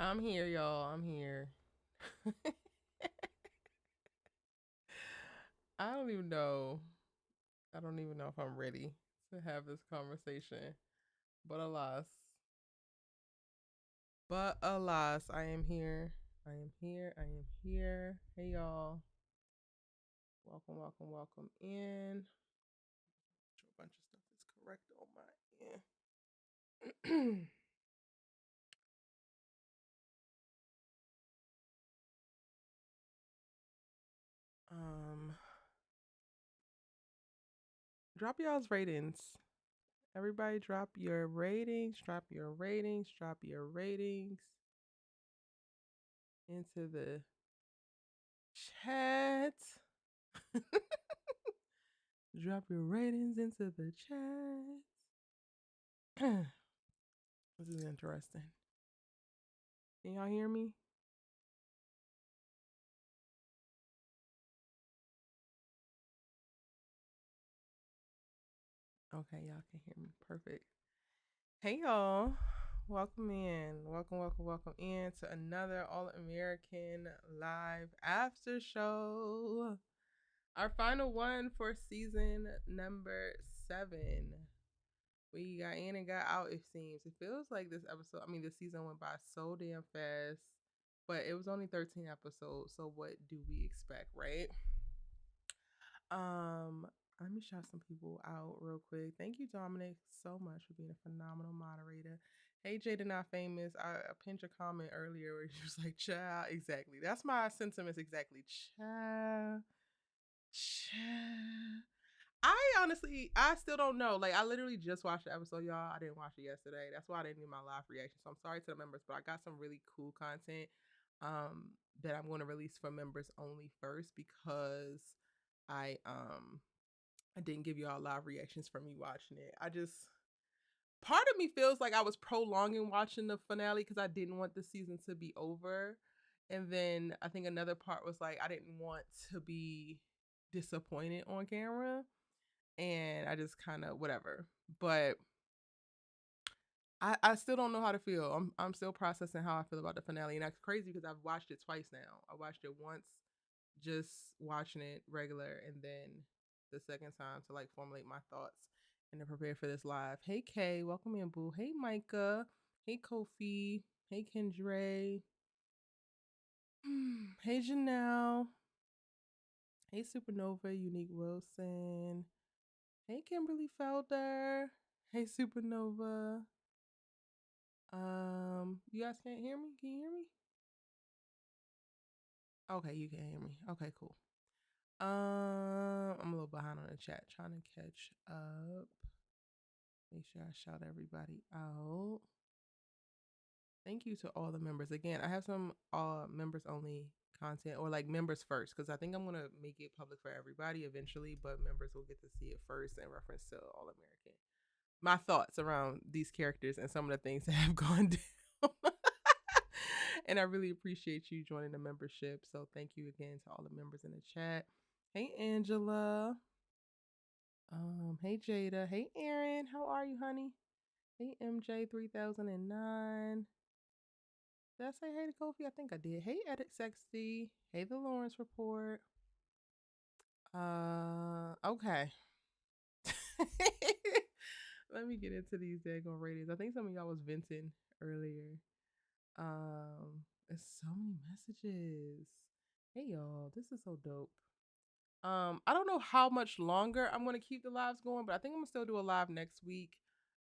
I'm here, y'all. I'm here. I don't even know. I don't even know if I'm ready to have this conversation. But alas. I am here. I am here. I am here. Hey, y'all. Welcome, welcome, welcome in. A bunch of stuff is correct on my end. um, drop y'all's ratings. Everybody, drop your ratings. Drop your ratings. Drop your ratings into the chat. Drop your ratings into the chat. This is interesting. Can y'all hear me? Okay, y'all can hear me. Perfect. Hey, y'all. Welcome in. Welcome, welcome, welcome in to another All American Live After Show. Our final one for season number 7. We got in and got out, it seems. It feels like this season went by so damn fast. But it was only 13 episodes, so what do we expect, right? Um, Let me shout some people out real quick. Thank you, Dominic, so much for being a phenomenal moderator. Hey, Jada Not Famous. I pinned your comment earlier where you was like, child, exactly. That's my sentiments exactly. Child. Child. I still don't know. Like, I literally just watched the episode, y'all. I didn't watch it yesterday. That's why I didn't do my live reaction. So I'm sorry to the members, but I got some really cool content that I'm going to release for members only first because I I didn't give y'all live reactions from me watching it. Part of me feels like I was prolonging watching the finale because I didn't want the season to be over. And then I think another part was like I didn't want to be disappointed on camera. And I just kind of whatever. But I still don't know how to feel. I'm still processing how I feel about the finale. And that's crazy because I've watched it twice now. I watched it once just watching it regular and then the second time to like formulate my thoughts and to prepare for this live. Hey Kay, welcome in, boo. Hey Micah. Hey Kofi. Hey Kendra. Hey Janelle. Hey Supernova, Unique Wilson. Hey Kimberly Felder. Hey Supernova. You guys can't hear me? Can you hear me? Okay, you can hear me. Okay, cool. I'm a little behind on the chat, trying to catch up. Make sure I shout everybody out. Thank you to all the members. Again, I have some members only content or like members first because I think I'm gonna make it public for everybody eventually, but members will get to see it first in reference to All American. My thoughts around these characters and some of the things that have gone down. And I really appreciate you joining the membership. So thank you again to all the members in the chat. Hey Angela. Hey Jada. Hey Aaron. How are you, honey? Hey MJ3009. Did I say hey to Kofi? I think I did. Hey Edit Sexy. Hey the Lawrence Report. Okay. Let me get into these daggone ratings. I think some of y'all was venting earlier. It's so many messages. Hey y'all, this is so dope. I don't know how much longer I'm gonna keep the lives going, but I think I'm gonna still do a live next week.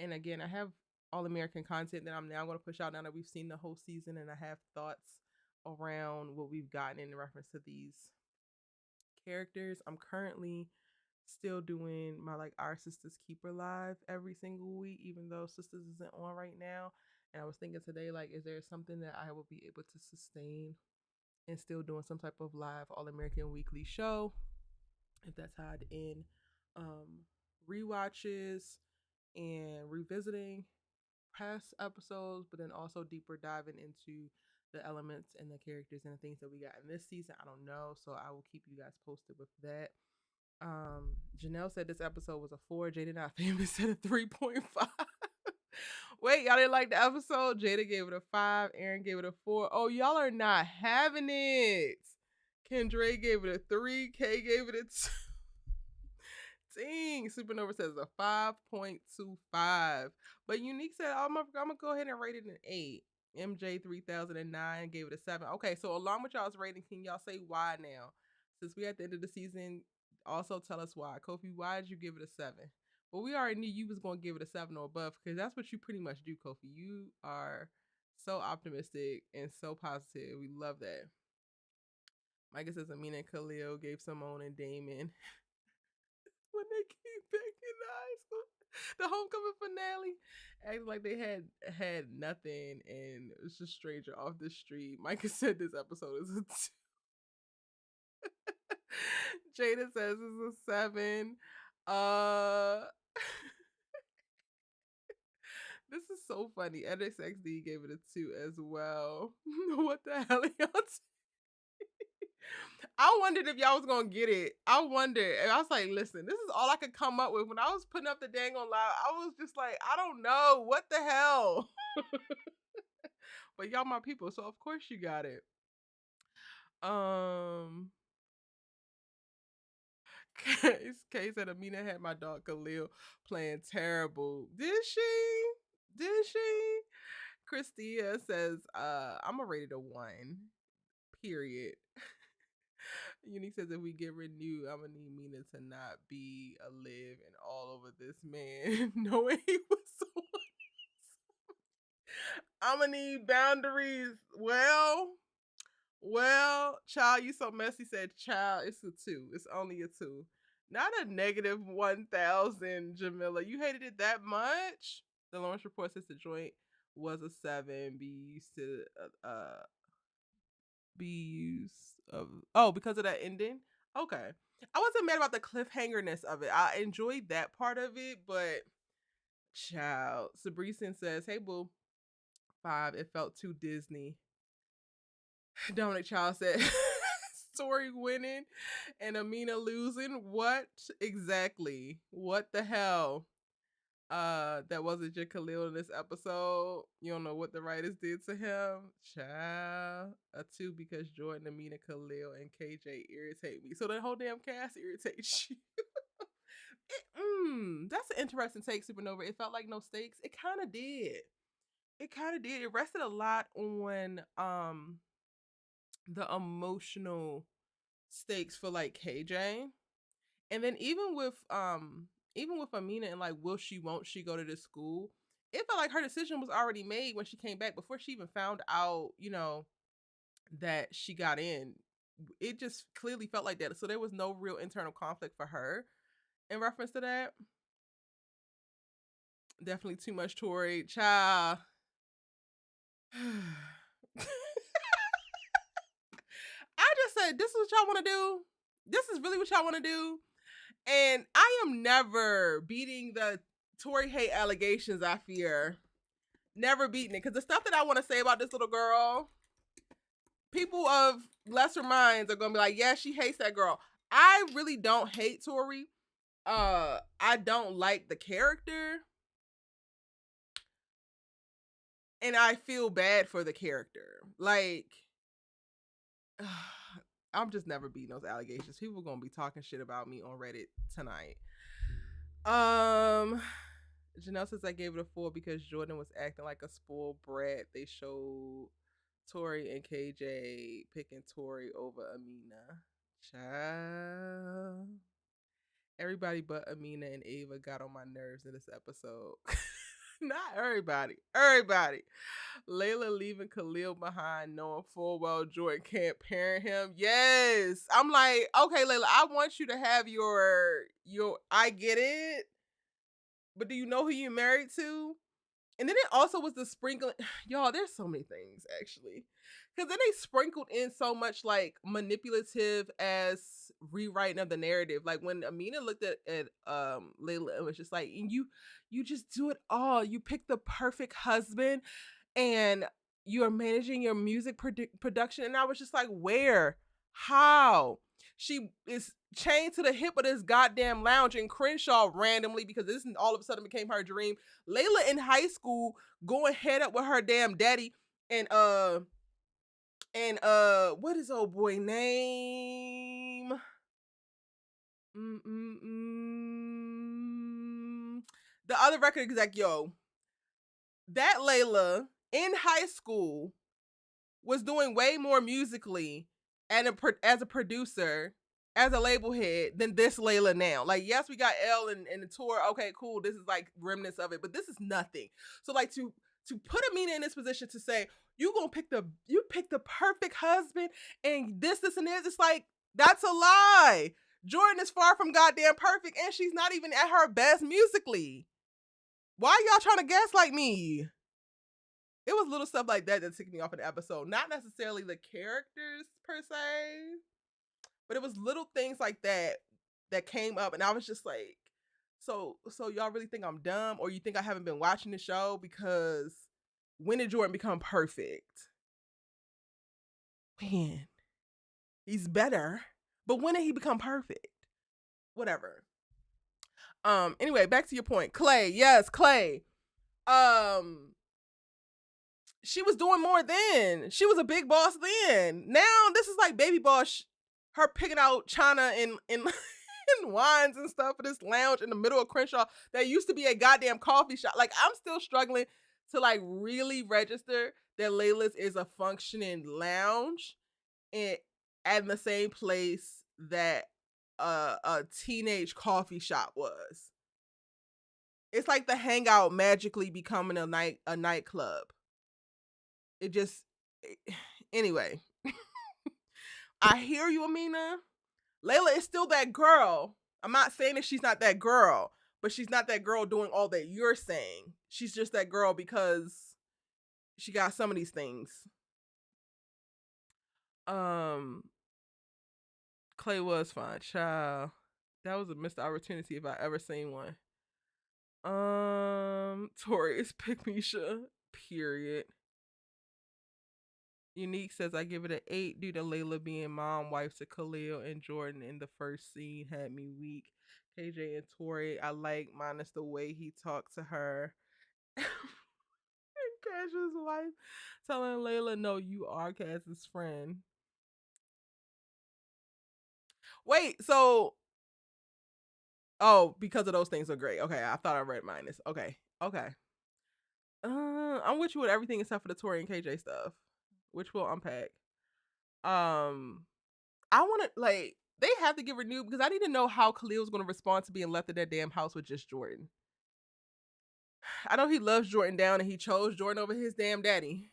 And again, I have all American content that I'm now gonna push out now that we've seen the whole season, and I have thoughts around what we've gotten in reference to these characters. I'm currently still doing my like Our Sisters Keeper live every single week, even though Sisters isn't on right now. And I was thinking today, like, is there something that I will be able to sustain and still doing some type of live All American weekly show? If that's tied in rewatches and revisiting past episodes, but then also deeper diving into the elements and the characters and the things that we got in this season. I don't know, so I will keep you guys posted with that. Janelle said this episode was a 4. Jada Not Famous said a 3.5. Wait, y'all didn't like the episode? Jada gave it a 5. Aaron gave it a 4. Oh, y'all are not having it. Kendra gave it a 3. Kay gave it a 2. Dang, Supernova says a 5.25. But Unique said, I'm gonna go ahead and rate it an 8. MJ 3009 gave it a 7. Okay, so along with y'all's rating, can y'all say why now? Since we at the end of the season, also tell us why. Kofi, why did you give it a 7? Well, we already knew you was gonna give it a 7 or above because that's what you pretty much do, Kofi. You are so optimistic and so positive. We love that. Micah says Amina and Khalil gave Simone and Damon when they came back in the high school, the homecoming finale, acting like they had nothing and it's just stranger off the street. Micah said this episode is a 2. Jada says it's a 7. This is so funny. NXXD gave it a 2 as well. What the hell, y'all? I wondered if y'all was gonna get it. I wondered. And I was like, listen, this is all I could come up with. When I was putting up the dang on live, I was just like, I don't know. What the hell? But y'all my people, so of course you got it. Kay said Amina had my dog Khalil playing terrible. Did she? Did she? Christia says, I'm gonna rate it a 1. Period. Unique says if we get renewed, I'm gonna need Mina to not be a live and all over this man. Knowing he was so I'm gonna need boundaries. Well, child, you so messy. Said, child, it's a 2. It's only a 2. Not a negative 1,000, Jamila. You hated it that much? The Lawrence report says the joint was a 7. Be used to be used of because of that ending. Okay, I wasn't mad about the cliffhangerness of it. I enjoyed that part of it, but child, Sabrisen says, "Hey boo, 5. It felt too Disney." Dominic Child said, "Story winning and Amina losing. What exactly? What the hell?" That wasn't just Khalil in this episode. You don't know what the writers did to him. Child. A 2 because Jordan, Amina, Khalil, and KJ irritate me. So the whole damn cast irritates you. That's an interesting take, Supernova. It felt like no stakes. It kind of did. It rested a lot on the emotional stakes for like KJ. And then even with Amina and like will she won't she go to this school, it felt like her decision was already made when she came back before she even found out, that she got in. It just clearly felt like that. So there was no real internal conflict for her in reference to that. Definitely too much Tori. Child. I just said, this is what y'all want to do? This is really what y'all want to do? And I am never beating the Tori hate allegations, I fear. Never beating it. Because the stuff that I want to say about this little girl, people of lesser minds are going to be like, yeah, she hates that girl. I really don't hate Tori. I don't like the character. And I feel bad for the character. Like, I'm just never beating those allegations. People are gonna be talking shit about me on Reddit tonight. Janelle says I gave it a 4 because Jordan was acting like a spoiled brat. They showed Tori and KJ picking Tori over Amina. Child. Everybody but Amina and Ava got on my nerves in this episode. Not everybody. Everybody. Layla leaving Khalil behind, knowing full well Jordan can't parent him. Yes. I'm like, okay, Layla, I want you to have your I get it. But do you know who you married to? And then it also was the sprinkling. Y'all, there's so many things, actually. Because then they sprinkled in so much, like, manipulative as rewriting of the narrative. Like, when Amina looked at Layla, it was just like, you just do it all. You pick the perfect husband, and you're managing your music production. And I was just like, where? How? she is chained to the hip of this goddamn lounge in Crenshaw randomly because this all of a sudden became her dream. Layla in high school going head up with her damn daddy and what is old boy name? The other record exec, yo, that Layla in high school was doing way more musically and as a producer, as a label head than this Layla now. Like, yes, we got L and the tour. Okay, cool. This is like remnants of it, but this is nothing. So like to put Amina in this position to say you pick the perfect husband and this and this, it's like that's a lie. Jordan is far from goddamn perfect, and she's not even at her best musically. Why are y'all trying to gaslight me? It was little stuff like that took me off in the episode. Not necessarily the characters per se, but it was little things like that that came up, and I was just like, so y'all really think I'm dumb, or you think I haven't been watching the show? Because when did Jordan become perfect? Man, he's better, but when did he become perfect? Whatever. Anyway, back to your point. Clay, yes, Clay. She was doing more then. She was a big boss then. Now this is like baby boss. Her picking out China and and wines and stuff for this lounge in the middle of Crenshaw that used to be a goddamn coffee shop. Like, I'm still struggling to like really register that Layla's is a functioning lounge and at the same place that a teenage coffee shop was. It's like the hangout magically becoming a nightclub. It just anyway. I hear you, Amina. Layla is still that girl. I'm not saying that she's not that girl, but she's not that girl doing all that you're saying. She's just that girl because she got some of these things. Clay was fine, child. That was a missed opportunity if I ever seen one. Tori is pick Misha. Period. Unique says I give it an 8 due to Layla being mom, wife to Khalil and Jordan in the first scene had me weak. KJ and Tori, I like minus the way he talked to her. And Cash's wife telling Layla, no, you are Cass's friend. Wait, so because of those things are great. Okay, I thought I read minus. Okay. I'm with you with everything except for the Tori and KJ stuff, which we'll unpack. I want to like they have to get renewed because I need to know how Khalil's going to respond to being left in that damn house with just Jordan. I know he loves Jordan down and he chose Jordan over his damn daddy,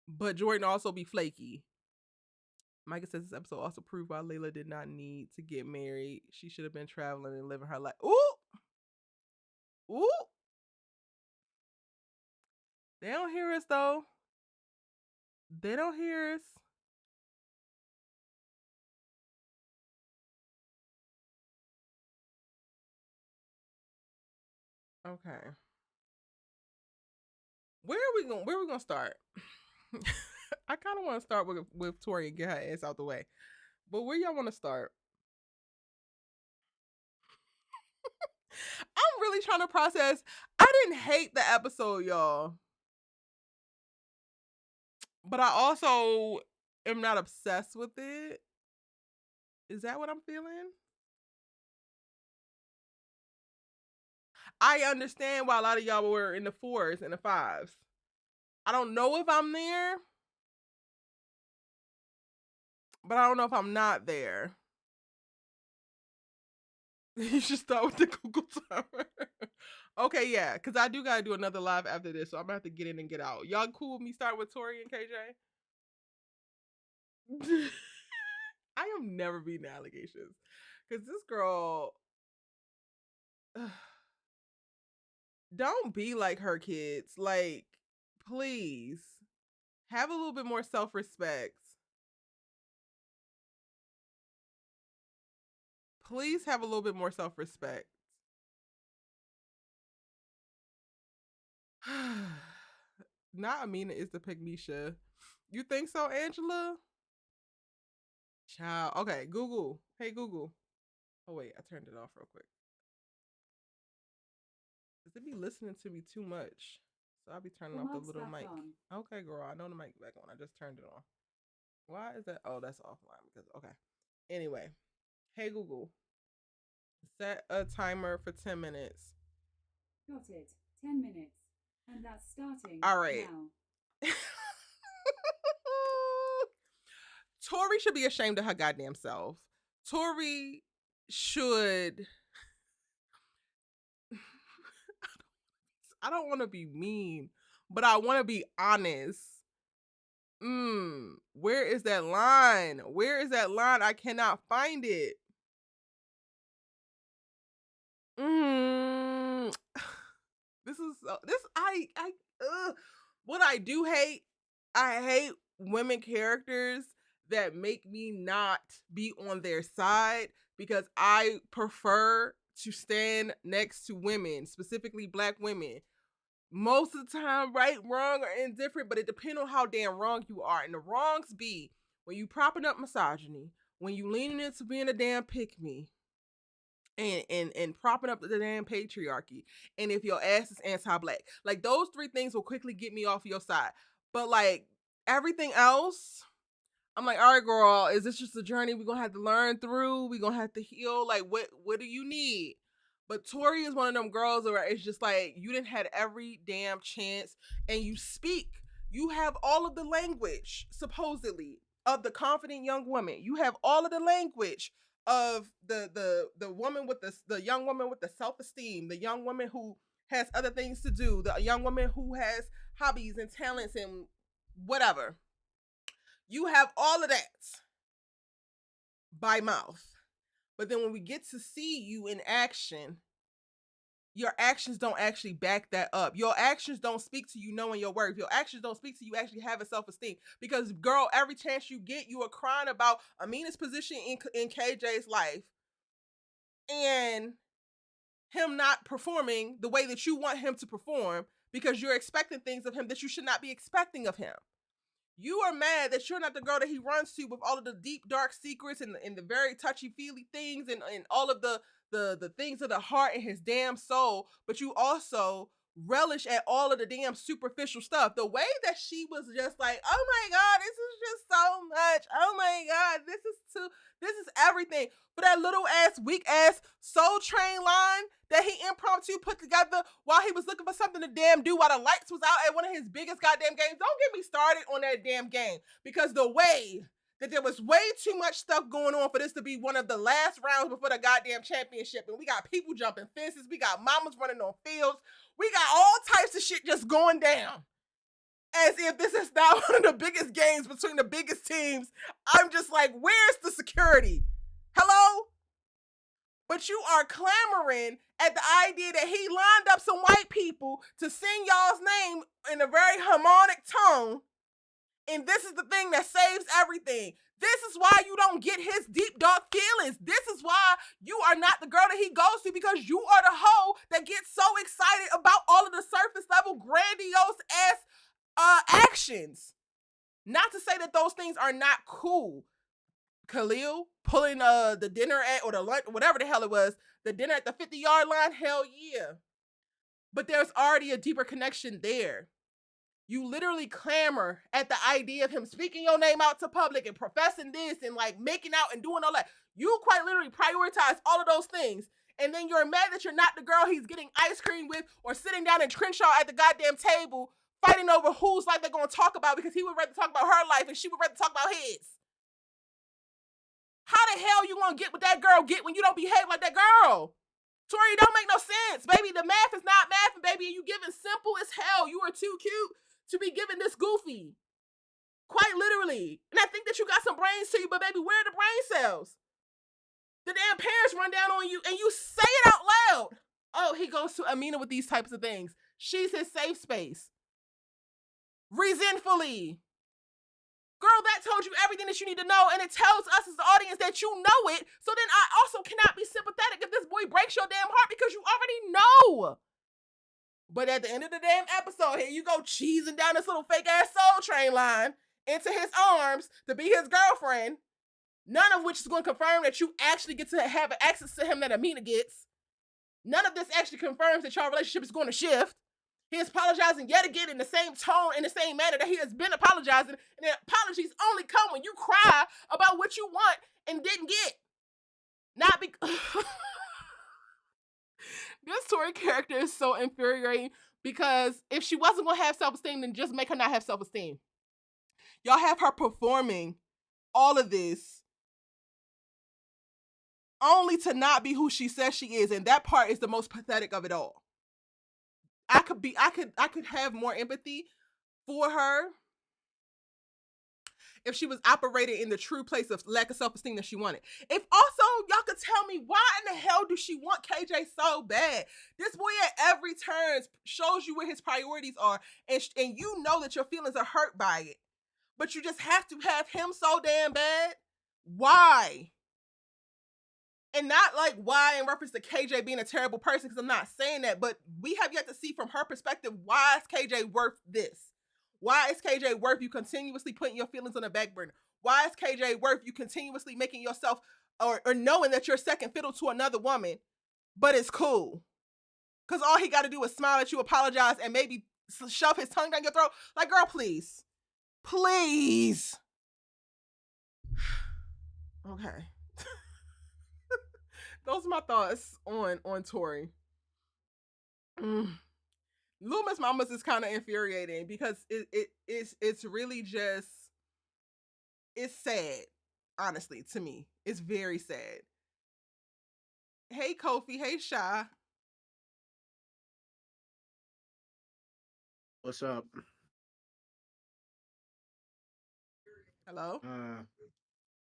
but Jordan also be flaky. Micah says this episode also proved why Layla did not need to get married. She should have been traveling and living her life. Ooh. They don't hear us though. They don't hear us. Okay. Where are we gonna start? I kind of want to start with Tori and get her ass out the way. But where y'all want to start? I'm really trying to process. I didn't hate the episode, y'all. But I also am not obsessed with it. Is that what I'm feeling? I understand why a lot of y'all were in the 4s and the 5s. I don't know if I'm there, but I don't know if I'm not there. You should start with the Google timer. Okay, yeah, because I do gotta do another live after this, so I'm gonna have to get in and get out. Y'all cool with me starting with Tori and KJ? I am never beating allegations because this girl don't be like her kids. Like, please have a little bit more self-respect. Please have a little bit more self-respect. Not Amina is the Pygmisha. You think so, Angela? Child. Okay, Google. Hey Google. Oh wait, I turned it off real quick. Cause they be listening to me too much. So I'll be turning off the little mic. On. Okay, girl, I know the mic back on. I just turned it on. Why is that? Oh, that's offline because okay. Anyway, hey Google, set a timer for 10 minutes. Got it. 10 minutes. And that's starting. All right. Now. Tori should be ashamed of her goddamn self. Tori should. I don't want to be mean, but I want to be honest. Where is that line? Where is that line? I cannot find it. This is what I do hate. I hate women characters that make me not be on their side because I prefer to stand next to women, specifically black women. Most of the time, right, wrong, or indifferent, but it depends on how damn wrong you are. And the wrongs be when you propping up misogyny, when you leaning into being a damn pick me, and propping up the damn patriarchy, and if your ass is anti-black. Like, those three things will quickly get me off your side. But like everything else, I'm like, all right, girl, is this just a journey we're gonna have to learn through? We're gonna have to heal. Like, what do you need? But Tori is one of them girls where it's just like, you didn't had every damn chance, and you speak. You have all of the language, supposedly, of the confident young woman. You have all of the language of the woman with the young woman with the self-esteem, the young woman who has other things to do, the young woman who has hobbies and talents and whatever. You have all of that by mouth. But then when we get to see you in action, your actions don't actually back that up. Your actions don't speak to you knowing your worth. Your actions don't speak to you actually having self-esteem. Because, girl, every chance you get, you are crying about Amina's position in KJ's life and him not performing the way that you want him to perform because you're expecting things of him that you should not be expecting of him. You are mad that you're not the girl that he runs to with all of the deep, dark secrets and the very touchy-feely things and all of the things of the heart and his damn soul, but you also relish at all of the damn superficial stuff. The way that she was just like, oh my God, this is just so much. Oh my God, this is everything. But that little ass, weak ass Soul Train line that he impromptu put together while he was looking for something to damn do while the lights was out at one of his biggest goddamn games. Don't get me started on that damn game, because the way that there was way too much stuff going on for this to be one of the last rounds before the goddamn championship. And we got people jumping fences. We got mamas running on fields. We got all types of shit just going down. As if this is not one of the biggest games between the biggest teams. I'm just like, where's the security? Hello? But you are clamoring at the idea that he lined up some white people to sing y'all's name in a very harmonic tone. And this is the thing that saves everything. This is why you don't get his deep, dark feelings. This is why you are not the girl that he goes to, because you are the hoe that gets so excited about all of the surface level, grandiose ass actions. Not to say that those things are not cool. Khalil pulling the dinner at, or the lunch, whatever the hell it was, the dinner at the 50-yard line, hell yeah. But there's already a deeper connection there. You literally clamor at the idea of him speaking your name out to public and professing this and like making out and doing all that. You quite literally prioritize all of those things. And then you're mad that you're not the girl he's getting ice cream with or sitting down in Crenshaw at the goddamn table fighting over whose life they're going to talk about, because he would rather talk about her life and she would rather talk about his. How the hell you gonna get what that girl get when you don't behave like that girl? Tori, it don't make no sense. Baby, the math is not math, baby, and you giving simple as hell. You are too cute to be giving this goofy. Quite literally. And I think that you got some brains to you, but baby, where are the brain cells? The damn parents run down on you and you say it out loud. Oh, he goes to Amina with these types of things. She's his safe space. Resentfully. Girl, that told you everything that you need to know, and it tells us as the audience that you know it. So then I also cannot be sympathetic if this boy breaks your damn heart, because you already know. But at the end of the damn episode, here you go cheesing down this little fake ass Soul Train line into his arms to be his girlfriend. None of which is going to confirm that you actually get to have access to him that Amina gets. None of this actually confirms that your relationship is going to shift. He is apologizing yet again in the same tone, in the same manner that he has been apologizing. And the apologies only come when you cry about what you want and didn't get. Not because this Tori character is so infuriating, because if she wasn't going to have self-esteem, then just make her not have self-esteem. Y'all have her performing all of this only to not be who she says she is, and that part is the most pathetic of it all. I could have more empathy for her if she was operating in the true place of lack of self-esteem that she wanted. If also y'all could tell me, why in the hell do she want KJ so bad? This boy at every turn shows you where his priorities are, and you know that your feelings are hurt by it, but you just have to have him so damn bad. Why? And not like why in reference to KJ being a terrible person, because I'm not saying that, but we have yet to see from her perspective, why is KJ worth this? Why is KJ worth you continuously putting your feelings on the back burner? Why is KJ worth you continuously making yourself or knowing that you're second fiddle to another woman, but it's cool? Because all he got to do is smile at you, apologize, and maybe shove his tongue down your throat. Like, girl, please. Please. Okay. Those are my thoughts on Tori. Little Miss Mamas is kind of infuriating because it's really just, it's sad. Honestly, to me, it's very sad. Hey Kofi, hey Sha. What's up? Hello. Uh,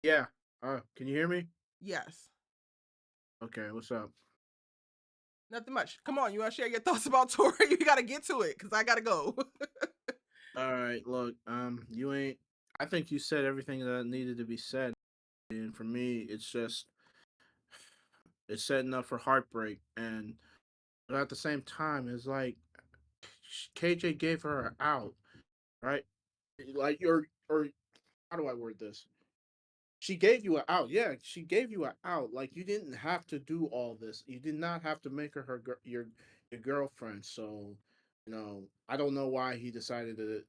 yeah. Can you hear me? Yes. Okay. What's up? Nothing much. Come on, you want to share your thoughts about Tori? You got to get to it because I gotta go. All right. Look. You ain't. I think you said everything that needed to be said, and for me, it's setting up for heartbreak, and but at the same time, it's like KJ gave her an out, right? Like or how do I word this? She gave you an out. Yeah, she gave you an out. Like you didn't have to do all this. You did not have to make her your girlfriend. So, I don't know why he decided to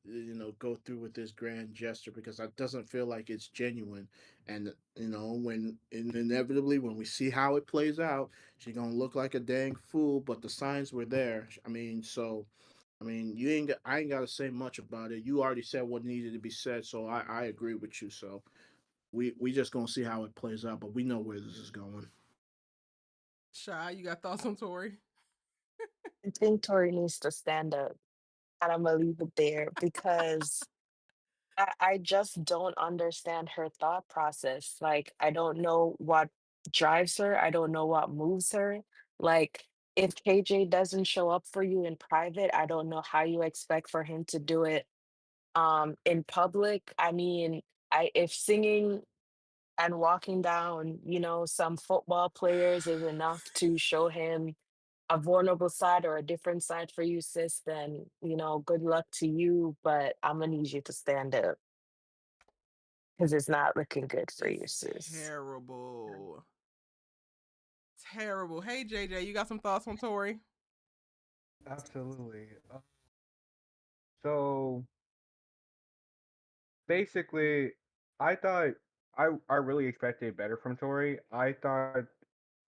go through with this grand gesture because that doesn't feel like it's genuine. And when inevitably when we see how it plays out, she's gonna look like a dang fool. But the signs were there. I mean, so. I mean, I ain't got to say much about it. You already said what needed to be said, so I agree with you. So, we just gonna see how it plays out, but we know where this is going. Sha, you got thoughts on Tori? I think Tori needs to stand up, and I'm gonna leave it there because I just don't understand her thought process. Like, I don't know what drives her, I don't know what moves her. Like, if KJ doesn't show up for you in private, I don't know how you expect for him to do it in public. I mean, I if singing and walking down, some football players is enough to show him a vulnerable side or a different side for you, sis, then, good luck to you. But I'm gonna need you to stand up because it's not looking good for It's you, sis. terrible. Terrible. Hey JJ, you got some thoughts on Tori? Absolutely. So basically, I thought I really expected better from Tori. I thought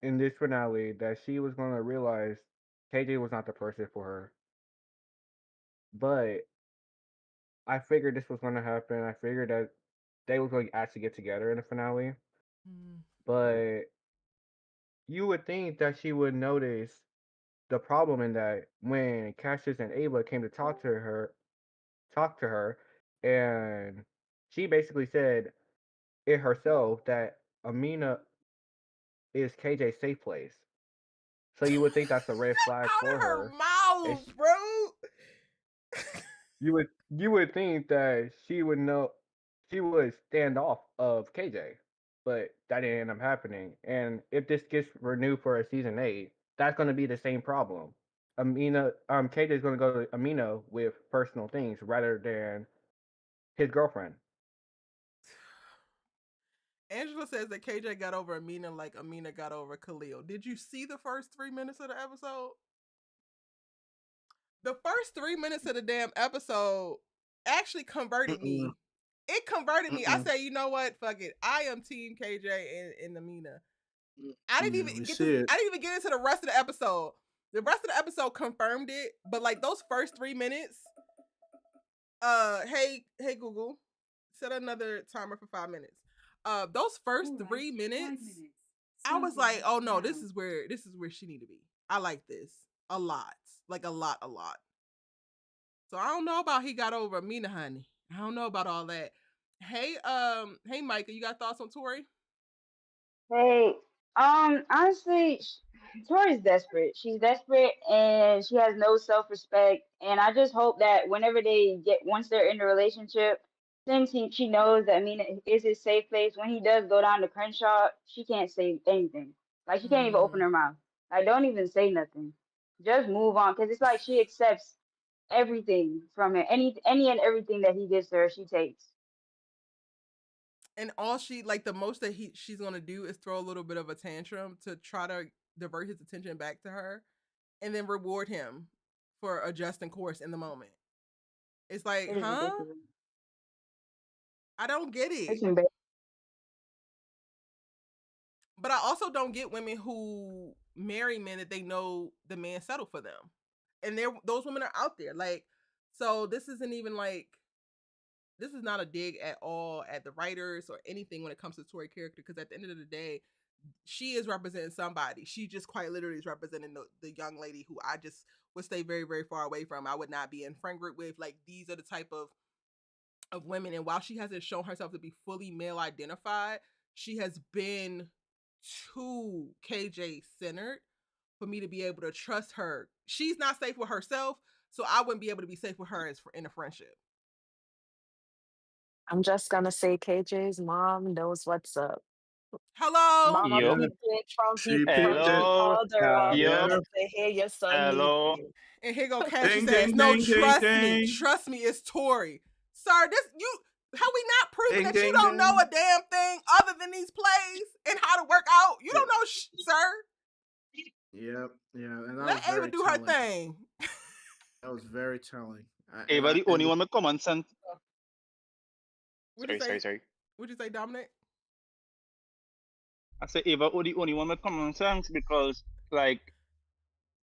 in this finale that she was gonna realize KJ was not the person for her. But I figured this was gonna happen. I figured that they was going to actually get together in the finale. Mm. But you would think that she would notice the problem in that when Cassius and Ava came to talk to her, and she basically said it herself that Amina is KJ's safe place. So you would think that's a red flag Out for of her her. And mouth, bro. you would think that she would stand off of KJ, but that didn't end up happening. And if this gets renewed for a season 8, that's going to be the same problem. KJ is going to go to Amina with personal things rather than his girlfriend. Angela says that KJ got over Amina like Amina got over Khalil. Did you see the first 3 minutes of the episode? The first 3 minutes of the damn episode actually converted Mm-mm. me. It converted me. I Mm-mm. said, you know what? Fuck it. I am team KJ and Amina. I didn't Yeah, even we get see to it. I didn't even get into the rest of the episode. The rest of the episode confirmed it, but like those first 3 minutes, hey Google, set another timer for 5 minutes. Those first All right, 3 minutes, 5 minutes. I was like, oh no, now. this is where she need to be. I like this a lot, like a lot. So I don't know about he got over Amina, honey. I don't know about all that. Hey Micah, you got thoughts on Tori? Hey, honestly, Tori's desperate. She's desperate and she has no self-respect. And I just hope that once they're in a relationship, since she knows that Amina is his safe place, when he does go down to Crenshaw, she can't say anything. Like, she can't even open her mouth. Like, don't even say nothing. Just move on. Because it's like she accepts everything from him. Any and everything that he gives her, she takes. And all she like the most that she's gonna do is throw a little bit of a tantrum to try to divert his attention back to her, and then reward him for adjusting course in the moment. It's like, It is huh? ridiculous. I don't get it. It's embarrassing. But I also don't get women who marry men that they know the man settled for them, and those women are out there. Like, so this isn't even like this is not a dig at all at the writers or anything when it comes to Tori character, because at the end of the day, she is representing somebody. She just quite literally is representing the young lady who I just would stay very, very far away from. I would not be in friend group with. Like, these are the type of women. And while she hasn't shown herself to be fully male identified, she has been too KJ centered for me to be able to trust her. She's not safe with herself, so I wouldn't be able to be safe with her in a friendship. I'm just gonna say KJ's mom knows what's up. Hello. Mama Yeah, peeped it she from peeped he it. Hello, called her Yeah. up yo, and said, "Hey, your son needs hello. you." And here go Cash. She Ding, says, ding, "No, ding, ding, trust me, ding. trust me. It's Tori, sir. This you. How we not proving Ding, that you ding, don't know ding. a damn thing other than these plays and how to work out? You don't know, sir. Yep, yeah, and that was Let Ava very do her telling. thing." That was very telling. Ava, the only one with common sense. What'd you say? What'd you say, Dominic? I say Ava, the only one with common sense because, like,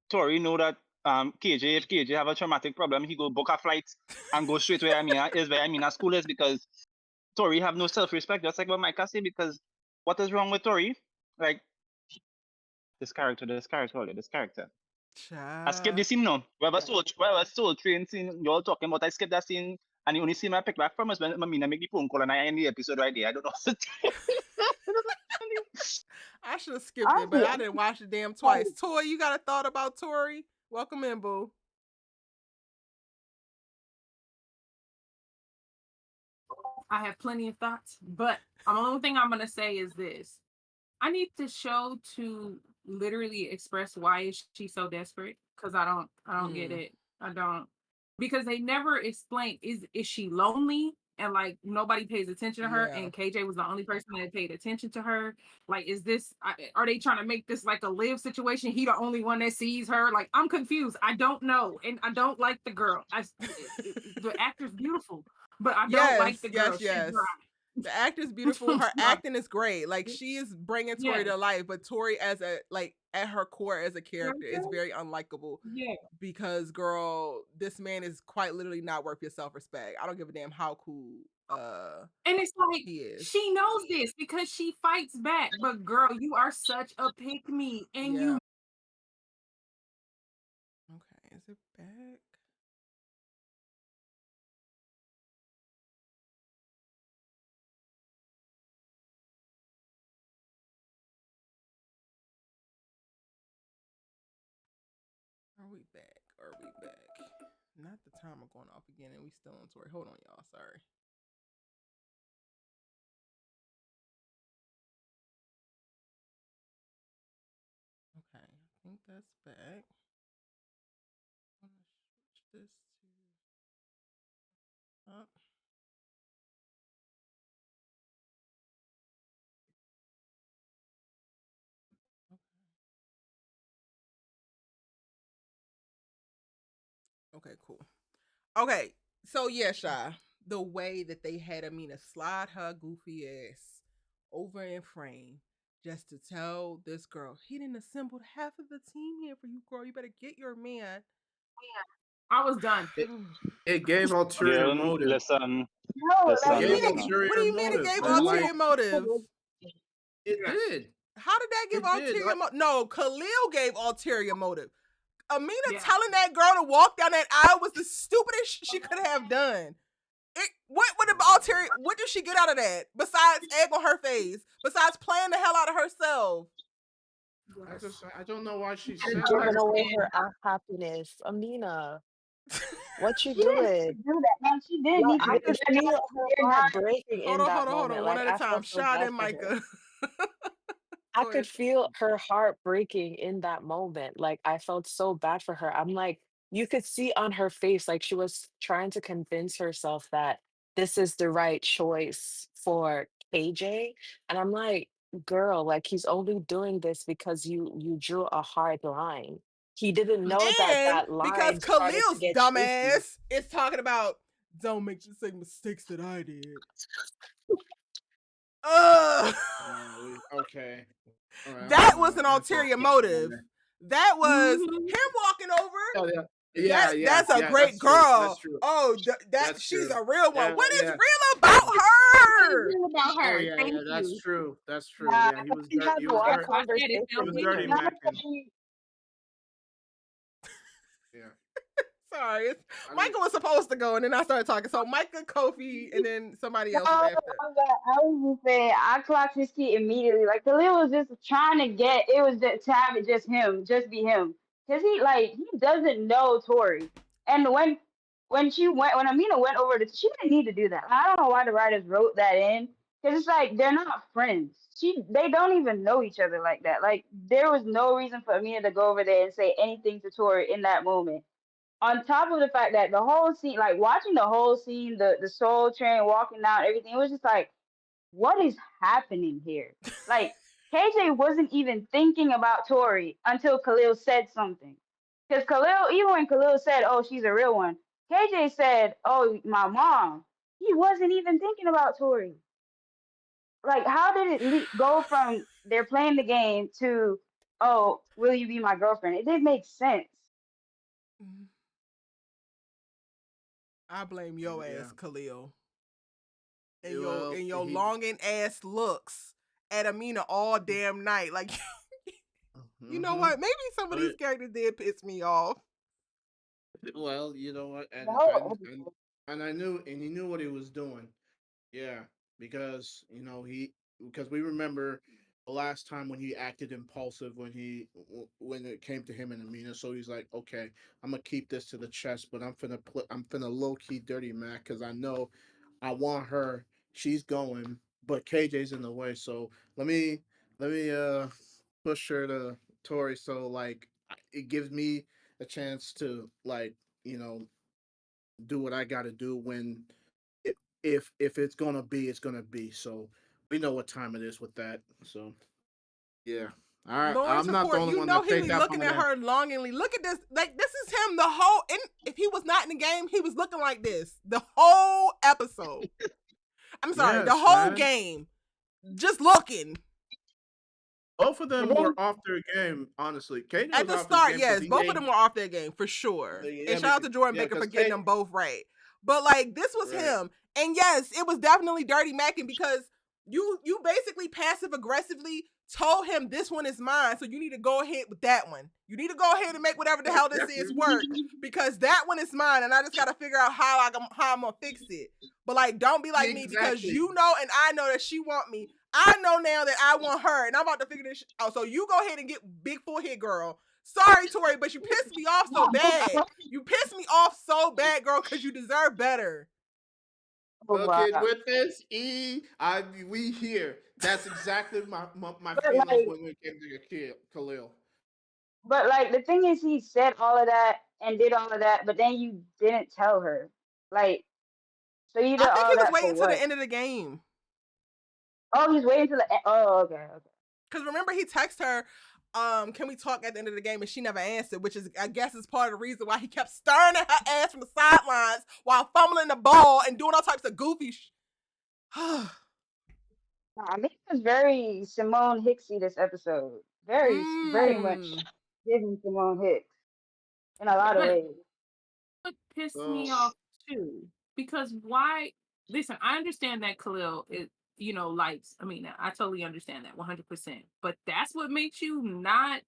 Tori know that KJ, if KJ have a traumatic problem, he go book a flight and go straight where Amina is, where Amina school is, because Tori have no self-respect, just like what Micah say, because what is wrong with Tori? Like, this character. I skipped Child. the scene now. Wherever soul train scene you're talking about, I skipped that scene, and the only scene I picked back from is when Amina make the phone call and I end the episode right there. I don't know what to tell you. I should have skipped it, but Honestly, I didn't watch it damn twice. Toy, you got a thought about Tori? Welcome in, boo. I have plenty of thoughts, but the only thing I'm gonna say is this: I need the show to literally express why is she so desperate, because I don't get it. I don't, because they never explain is she lonely and like nobody pays attention to her, Yeah. and KJ was the only person that paid attention to her. Like, is this are they trying to make this like a live situation? He the only one that sees her. Like, I'm confused. I don't know, and I don't like the girl. The actor's beautiful, but I don't like the girl. She's Yes. dry. The actor's beautiful. Her acting is great. Like, she is bringing Tori Yes. to life, but Tori as a like at her core as a character is very unlikable. Yeah. Because, girl, this man is quite literally not worth your self-respect. I don't give a damn how cool and it's like he is. she knows this because she fights back. But girl, you are such a pick me, and you. Okay, is it back? Are we back? Not the timer going off again, and we still on Tori. Hold on, y'all. Sorry. Okay, I think that's back. I'm gonna switch this to. Oh. Okay, I think that's back. Okay, cool. Okay, so yeah, Shy, the way that they had Amina slide her goofy ass over in frame just to tell this girl he didn't assembled half of the team here for you, girl. You better get your man. I was done. It, it gave ulterior Girl, motive. listen, No, It like gave Amina, even what do ulterior you mean it motive. gave And ulterior like motive? it Yes. did. How did that give It did. ulterior Like, motive? No, Khalil gave ulterior motive. Amina Yeah. telling that girl to walk down that aisle was the stupidest she could have done. What would the ulterior? What did she get out of that besides egg on her face? Besides playing the hell out of herself? I don't know why she You're said giving that. away her happiness. Amina, what you she didn't need to doing? do that, man. She did Yo, need to I do could that. They're feel not. her They're heart not. breaking Hold in on, that hold on, hold on. moment. One Like at a I time. felt so Shot bad and for her. Micah. I Go could ahead. feel her heart breaking in that moment. Like I felt so bad for her. I'm like, you could see on her face, like she was trying to convince herself that this is the right choice for KJ. And I'm like, girl, like he's only doing this because you drew a hard line. He didn't know that And that because line started to Khalil's get shaky. dumbass is talking about don't make the same mistakes that I did. Ugh. Okay. All right. That Hold was on. an I thought. ulterior motive. That was Mhm. him walking over. Yeah, yeah, yeah, That's a yeah. great That's true. That's girl. true. Oh, that That's she's true. a real one. Yeah, What is yeah. real about What is her? real about Oh her? yeah, Thank yeah. That's you. true. That's true. Nah, Yeah, he was He dirt. had He was one That's dirt. why I said it He felt conversation was with dirty weird. him. macking. Yeah. Sorry, I didn't. Micah was supposed to go, and then I started talking. So Micah, Kofi, and then somebody no, else was I after. was just saying, I clocked his key immediately. Like Khalil was just trying to get it was just to have it just him, just be him, because he doesn't know Tori. And when Amina went over to, she didn't need to do that. I don't know why the writers wrote that in, because it's like they're not friends. They don't even know each other like that. Like there was no reason for Amina to go over there and say anything to Tori in that moment, on top of the fact that the whole scene, like watching the whole scene, the soul train walking down, everything, it was just like, what is happening here? Like KJ wasn't even thinking about Tori until Khalil said something. Because Khalil, even when Khalil said, "Oh, she's a real one," KJ said, "Oh, my mom." He wasn't even thinking about Tori. Like, how did it go from they're playing the game to, "Oh, will you be my girlfriend?" It didn't make sense. I blame your Yeah. ass, Khalil, Well, and your he. longing ass looks at Amina all damn night. Like, you know Mm-hmm. what? Maybe some of these characters did piss me off. Well, you know what, The whole and I knew, and he knew what he was doing. Yeah, because because we remember the last time when he acted impulsive when it came to him and Amina. So he's like, okay, I'm gonna keep this to the chest, but I'm finna low key dirty Mac because I know I want her. She's going, but KJ's in the way. So let me push her to Tori. So like it gives me a chance to like you know do what I got to do when if it's gonna be, it's gonna be. So we know what time it is with that. So yeah, all right. Loin I'm not the support. only You one know that he picked be that looking one. at her longingly. Look at this. Like this is him the whole. And if he was not in the game, he was looking like this the whole episode. I'm sorry, the Yes, whole man. game, just looking. Both of but them were then off their game. Honestly, KJ At was the off his start, game because yes, he both of made them were off their game for sure. And yeah, shout out to Jordan yeah, Baker for because getting them both right. But like this was right. him. And yes, it was definitely dirty macking because you basically passive aggressively told him this one is mine, so you need to go ahead with that one. You need to go ahead and make whatever the hell this is work because that one is mine, and I just gotta figure out how I'm gonna fix it. But like, don't be like me because Exactly. you know and I know that she want me. I know now that I want her, and I'm about to figure this out. So you go ahead and get big forehead, girl. Sorry, Tori, but you pissed me off so bad. You pissed me off so bad, girl, because you deserve better. oh, wow. Okay, with this we here. That's exactly my But feelings like when it came to Khalil. But like the thing is, he said all of that and did all of that, but then you didn't tell her. Like, so you I did think all he of was that for waiting to the what? end of the game. Oh, he's waiting till the. Oh, okay, okay. Because remember, he texted her, can we talk at the end of the game? And she never answered, which is, I guess, is part of the reason why he kept staring at her ass from the sidelines while fumbling the ball and doing all types of goofy I think it was very Simone Hicksy this episode. Very much giving Simone Hicks in a lot of But ways. what pissed me off too, because why? Listen, I understand that Khalil is, likes Amina. I totally understand that 100%. But that's what makes you not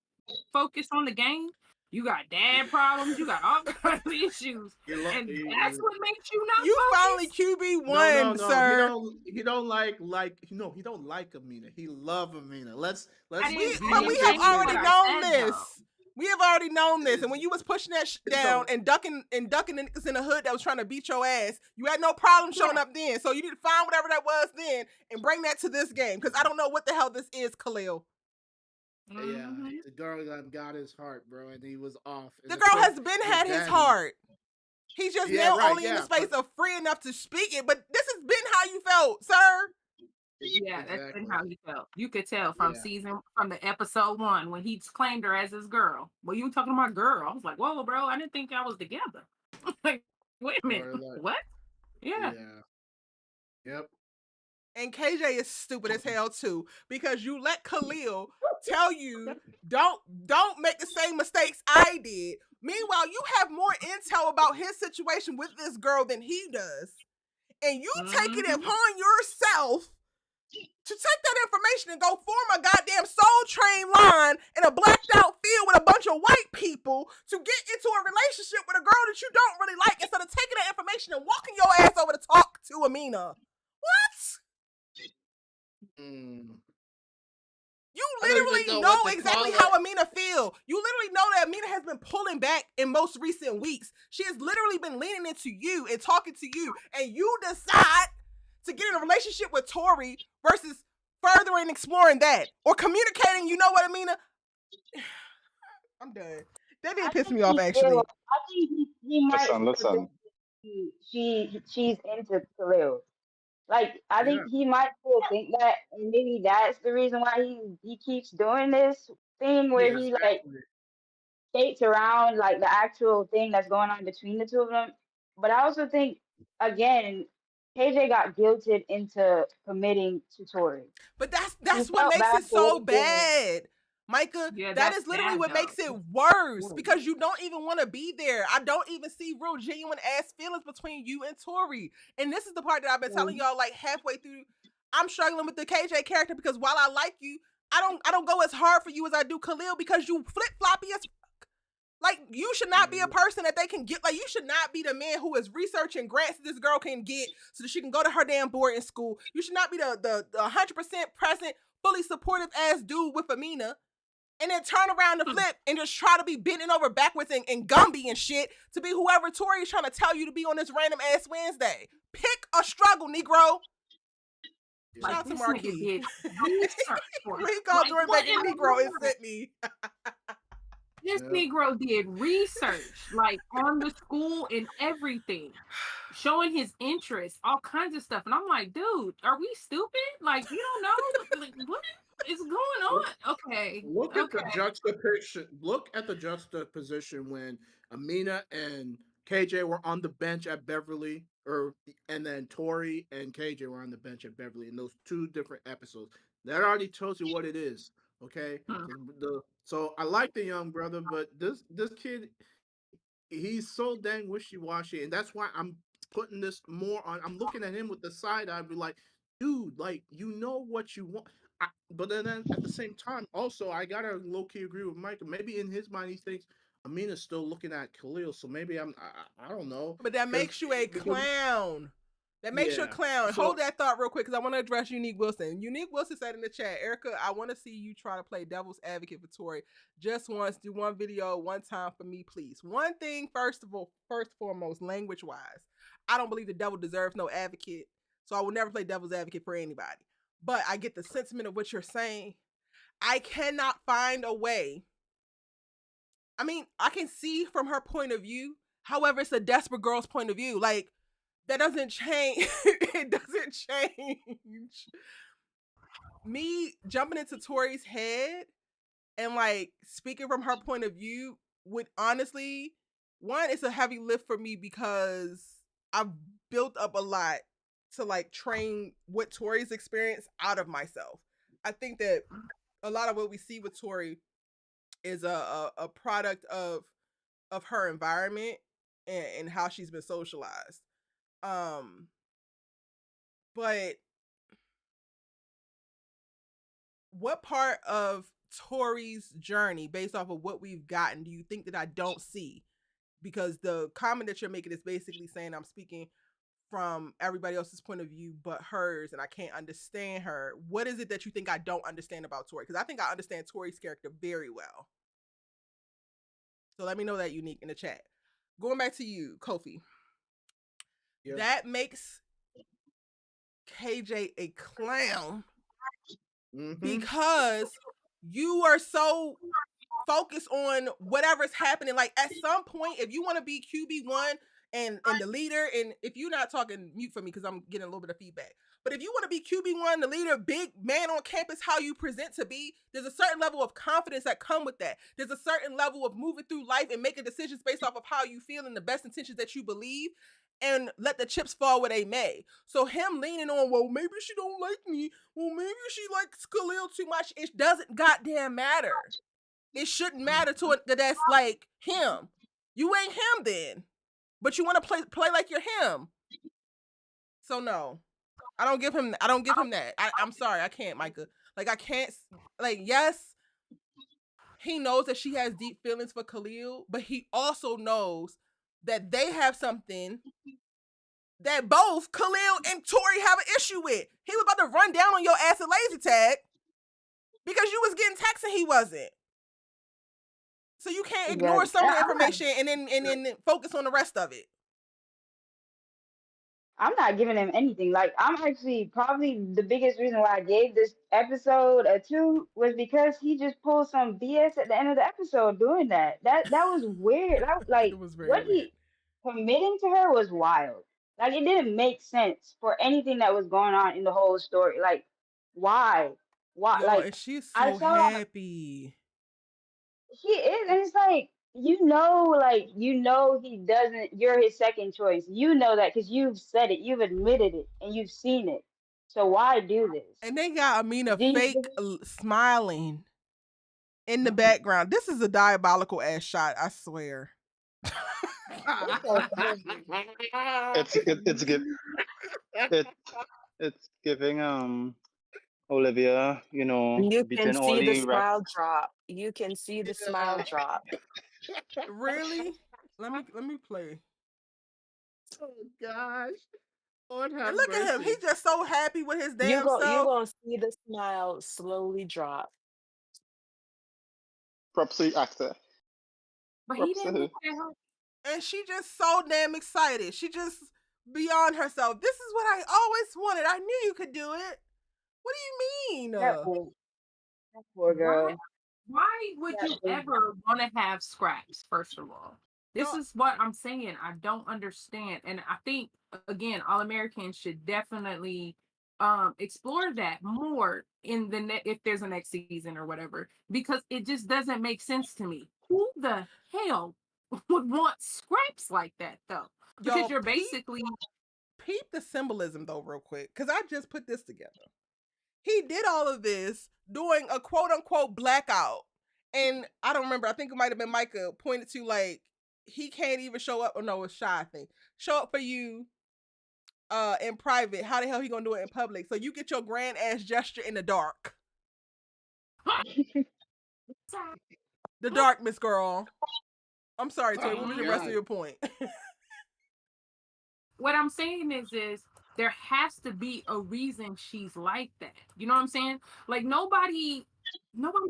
focus on the game. You got dad problems. You got all kinds of issues, and that's what makes you not. You focus? finally QB1, no. sir. He don't like he don't like Amina. He love Amina. Let's. But we have already known this. We have already known this. And when you was pushing that down and ducking niggas in the hood that was trying to beat your ass, you had no problem showing up then. So you need to find whatever that was then and bring that to this game. Because I don't know what the hell this is, Khalil. Yeah, the girl got his heart, bro, and he was off. The girl has been had his heart. He's just now only in the space of free enough to speak it. But this has been how you felt, sir. Yeah, that's been how he felt. You could tell from the episode 1 when he claimed her as his girl. Well, you were talking about girl. I was like, whoa, bro, I didn't think y'all was together. Like, wait a minute, what? Yeah. Yep. And KJ is stupid as hell too, because you let Khalil tell you don't make the same mistakes I did. Meanwhile, you have more intel about his situation with this girl than he does, and you take it upon yourself to take that information and go form a goddamn Soul Train line in a blacked out field with a bunch of white people to get into a relationship with a girl that you don't really like, instead of taking that information and walking your ass over to talk to Amina. What? You literally know exactly how Amina feel. You literally know that Amina has been pulling back in most recent weeks. She has literally been leaning into you and talking to you, and you decide to get in a relationship with Tori versus furthering exploring that or communicating. You know what, Amina? I'm done. That did piss me off, actually. I think he might. Listen. She's into Khalil. Like, I think he might still think that, and maybe that's the reason why he keeps doing this thing where he like skates around like the actual thing that's going on between the two of them. But I also think, again, KJ got guilted into committing to Tori. But that's what makes it so bad. Micah, that is literally what makes it worse, because you don't even want to be there. I don't even see real genuine ass feelings between you and Tori. And this is the part that I've been telling y'all like halfway through. I'm struggling with the KJ character, because while I like you, I don't go as hard for you as I do Khalil, because you flip-floppy as fuck. Like, you should not be a person that they can get. Like, you should not be the man who is researching grants that this girl can get so that she can go to her damn board in school. You should not be the 100% present, fully supportive ass dude with Amina, and then turn around the flip and just try to be bending over backwards and Gumby and shit to be whoever Tori is trying to tell you to be on this random ass Wednesday. Pick a struggle, Negro. Shout out to Marquee. We called Jordan back a Negro and sent me. This Negro did research, like, on the school and everything, showing his interest, all kinds of stuff. And I'm like, dude, are we stupid? Like, you don't know? Like, what is going on? Okay. Look at the juxtaposition. Look at the juxtaposition when Amina and KJ were on the bench at Beverly, and then Tori and KJ were on the bench at Beverly in those 2 different episodes. That already tells you what it is. Okay, so I like the young brother, but this kid, he's so dang wishy-washy, and that's why I'm putting this more on. I'm looking at him with the side eye, be like, dude, like, you know what you want. But then at the same time, also, I gotta low-key agree with Mike. Maybe in his mind he thinks Amina's still looking at Khalil, so maybe I don't know. But that makes you a clown. That makes you a clown. So, hold that thought real quick, because I want to address Unique Wilson. Unique Wilson said in the chat, Erica, I want to see you try to play devil's advocate for Tori. Just once, do one video, one time for me, please. One thing, first foremost, language-wise, I don't believe the devil deserves no advocate, so I will never play devil's advocate for anybody. But I get the sentiment of what you're saying. I cannot find a way. I mean, I can see from her point of view. However, it's a desperate girl's point of view. Like, that doesn't change. It doesn't change. Me jumping into Tori's head And like speaking from her point of view, would honestly, one, it's a heavy lift for me because I've built up a lot to like train what Tori's experience out of myself. I think that a lot of what we see with Tori is a product of her environment and how she's been socialized. Um, but what part of Tori's journey, based off of what we've gotten, do you think that I don't see? Because the comment that you're making is basically saying I'm speaking from everybody else's point of view but hers, and I can't understand her. What is it that you think I don't understand about Tori? Because I think I understand Tori's character very well. So let me know that, Unique, in the chat. Going back to you, Kofi. Yeah. That makes KJ a clown because you are so focused on whatever's happening. Like at some point, if you want to be QB1 and the leader, and if you're not talking, mute for me because I'm getting a little bit of feedback. But if you want to be QB1, the leader, big man on campus, how you present to be, there's a certain level of confidence that come with that. There's a certain level of moving through life and making decisions based off of how you feel and the best intentions that you believe, and let the chips fall where they may. So him leaning on, well, maybe she don't like me. Well, maybe she likes Khalil too much. It doesn't goddamn matter. It shouldn't matter to it that that's like him. You ain't him then. But you want to play like you're him. So no. I don't give him that. I'm sorry, I can't, Micah. Like I can't, like, yes, he knows that she has deep feelings for Khalil, but he also knows that they have something that both Khalil and Tori have an issue with. He was about to run down on your ass at lazy tag because you was getting texts and he wasn't. So you can't ignore some of the information and then focus on the rest of it. I'm not giving him anything. Like, I'm actually probably the biggest reason why I gave this episode a 2 was because he just pulled some BS at the end of the episode doing that. That was weird. Like It was very what weird. he committing to her was wild. Like it didn't make sense for anything that was going on in the whole story. Like, why? Why? Yo, Like and she's I so saw happy. he is, and it's like he doesn't. You're his second choice. You know that because you've said it, you've admitted it, and you've seen it. So why do this? And they got Amina Do you, fake smiling in the background. This is a diabolical ass shot, I swear. It's giving Olivia, You can beating all see the the rap. smile drop. You can see the smile drop. Really? Let me play. Oh gosh. Lord have And look at him. mercy. He's just so happy with his You damn go you self. gonna see the smile slowly drop. Props to the actor. But he Props to didn't her. look at her. And she just so damn excited. She just beyond herself. This is what I always wanted. I knew you could do it. What do you mean? that poor girl. Why would That you poor ever want to have scraps, first of all? This No. is what I'm saying. I don't understand. And I think, again, All Americans should definitely explore that more in the if there's a next season or whatever, because it just doesn't make sense to me. Who the hell would want scraps like that though? Because Yo, you're basically peep the symbolism though, real quick, because I just put this together. He did all of this doing a quote unquote blackout. And I don't remember, I think it might have been Micah pointed to, like, he can't even show up, or no, it's Shy, I think. Show up for you in private. How the hell he gonna do it in public? So you get your grand ass gesture in the dark. The dark, Miss Girl. I'm sorry, Tori. What was the rest of your point? what I'm saying is there has to be a reason she's like that. You know what I'm saying? Like nobody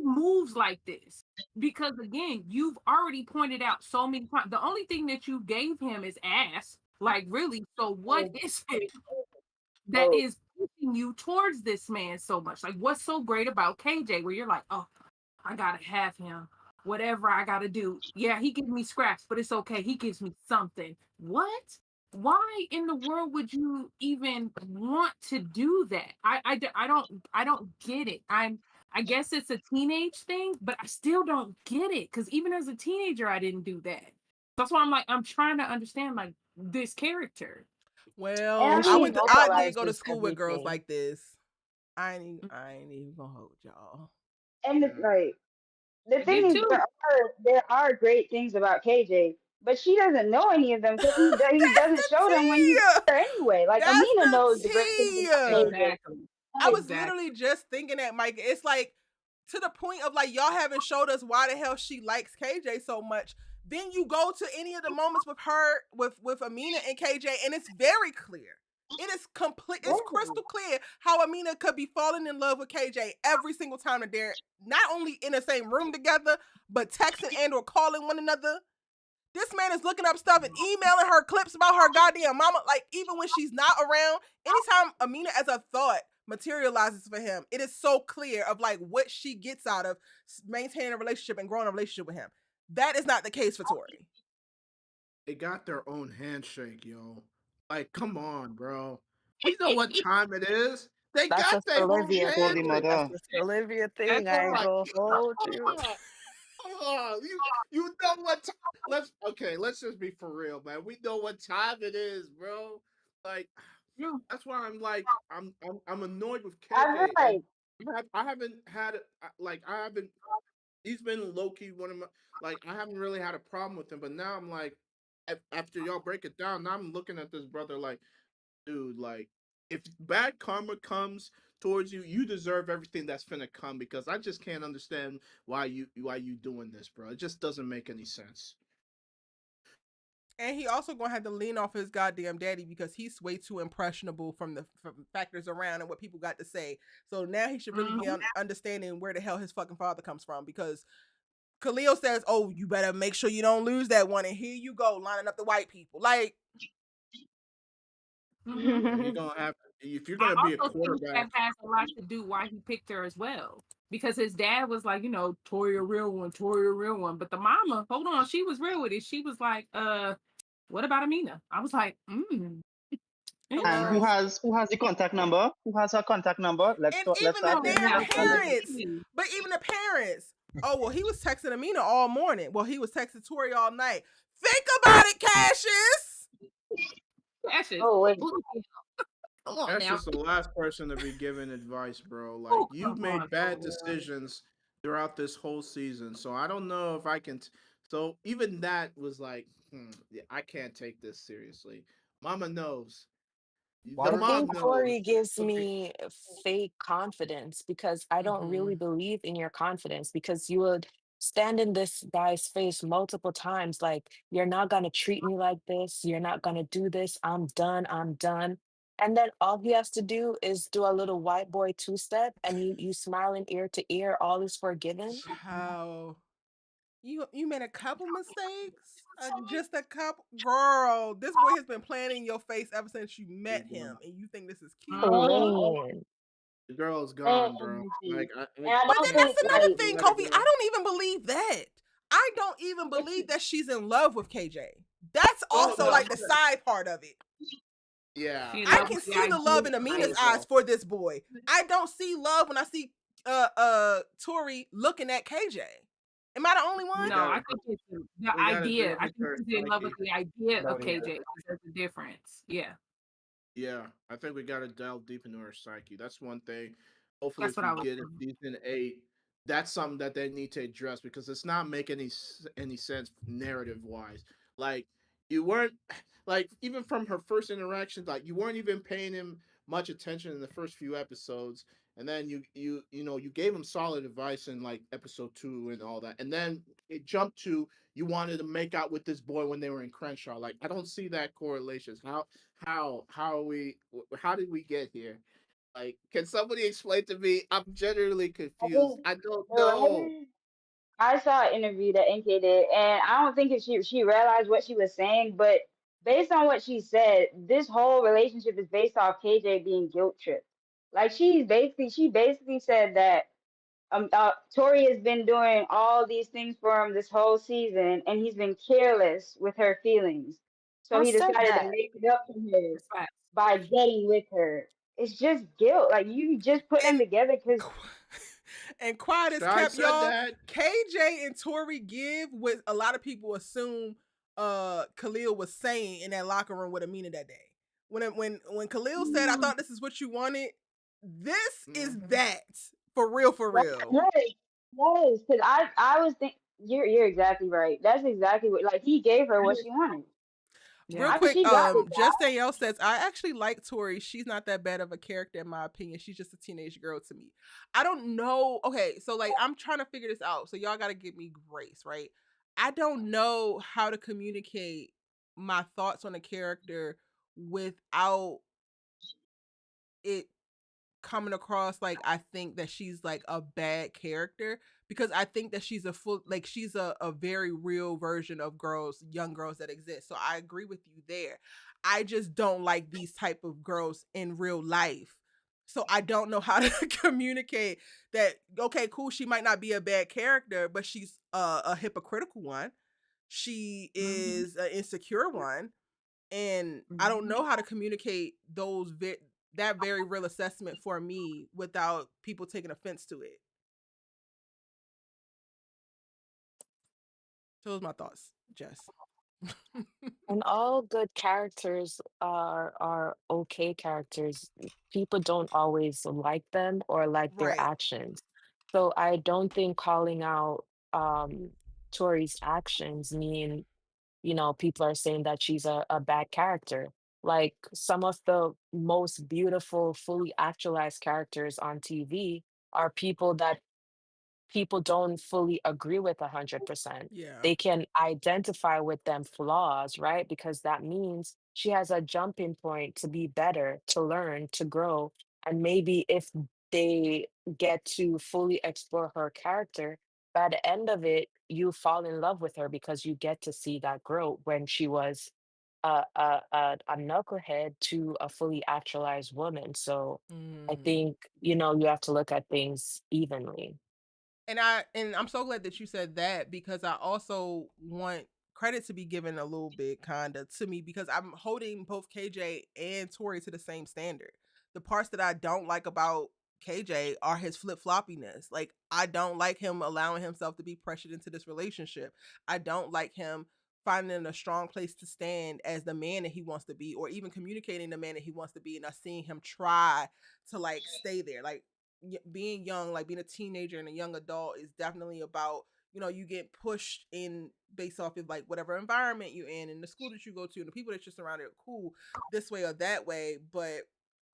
moves like this because again, you've already pointed out so many times. The only thing that you gave him is ass. Like really. So what is it that is pushing you towards this man so much? Like what's so great about KJ where you're like, oh, I gotta have him. Whatever I gotta do. Yeah, he gives me scraps, but it's okay. He gives me something. What? Why in the world would you even want to do that? I don't get it. I guess it's a teenage thing, but I still don't get it because even as a teenager, I didn't do that. That's why I'm like, I'm trying to understand like this character. And Well, I And she mean, I did go to vocalizes school with girls everything. like this. I ain't even gonna hold y'all. and it's Yeah. like the I thing did is, too. there are great things about KJ, but she doesn't know any of them because he That's doesn't the show them when he's tea. there anyway. Like That's Amina the knows the great things tea. about KJ. Exactly. I Like, was Exactly. literally just thinking that, Mike. It's like to the point of like y'all haven't showed us why the hell she likes KJ so much. Then you go to any of the moments with her, with Amina and KJ, and it's very clear. It is complete. yeah. It's crystal clear how Amina could be falling in love with KJ every single time that they're not only in the same room together, but texting and or calling one another. This man is looking up stuff and emailing her clips about her goddamn mama. Like, even when she's not around, anytime Amina as a thought materializes for him, it is so clear of like what she gets out of maintaining a relationship and growing a relationship with him. That is not the case for Tori. They got their own handshake, yo. Like, come on, bro. We know what time it is. They That's got a their own Olivia Told the handshake. thing. That's mother. just Olivia That's thing. I ain't right. gonna hold you. Come on. Come on. You know what time. Let's just be for real, man. We know what time it is, bro. Like, Yeah. that's why I'm like I'm annoyed with I feel KJ, and like I haven't had it like I haven't. He's been low key one of my like I haven't really had a problem with him, but now I'm like after y'all break it down, now I'm looking at this brother like, dude, like if bad karma comes towards you, you deserve everything that's finna come because I just can't understand why you doing this, bro. It just doesn't make any sense. And he also gonna have to lean off his goddamn daddy because he's way too impressionable from factors around and what people got to say. So now he should really be Mhm. understanding where the hell his fucking father comes from because Khalil says, "Oh, you better make sure you don't lose that one." And here you go, lining up the white people. Like, Mhm. Yeah, you're gonna have if you're I gonna be a also think that quarterback. has a lot to do why he picked her as well. Because his dad was like, Tori a real one, Tori a real one. But the mama, hold on, she was real with it. She was like, what about Amina? I was like, And hello. interesting. who has the contact number? Who has her contact number? And Let's even the start No, there. damn Let's start there. parents. exactly. But even the parents. Oh, well, he was texting Amina all morning. Well, he was texting Tori all night. Think about it, Cassius. That's just, oh wait, come on That's now. just the last person to be giving advice, bro. Like Oh, you've come on, made bad Khalil. decisions throughout this whole season, so I don't know if I can. So even that was like, yeah, I can't take this seriously. Mama knows. The Why I would mom think knows. Tori gives Okay. me fake confidence because I don't Mm-hmm. really believe in your confidence because you would stand in this guy's face multiple times like, you're not going to treat me like this. You're not going to do this. I'm done. I'm done. And then all he has to do is do a little white boy two step and you smiling ear to ear. All is forgiven. How you made a couple mistakes? Just a couple, girl. This boy has been playing in your face ever since you met him, and you think this is cute? Mhm. Playing. The girl's and gone, bro. and Like I I But don't then can't think that's another stand like to thing, let it Kofi. I go. don't even believe that. I don't even believe that she's in love with KJ. That's Oh also no. like the side part of it. Yeah, She in I love I can with the see the love idea in of Amina's it. suppose eyes so. for this boy. I don't see love when I see Tori looking at KJ. Am I the only one? We No, got I think it's the we got to idea. delve I into think her she's in love with psyche. the idea of don't either. KJ. There's a difference. Yeah, Yeah, I think we got to delve deep into her psyche. That's one thing. Hopefully, that's if what we I was get a saying. season 8, that's something that they need to address because it's not making any sense narrative wise. Like you weren't like even from her first interactions, like you weren't even paying him much attention in the first few episodes, and then you gave him solid advice in like episode 2 and all that, and then it jumped to you wanted to make out with this boy when they were in Crenshaw. Like I don't see that correlation. How are we how did we get here? Like can somebody explain to me? I'm genuinely I confused. think I don't the know. writers. I saw an interview that NK did, and I don't think if she realized what she was saying, but based on what she said, this whole relationship is based off KJ being guilt tripped. Like she basically said that Tori has been doing all these things for him this whole season, and he's been careless with her feelings. So Who he said decided to that? make it up to her That's facts. by getting with her. It's just guilt. Like you just put them And together because And quiet as Shy kept, said y'all. that. KJ and Tori give what a lot of people assume Khalil was saying in that locker room with Amina that day. When Khalil said, "I thought this is what you wanted," this is that for real, for real. Yes, yes, because I was think you're exactly right. That's exactly what like he gave her what she wanted. Real Yeah. I mean, quick, she got it. Just Danielle says, I actually like Tori. She's not that bad of a character in my opinion. She's just a teenage girl to me. I don't know. Okay, so like I'm trying to figure this out. So y'all gotta give me grace, right? I don't know how to communicate my thoughts on a character without it coming across like I think that she's like a bad character, because I think that she's a full like she's a very real version of girls, young girls that exist. So I agree with you there. I just don't like these type of girls in real life. So I don't know how to communicate that. Okay, cool, she might not be a bad character, but she's a hypocritical one. She is an insecure one, and I don't know how to communicate that very real assessment for me without people taking offense to it. So those are my thoughts, Jess. And all good characters are okay characters. People don't always like them or like their Right. actions. So I don't think calling out Tori's actions mean, people are saying that she's a bad character. Like some of the most beautiful, fully actualized characters on TV are people that people don't fully agree with 100%. Yeah. They can identify with them flaws, right? Because that means she has a jumping point to be better, to learn, to grow. And maybe if they get to fully explore her character, by the end of it, you fall in love with her because you get to see that growth when she was a knucklehead to a fully actualized woman. So I Mm. think, you have to look at things evenly. And I'm so glad that you said that, because I also want credit to be given a little bit kinda to me, because I'm holding both KJ and Tori to the same standard. The parts that I don't like about KJ are his flip floppiness. Like I don't like him allowing himself to be pressured into this relationship. I don't like him finding a strong place to stand as the man that he wants to be, or even communicating the man that he wants to be, and us seeing him try to like stay there. Like being young, like being a teenager and a young adult, is definitely about, you get pushed in based off of like whatever environment you're in and the school that you go to and the people that you're surrounded are cool this way or that way. But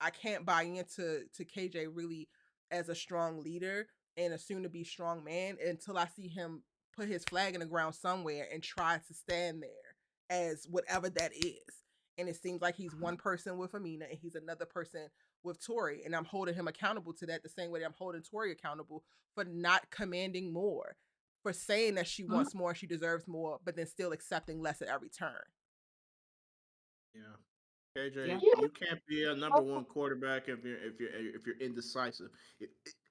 I can't buy into KJ really as a strong leader and a soon to be strong man until I see him put his flag in the ground somewhere and try to stand there as whatever that is. And it seems like he's one person with Amina and he's another person with Tori. And I'm holding him accountable to that the same way that I'm holding Tori accountable for not commanding more, for saying that she wants more, she deserves more, but then still accepting less at every turn. Yeah. KJ, Yeah. you can't be a number one quarterback if you're indecisive.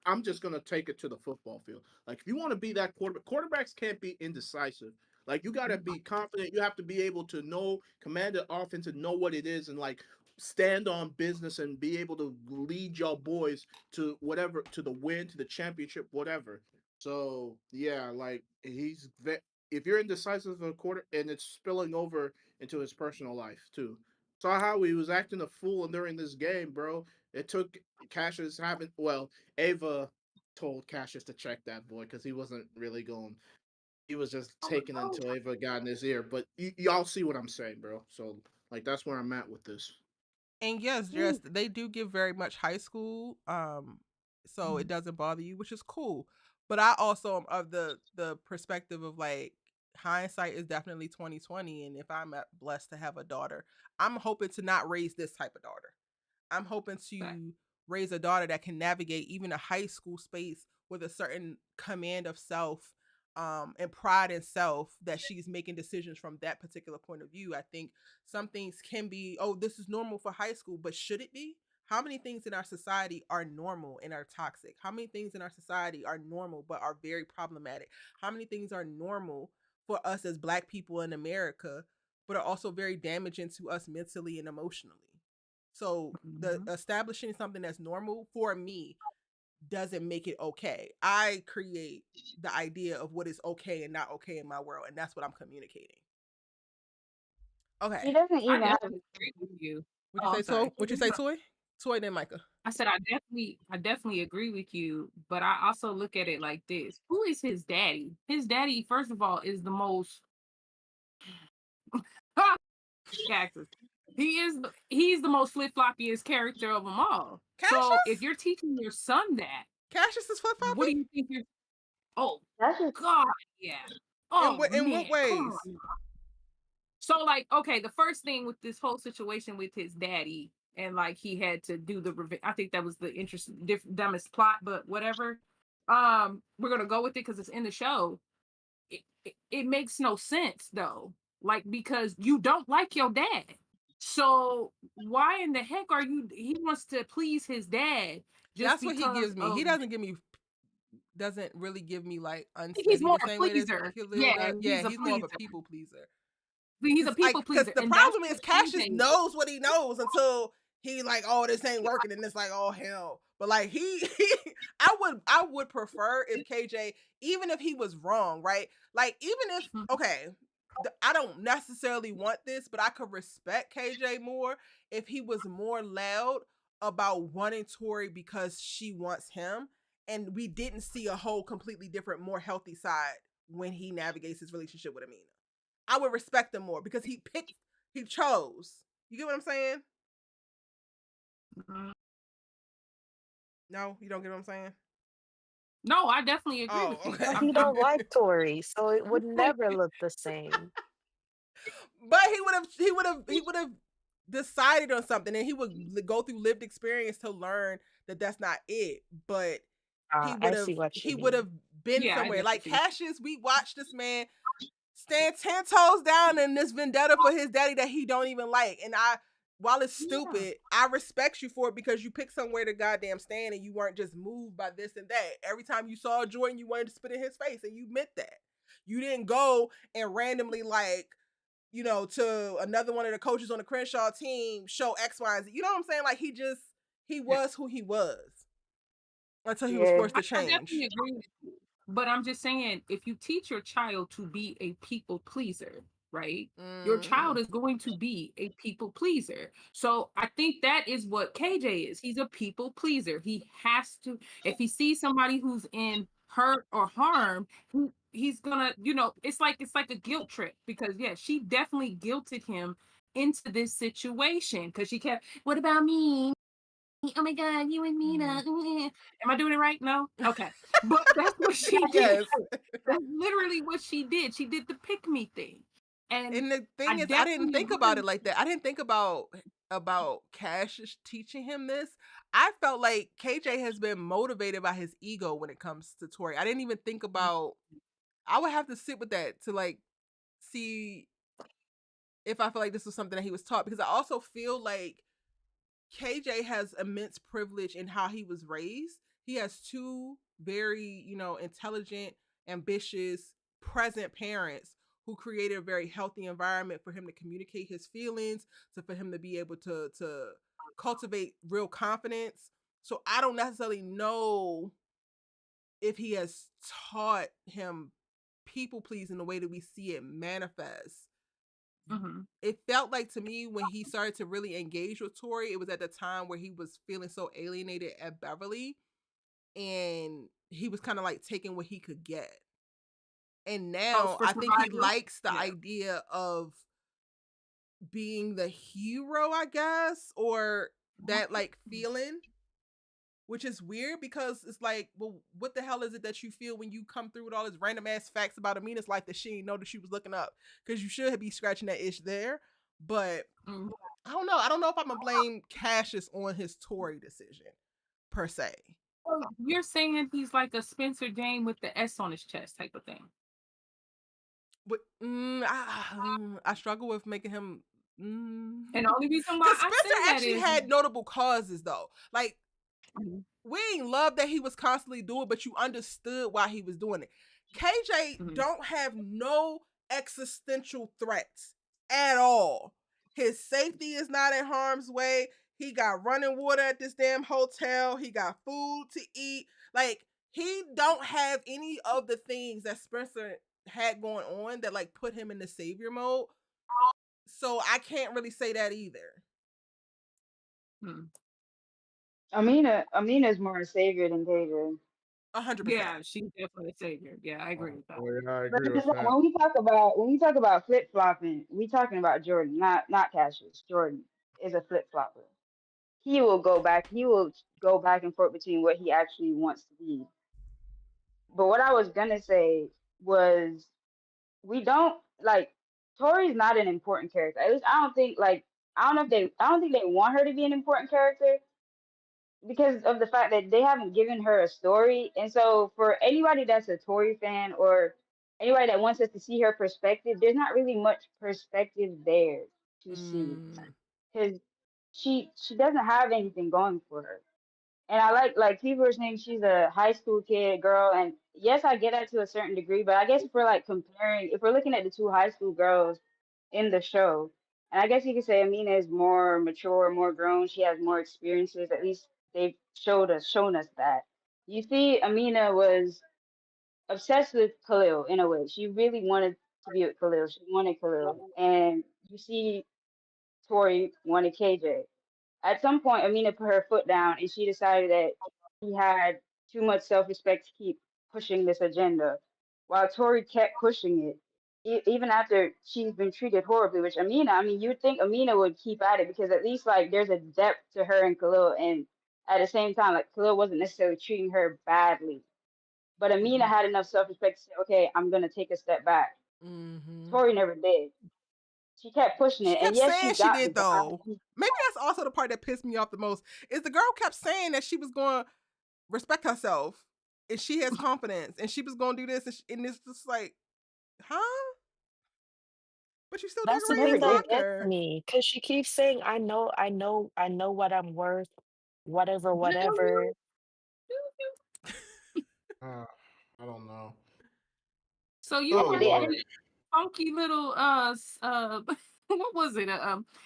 I'm just gonna take it to the football field. Like if you want to be that quarterback, quarterbacks can't be indecisive. Like you gotta be confident. You have to be able to know, command the offense, and know what it is, and like stand on business and be able to lead your boys to whatever, to the win, to the championship, whatever. So yeah, like if you're indecisive of a quarter, and it's spilling over into his personal life too. Saw how he was acting a fool during this game, bro. It took Cassius having, well, Ava told Cassius to check that boy because he wasn't really going. He was just taking it until Ava got in his ear. But y'all see what I'm saying, bro. So like that's where I'm at with this. And yes, yes, they do give very much high school. So it doesn't bother you, which is cool. But I also am of the perspective of like hindsight is definitely 2020. And if I'm blessed to have a daughter, I'm hoping to not raise this type of daughter. I'm hoping Right. to raise a daughter that can navigate even a high school space with a certain command of self, and pride in self, that she's making decisions from that particular point of view. I think some things can be, oh, this is normal for high school, but should it be? How many things in our society are normal and are toxic? How many things in our society are normal but are very problematic? How many things are normal for us as Black people in America but are also very damaging to us mentally and emotionally? So the establishing something that's normal for me doesn't make it okay. I create the idea of what is okay and not okay in my world, and that's what I'm communicating. Okay. She doesn't I even have. definitely agree with you. What Oh, you I'm say, Toy? sorry. What you say, Toy? Toy, then Micah. I said I definitely agree with you, but I also look at it like this. Who is his daddy? His daddy, first of all, is the most Caxus. He's the most flip-floppiest character of them all. So if Cassius? you're teaching your son that, Cassius is flip what do floppy? you think you're oh That's just God, yeah. Oh In man, what come ways? on. So like, okay, the first thing with this whole situation with his daddy, and like he had to do the revenge. I think that was the dumbest plot, but whatever. We're gonna go with it because it's in the show. It makes no sense though, like because you don't like your dad. So why in the heck are you? He wants to please his dad just That's what he because gives me. of. He doesn't really give me like He's unsteady more the a same way that pleaser. Khalil Yeah, does. Yeah, he's a he's more of a pleaser. people pleaser. He's a people Because pleaser, the and that's problem is what Cassius KJ is. knows what he knows until he like, oh, this ain't working, and it's like, oh hell. But like I would prefer if KJ, even if he was wrong, right? Like even if okay, I don't necessarily want this, but I could respect KJ more if he was more loud about wanting Tori because she wants him, and we didn't see a whole completely different, more healthy side when he navigates his relationship with Amina. I would respect him more because he chose. You get what I'm saying? Mhm. No, you don't get what I'm saying? No, I definitely agree Oh, with you. okay. But he don't like Tori, so it would never look the same. But he would have decided on something, and he would go through lived experience to learn that that's not it. But I see what you he would mean. have been Yeah, I somewhere. get Like what you. Cassius, we watched this man stand 10 toes down in this vendetta for his daddy that he don't even like. And while it's stupid, I respect you for it because you picked somewhere to goddamn stand and you weren't just moved by this and that. Every time you saw Jordan, you wanted to spit in his face, and you meant that. You didn't go and randomly like, you know, to another one of the coaches on the Crenshaw team show X, Y, and Z. You know what I'm saying? Like he was who he was until he was yeah. forced to I change. definitely agree with you. But I'm just saying, if you teach your child to be a people pleaser, right? Your child is going to be a people pleaser. So I think that is what KJ is. He's a people pleaser. He has to, if he sees somebody who's in hurt or harm, he's gonna, it's like a guilt trip because yeah, she definitely guilted him into this situation because she kept, what about me? Oh my God, you and Mina. Am I doing it right? No? Okay. But that's what she did. Yes. That's literally what she did. She did the pick me thing. And the thing is, I didn't think about it like that. I didn't think about Cash teaching him this. I felt like KJ has been motivated by his ego when it comes to Tori. I didn't even think about. I would have to sit with that to like see if I feel like this was something that he was taught, because I also feel like KJ has immense privilege in how he was raised. He has two very, intelligent, ambitious, present parents who created a very healthy environment for him to communicate his feelings, for him to be able to cultivate real confidence. So I don't necessarily know if he has taught him people pleasing the way that we see it manifest. It felt like to me when he started to really engage with Tori, it was at the time where he was feeling so alienated at Beverly, and he was kind of like taking what he could get. And now I think he likes the idea of being the hero, I guess, or that like feeling, which is weird because it's like, well, what the hell is it that you feel when you come through with all this random ass facts about Amina's life that she didn't know that she was looking up? Because you should be scratching that itch there. But I don't know. I don't know if I'm gonna blame Cassius on his Tori decision per se. Well, you're saying he's like a Spencer Jane with the S on his chest type of thing. But I struggle with making him. And the only reason why Spencer I say actually that is had notable causes though. Like we ain't love that he was constantly doing, but you understood why he was doing it. KJ don't have no existential threats at all. His safety is not in harm's way. He got running water at this damn hotel. He got food to eat. Like, he don't have any of the things that Spencer had going on that like put him in the savior mode. So I can't really say that either. Amina's more a savior than KJ. 100%. Yeah, she's definitely a savior. Yeah, I agree with that. Yeah, I But agree it's with like that. when we talk about flip flopping, we talking about Jordan, not Cassius. Jordan is a flip flopper. He will go back. He will go back and forth between what he actually wants to be. But what I was gonna say was we don't like Tori's not an important character. At least I don't think like I don't think they want her to be an important character because of the fact that they haven't given her a story. And so for anybody that's a Tori fan or anybody that wants us to see her perspective, there's not really much perspective there to see because she doesn't have anything going for her. And I like people are saying she's a high school kid girl, and yes, I get that to a certain degree, but I guess if we're like comparing, if we're looking at the two high school girls in the show, and I guess you could say Amina is more mature, more grown, she has more experiences. At least they've shown us that. You see, Amina was obsessed with Khalil in a way. She really wanted to be with Khalil. She wanted Khalil, and you see Tori wanted KJ. At some point, Amina put her foot down and she decided that he had too much self respect to keep pushing this agenda. While Tori kept pushing it, even after she's been treated horribly, which Amina, I mean, you would think Amina would keep at it because at least like there's a depth to her and Khalil. And at the same time, like Khalil wasn't necessarily treating her badly. But Amina had enough self respect to say, okay, I'm going to take a step back. Tori never did. She kept pushing She it. And kept yes, she saying she got the did though. guy. Maybe that's also the part that pissed me off the most. Is the girl kept saying that she was going to respect herself and she has confidence and she was going to do this and it's just like, huh? But you still did That's the raise thing a Never that did. gets soccer. me because she keeps saying, I know what I'm worth, whatever, whatever. I don't know. So you Oh were Never did. Lord. saying funky little what was it?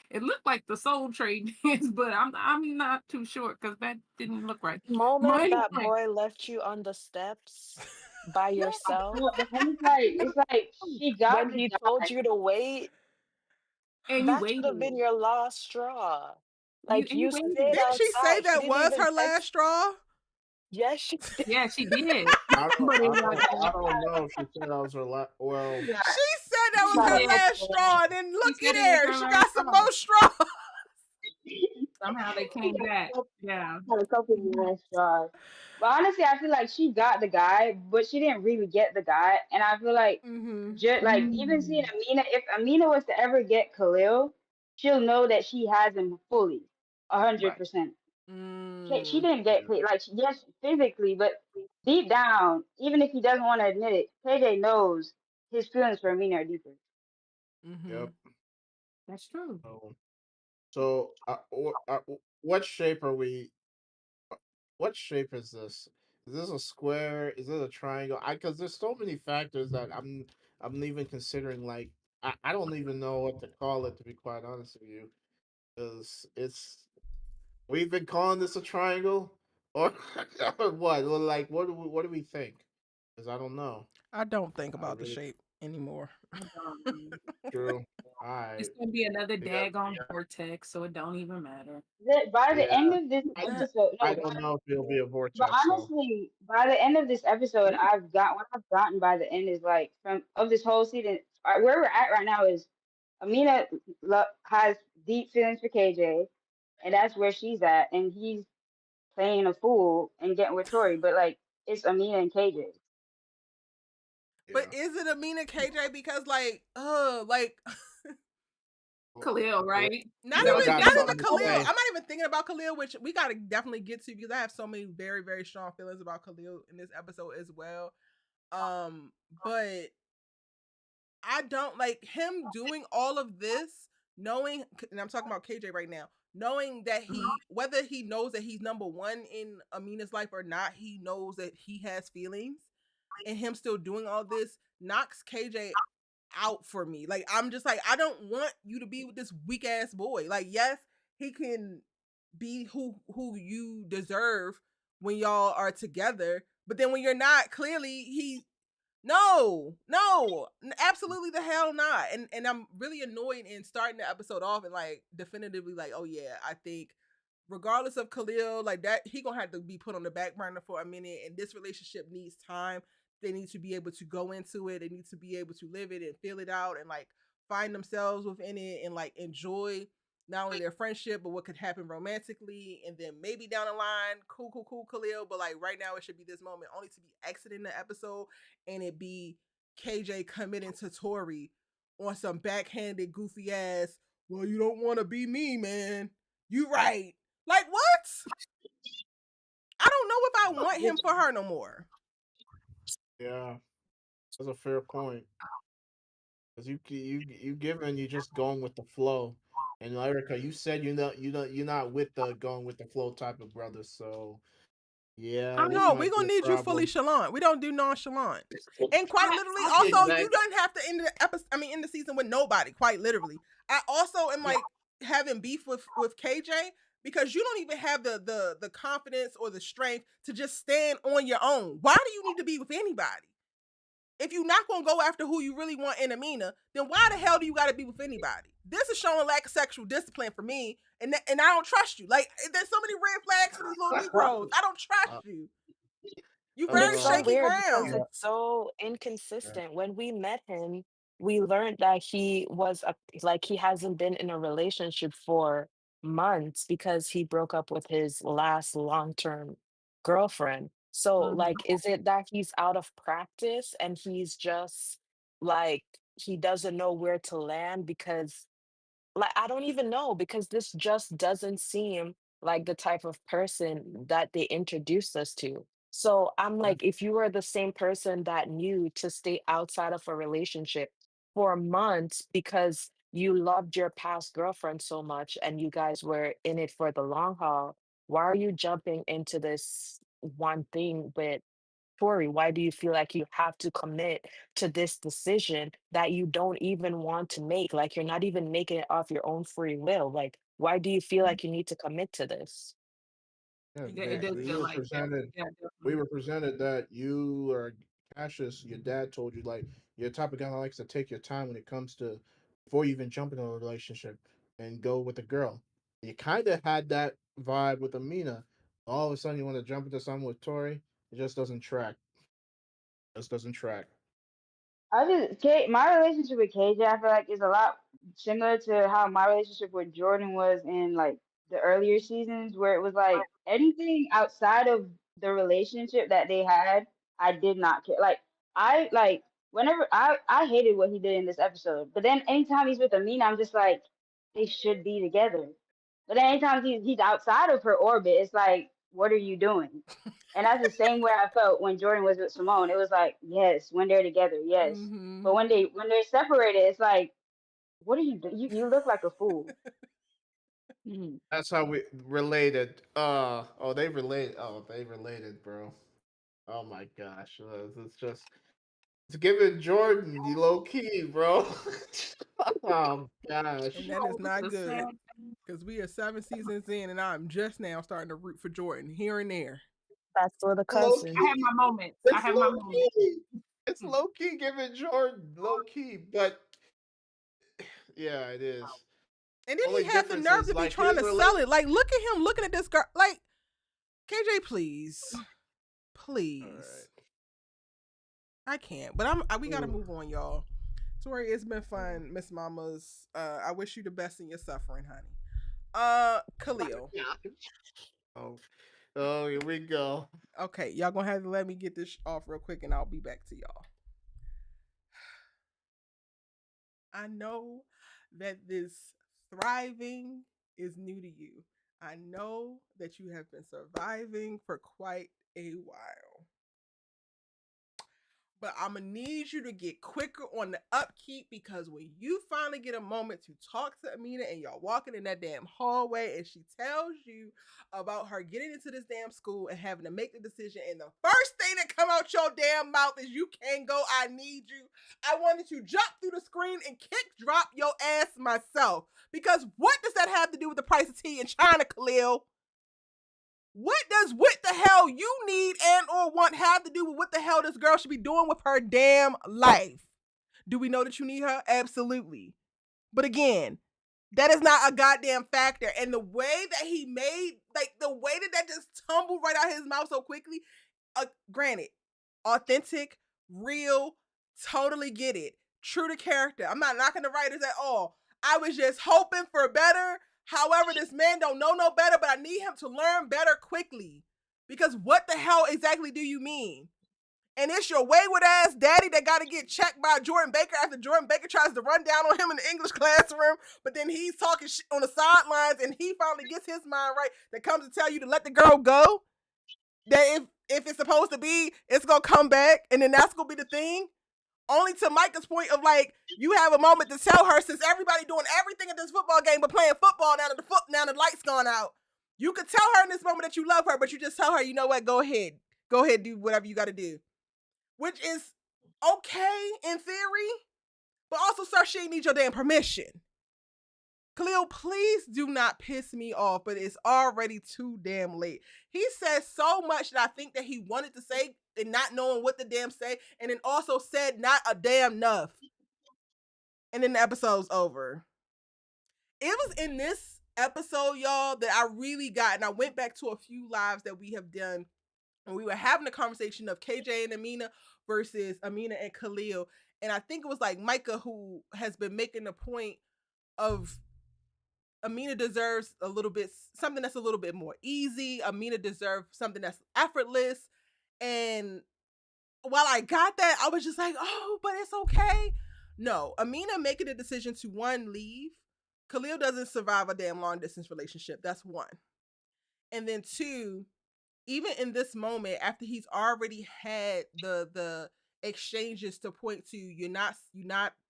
It looked like the Soul Train dance, but I'm not too sure because that didn't look right. The moment Mine that like boy left you on the steps by Yeah, yourself, but it's like she got when the he guy. told you to wait, and you that should have waited. been your last straw. You Like and you you waited. stayed Didn't she say outside. She that didn't was even her last text. straw? Yes, she did. Yeah, she did. I don't. But it I was don't. I don't know if she said that was her last. Well, She got, She said that she was she got a her said couple last of straw, last. and then she looky said it was there, her she last got some straw. more straws. Somehow they She came got back. a couple, Yeah. got a couple of last straws. But honestly, I feel like she got the guy, but she didn't really get the guy. And I feel like just like even seeing Mm. Amina, if Amina was to ever get Khalil, she'll know that she has him fully, hundred Right. percent. She Mm. didn't get like yes physically, but deep down, even if he doesn't want to admit it, KJ knows his feelings for Amina are deeper. yep. That's true. So, what shape are we? What shape is this? Is this a square? Is it a triangle? Because there's so many factors that I'm even considering. Like I don't even know what to call it, to be quite honest with you. Because it's we've been calling this a triangle or or what? Well, like what do we think? Because I don't know. I don't think I about the really shape anymore. I don't. true. I It's gonna be another because daggone vortex, so it don't even matter. By the yeah, end of this I episode, I no, don't know if it'll be a but vortex though. honestly, by the end of this episode, what I've gotten by the end is like from of this whole season, where we're at right now is Amina has deep feelings for KJ, and that's where she's at, and he's playing a fool and getting with Tori, but like it's Amina and KJ. But Yeah. is it Amina KJ? Because like Khalil, Well, right? not Is that Khalil what even you're got not getting even something at? to Khalil. I'm say. not even thinking about Khalil, which we gotta definitely get to because I have so many very, very strong feelings about Khalil in this episode as well. But I don't like him doing all of this, knowing, and I'm talking about KJ right now, knowing that whether he knows that he's number one in Amina's life or not, he knows that he has feelings, and him still doing all this knocks KJ out for me. Like, I'm just like, I don't want you to be with this weak ass boy. Like, yes, he can. be who you deserve when y'all are together. But then when you're not, clearly no, absolutely the hell not. And I'm really annoyed in starting the episode off and like definitively like, oh yeah, I think regardless of Khalil, like that, he gonna have to be put on the back burner for a minute. And this relationship needs time. They need to be able to go into it. They need to be able to live it and feel it out and like find themselves within it and like enjoy not only their friendship but what could happen romantically. And then maybe down the line, cool, Khalil. But like right now, it should be this moment only to be exiting the episode and it be KJ committing to Tori on some backhanded, goofy ass. Well, you don't want to be me, man. You right. Like what? I don't know if I want him for her no more. Yeah, that's a fair point. Cause you given you just going with the flow, and Erica, you said you're not with the going with the flow type of brother. So yeah, this No, we're might be gonna a need you fully problem. chalant. We don't do nonchalant. And quite literally, also, you don't have to end the episode. I mean, end the season with nobody. Quite literally, I also am like having beef with KJ because you don't even have the confidence or the strength to just stand on your own. Why do you need to be with anybody? If you're not gonna go after who you really want in Amina, then why the hell do you got to be with anybody? This is showing lack of sexual discipline for me, and I don't trust you. Like, there's so many red flags for these little Negroes. I don't trust you. You And very it's so shaky weird because ground. it's so inconsistent. When we met him, we learned that he was like he hasn't been in a relationship for months because he broke up with his last long-term girlfriend. So like is it that he's out of practice and he's just like he doesn't know where to land because like I don't even know because this just doesn't seem like the type of person that they introduced us to. So I'm like, if you were the same person that knew to stay outside of a relationship for months because you loved your past girlfriend so much and you guys were in it for the long haul, why are you jumping into this one thing with Tori, why do you feel like you have to commit to this decision that you don't even want to make? Like you're not even making it off your own free will. Like, why do you feel like you need to commit to this? Yeah, It because does we feel were like that. presented Yeah, we definitely. were presented that you or Cassius, your dad told you like you're the type of guy that likes to take your time when it comes to before you even jump into a relationship and go with a girl. You kind of had that vibe with Amina. All of a sudden, you want to jump into something with Tori. It just doesn't track. Just doesn't track. My relationship with KJ, I feel like is a lot similar to how my relationship with Jordan was in like the earlier seasons, where it was like anything outside of the relationship that they had, I did not care. Like whenever I hated what he did in this episode, but then anytime he's with Amina, I'm just like they should be together. But then anytime he's outside of her orbit, it's like, what are you doing? And that's the same way I felt when Jordan was with Simone. It was like, yes, when they're together, yes. Mm-hmm. But when they're separated, it's like, what are you doing? You look like a fool. Mhm. That's how we related. Oh, they related. Oh, they related, bro. Oh my gosh, it's just it's giving Jordan you low key, bro. Oh And gosh. that is No, not the sad good because we are 7 seasons in, and I'm just now starting to root for Jordan here and there. That's for the Low cousin. I key. have my moments. I It's have my low moments. key. It's Hmm. low key giving Jordan low key, but yeah, it is. And then Only he had the difference nerve is to be like trying his to relate. sell it. Like, look at him looking at this girl. Like, KJ, please, All please. right. I can't. But we gotta move on, y'all. Tori, it's been fun, Miss Mamas. I wish you the best in your suffering, honey. Khalil. Oh, oh, here we go. Okay, y'all gonna have to let me get this off real quick, and I'll be back to y'all. I know that this thriving is new to you. I know that you have been surviving for quite a while. But I'm gonna need you to get quicker on the upkeep because when you finally get a moment to talk to Amina and y'all walking in that damn hallway and she tells you about her getting into this damn school and having to make the decision, and the first thing that come out your damn mouth is you can't go, I need you. I wanted to jump through the screen and kick drop your ass myself. Because what does that have to do with the price of tea in China, Khalil? What does what the hell you need and or want have to do with what the hell this girl should be doing with her damn life? Do we know that you need her? Absolutely. But again, that is not a goddamn factor. And the way that he made, like the way that just tumbled right out his mouth so quickly, granted, authentic, real, totally get it. True to character. I'm not knocking the writers at all. I was just hoping for better. However, this man don't know no better, but I need him to learn better quickly. Because what the hell exactly do you mean? And it's your wayward ass daddy that got to get checked by Jordan Baker after Jordan Baker tries to run down on him in the English classroom, but then he's talking shit on the sidelines and he finally gets his mind right that comes to tell you to let the girl go. That if it's supposed to be, it's going to come back and then that's going to be the thing. Only to Micah's point of like, you have a moment to tell her since everybody doing everything at this football game but playing football now the lights gone out. You could tell her in this moment that you love her, but you just tell her, you know what, go ahead, do whatever you got to do. Which is okay in theory, but also, sir, she ain't need your damn permission. Khalil, please do not piss me off, but it's already too damn late. He said so much that I think that he wanted to say and not knowing what the damn say, and then also said not a damn enough. And then the episode's over. It was in this episode, y'all, that I really got, and I went back to a few lives that we have done, and we were having a conversation of KJ and Amina versus Amina and Khalil. And I think it was like Micah who has been making the point of Amina deserves a little bit, something that's a little bit more easy. Amina deserves something that's effortless. And while I got that, I was just like, oh, but it's okay. No, Amina making the decision to one, leave. Khalil doesn't survive a damn long distance relationship. That's one. And then two, even in this moment, after he's already had the exchanges to point to you're not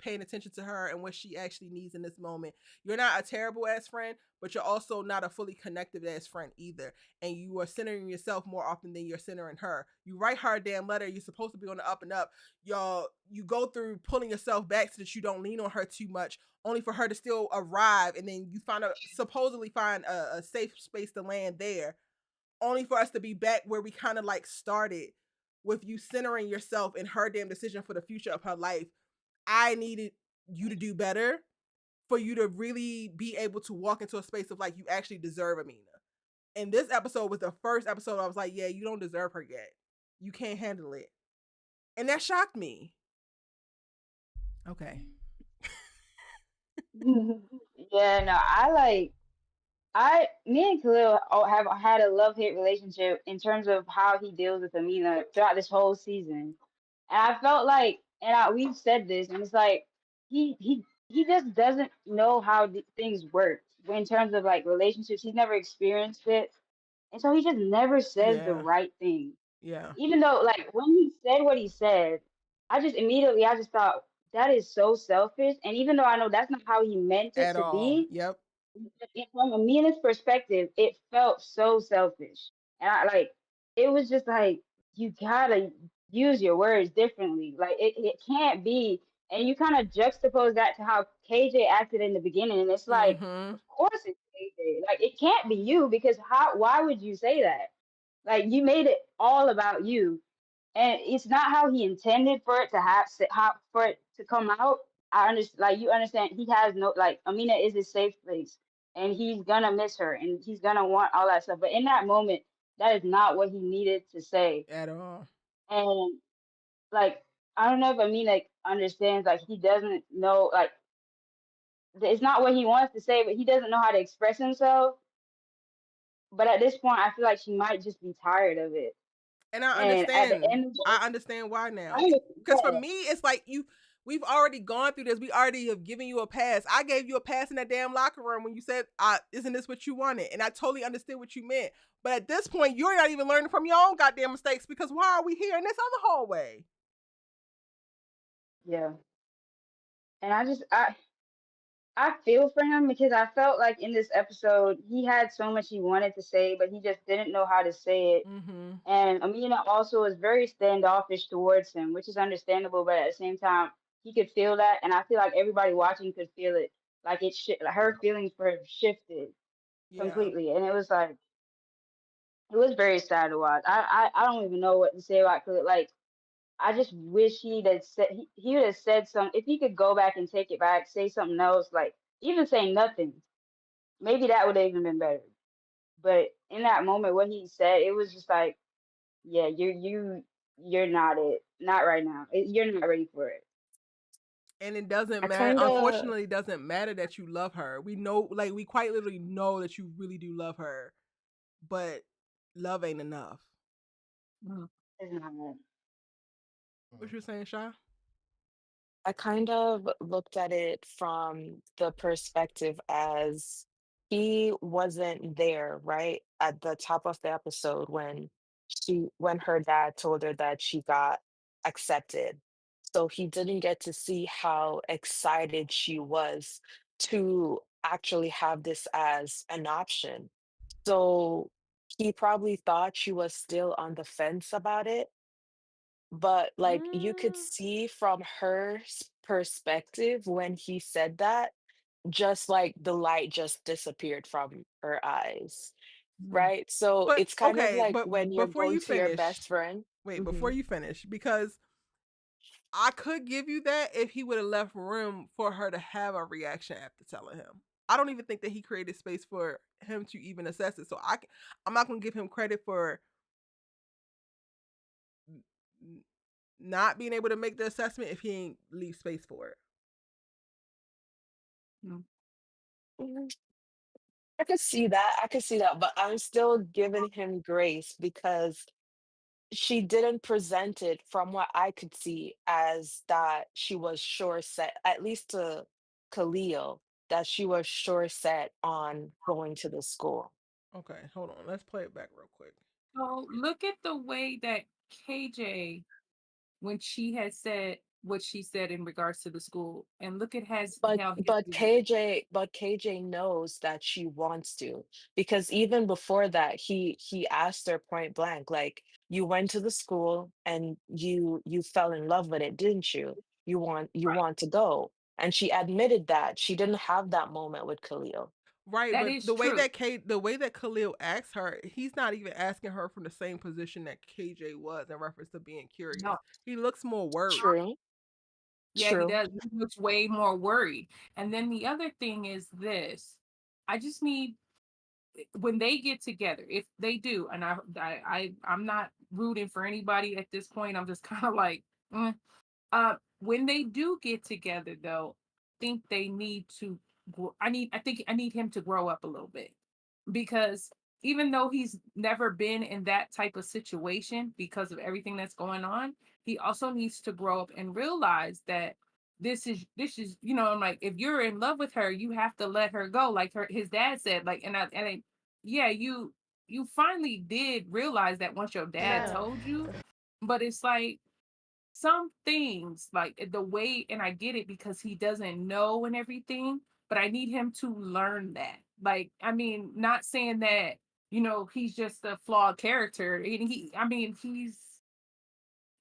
paying attention to her and what she actually needs in this moment. You're not a terrible ass friend, but you're also not a fully connected ass friend either. And you are centering yourself more often than you're centering her. You write her a damn letter. You're supposed to be on the up and up. Y'all, you go through pulling yourself back so that you don't lean on her too much, only for her to still arrive, and then you supposedly find a safe space to land there, only for us to be back where we kind of like started with you centering yourself in her damn decision for the future of her life. I needed you to do better for you to really be able to walk into a space of like, you actually deserve Amina. And this episode was the first episode I was like, yeah, you don't deserve her yet. You can't handle it. And that shocked me. Okay. Yeah, no, me and Khalil have had a love-hate relationship in terms of how he deals with Amina throughout this whole season. And I felt like, we've said this, and it's like he just doesn't know how things work in terms of like relationships. He's never experienced it, and so he just never says the Yeah. right thing. Yeah. Even though, like, when he said what he said, I just thought that is so selfish. And even though I know that's not how he meant it At to all. be, Yep. from Amina's perspective, it felt so selfish. And it was just like, you gotta use your words differently. Like, it can't be. And you kind of juxtapose that to how KJ acted in the beginning. And it's like, Mm-hmm. of course it's KJ. Like, it can't be you because why would you say that? Like, you made it all about you, and it's not how he intended for it to for it to come out. I understand, like, you understand. He has no, like, Amina is his safe place, and he's gonna miss her, and he's gonna want all that stuff. But in that moment, that is not what he needed to say. At all. And like, I don't know if Amina understands. Like, he doesn't know. Like, it's not what he wants to say, but he doesn't know how to express himself. But at this point, I feel like she might just be tired of it. And I And at the understand. end of I understand why I now. Because for understand. me, it's like we've already gone through this. We already have given you a pass. I gave you a pass in that damn locker room when you said, isn't this what you wanted? And I totally understood what you meant. But at this point, you're not even learning from your own goddamn mistakes because why are we here in this other hallway? Yeah. And I feel for him because I felt like in this episode he had so much he wanted to say, but he just didn't know how to say it. Mm-hmm. And Amina also was very standoffish towards him, which is understandable, but at the same time, he could feel that, and I feel like everybody watching could feel it. Like like her feelings for him shifted Yeah. completely, and it was like, It was very sad to watch. I don't even know what to say about Khalil. Like, I just wish he'd have said he would have said something. If he could go back and take it back, say something else, like even say nothing, maybe that would have even been better. But in that moment, what he said, it was just like, yeah, you're not it, not right now. You're not ready for it. And it doesn't I matter. kind of Unfortunately, it doesn't matter that you love her. We know, like, we quite literally know that you really do love her, but love ain't enough. Mhm. It's not it. What you saying, Sha? I kind of looked at it from the perspective as he wasn't there, right? At the top of the episode when her dad told her that she got accepted. So he didn't get to see how excited she was to actually have this as an option. So he probably thought she was still on the fence about it, but like you could Mm, see from her perspective when he said that, just like the light just disappeared from her eyes, Mhm. right? So but it's kind of okay, like but when you're before going you to your finish, best friend. wait, Hmm. before you finish, because I could give you that if he would have left room for her to have a reaction after telling him. I don't even think that he created space for him to even assess it. So I'm not gonna give him credit for not being able to make the assessment if he ain't leave space for it. Mhm. I could see that. I could see that, but I'm still giving him grace because she didn't present it from what I could see as that she was sure set, at least to Khalil, that she was sure set on going to the school. Okay, hold on. Let's play it back real quick. So look at the way that KJ, when she had said what she said in regards to the school, and look at has But how his but KJ knows that she wants to, because even before that he asked her point blank, like, you went to the school and you fell in love with it, didn't you? You want to go. And she admitted that she didn't have that moment with Khalil. Right, that but is true. the way that Khalil asked her, he's not even asking her from the same position that KJ was in reference to being curious. No, He looks more worried. True, yeah, he true. does. He looks way more worried. And then the other thing is this: I just need when they get together, if they do, and I'm not rooting for anybody at this point. I'm just kind of like, mm. When they do get together, though, I think they need to. I think I need him to grow up a little bit because even though he's never been in that type of situation because of everything that's going on, he also needs to grow up and realize that this is I'm like, if you're in love with her, you have to let her go, like his dad said, like, yeah, you finally did realize that once your dad Yeah. told you, but it's like some things like the way, and I get it because he doesn't know and everything, but I need him to learn that. Like, I mean, not saying that, he's just a flawed character. And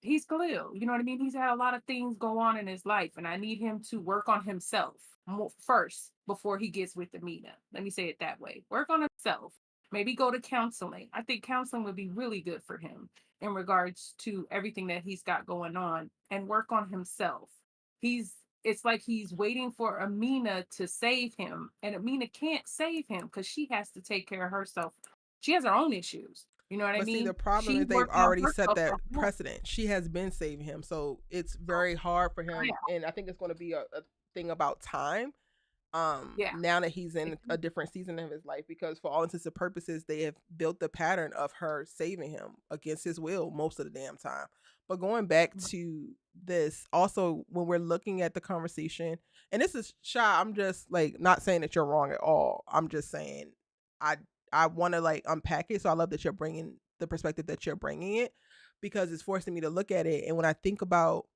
he's Khalil. You know what I mean? He's had a lot of things go on in his life, and I need him to work on himself first before he gets with Amina. Let me say it that way. Work on himself. Maybe go to counseling. I think counseling would be really good for him in regards to everything that he's got going on, and work on himself. It's like he's waiting for Amina to save him, and Amina can't save him because she has to take care of herself. She has her own issues. You know what I But see, the mean? problem She's is they've working on already set herself that for her. precedent. She has been saving him, so it's very hard for Yeah, him. And I think it's going to be a thing about time. yeah. Now that he's in a different season of his life, because for all intents and purposes, they have built the pattern of her saving him against his will most of the damn time. But going back to this, also when we're looking at the conversation, and this is Shy, I'm just like not saying that you're wrong at all. I'm just saying I I want to like unpack it. So I love that you're bringing the perspective that you're bringing it because it's forcing me to look at it. And when I think about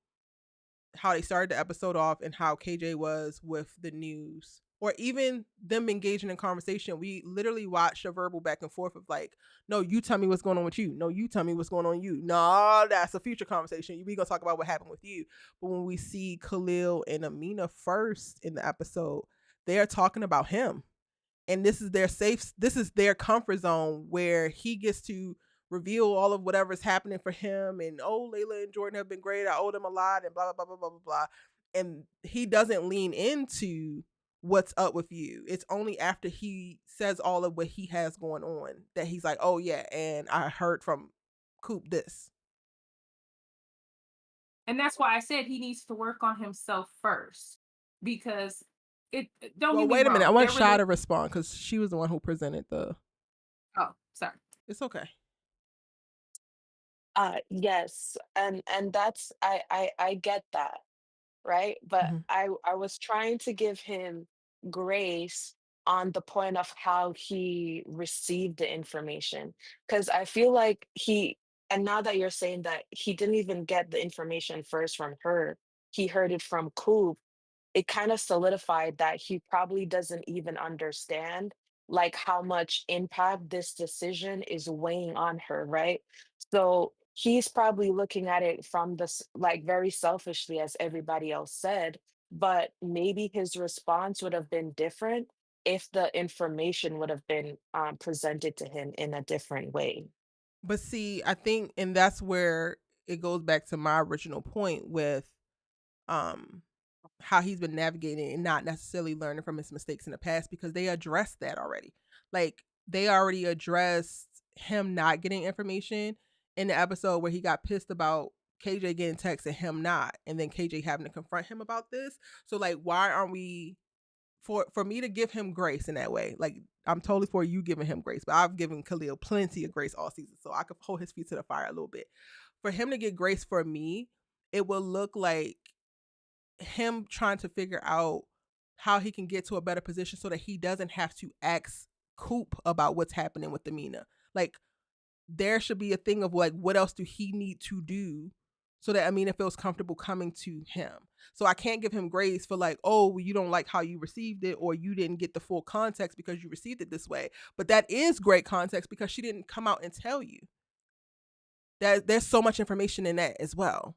how they started the episode off and how KJ was with the news, or even them engaging in conversation, we literally watched a verbal back and forth of like, no, you tell me what's going on with you. No, you tell me what's going on with you. No, that's a future conversation. We gonna talk about what happened with you. But when we see Khalil and Amina first in the episode, they are talking about him and this is their comfort zone where he gets to reveal all of whatever's happening for him, and Layla and Jordan have been great, I owe them a lot, and blah blah blah blah blah blah blah. And he doesn't lean into what's up with you. It's only after he says all of what he has going on that he's like, oh yeah, and I heard from Coop this. And that's why I said he needs to work on himself first, because it don't Well, get me wait a minute. I wrong, want they're Shy really- to respond because she was the one who presented the. Oh, sorry. It's okay. Yes, and that's I get that, right? But Mhm. I was trying to give him grace on the point of how he received the information, because I feel like and now that you're saying that he didn't even get the information first from her, he heard it from Coop, it kind of solidified that he probably doesn't even understand like how much impact this decision is weighing on her, right? So he's probably looking at it from this like very selfishly, as everybody else said, but maybe his response would have been different if the information would have been presented to him in a different way. But see, I think, and that's where it goes back to my original point with um how he's been navigating and not necessarily learning from his mistakes in the past, because they addressed that already. Like they already addressed him not getting information in the episode where he got pissed about KJ getting text and him not, and then KJ having to confront him about this. So like, why aren't we for me to give him grace in that way? Like I'm totally for you giving him grace, but I've given Khalil plenty of grace all season, so I could hold his feet to the fire a little bit. For him to get grace for me, it will look like him trying to figure out how he can get to a better position so that he doesn't have to ask Coop about what's happening with Amina. Like there should be a thing of like, what else do he need to do so that Amina feels comfortable coming to him. So I can't give him grace for like, oh, you don't like how you received it, or you didn't get the full context because you received it this way. But that is great context because she didn't come out and tell you. That there's so much information in that as well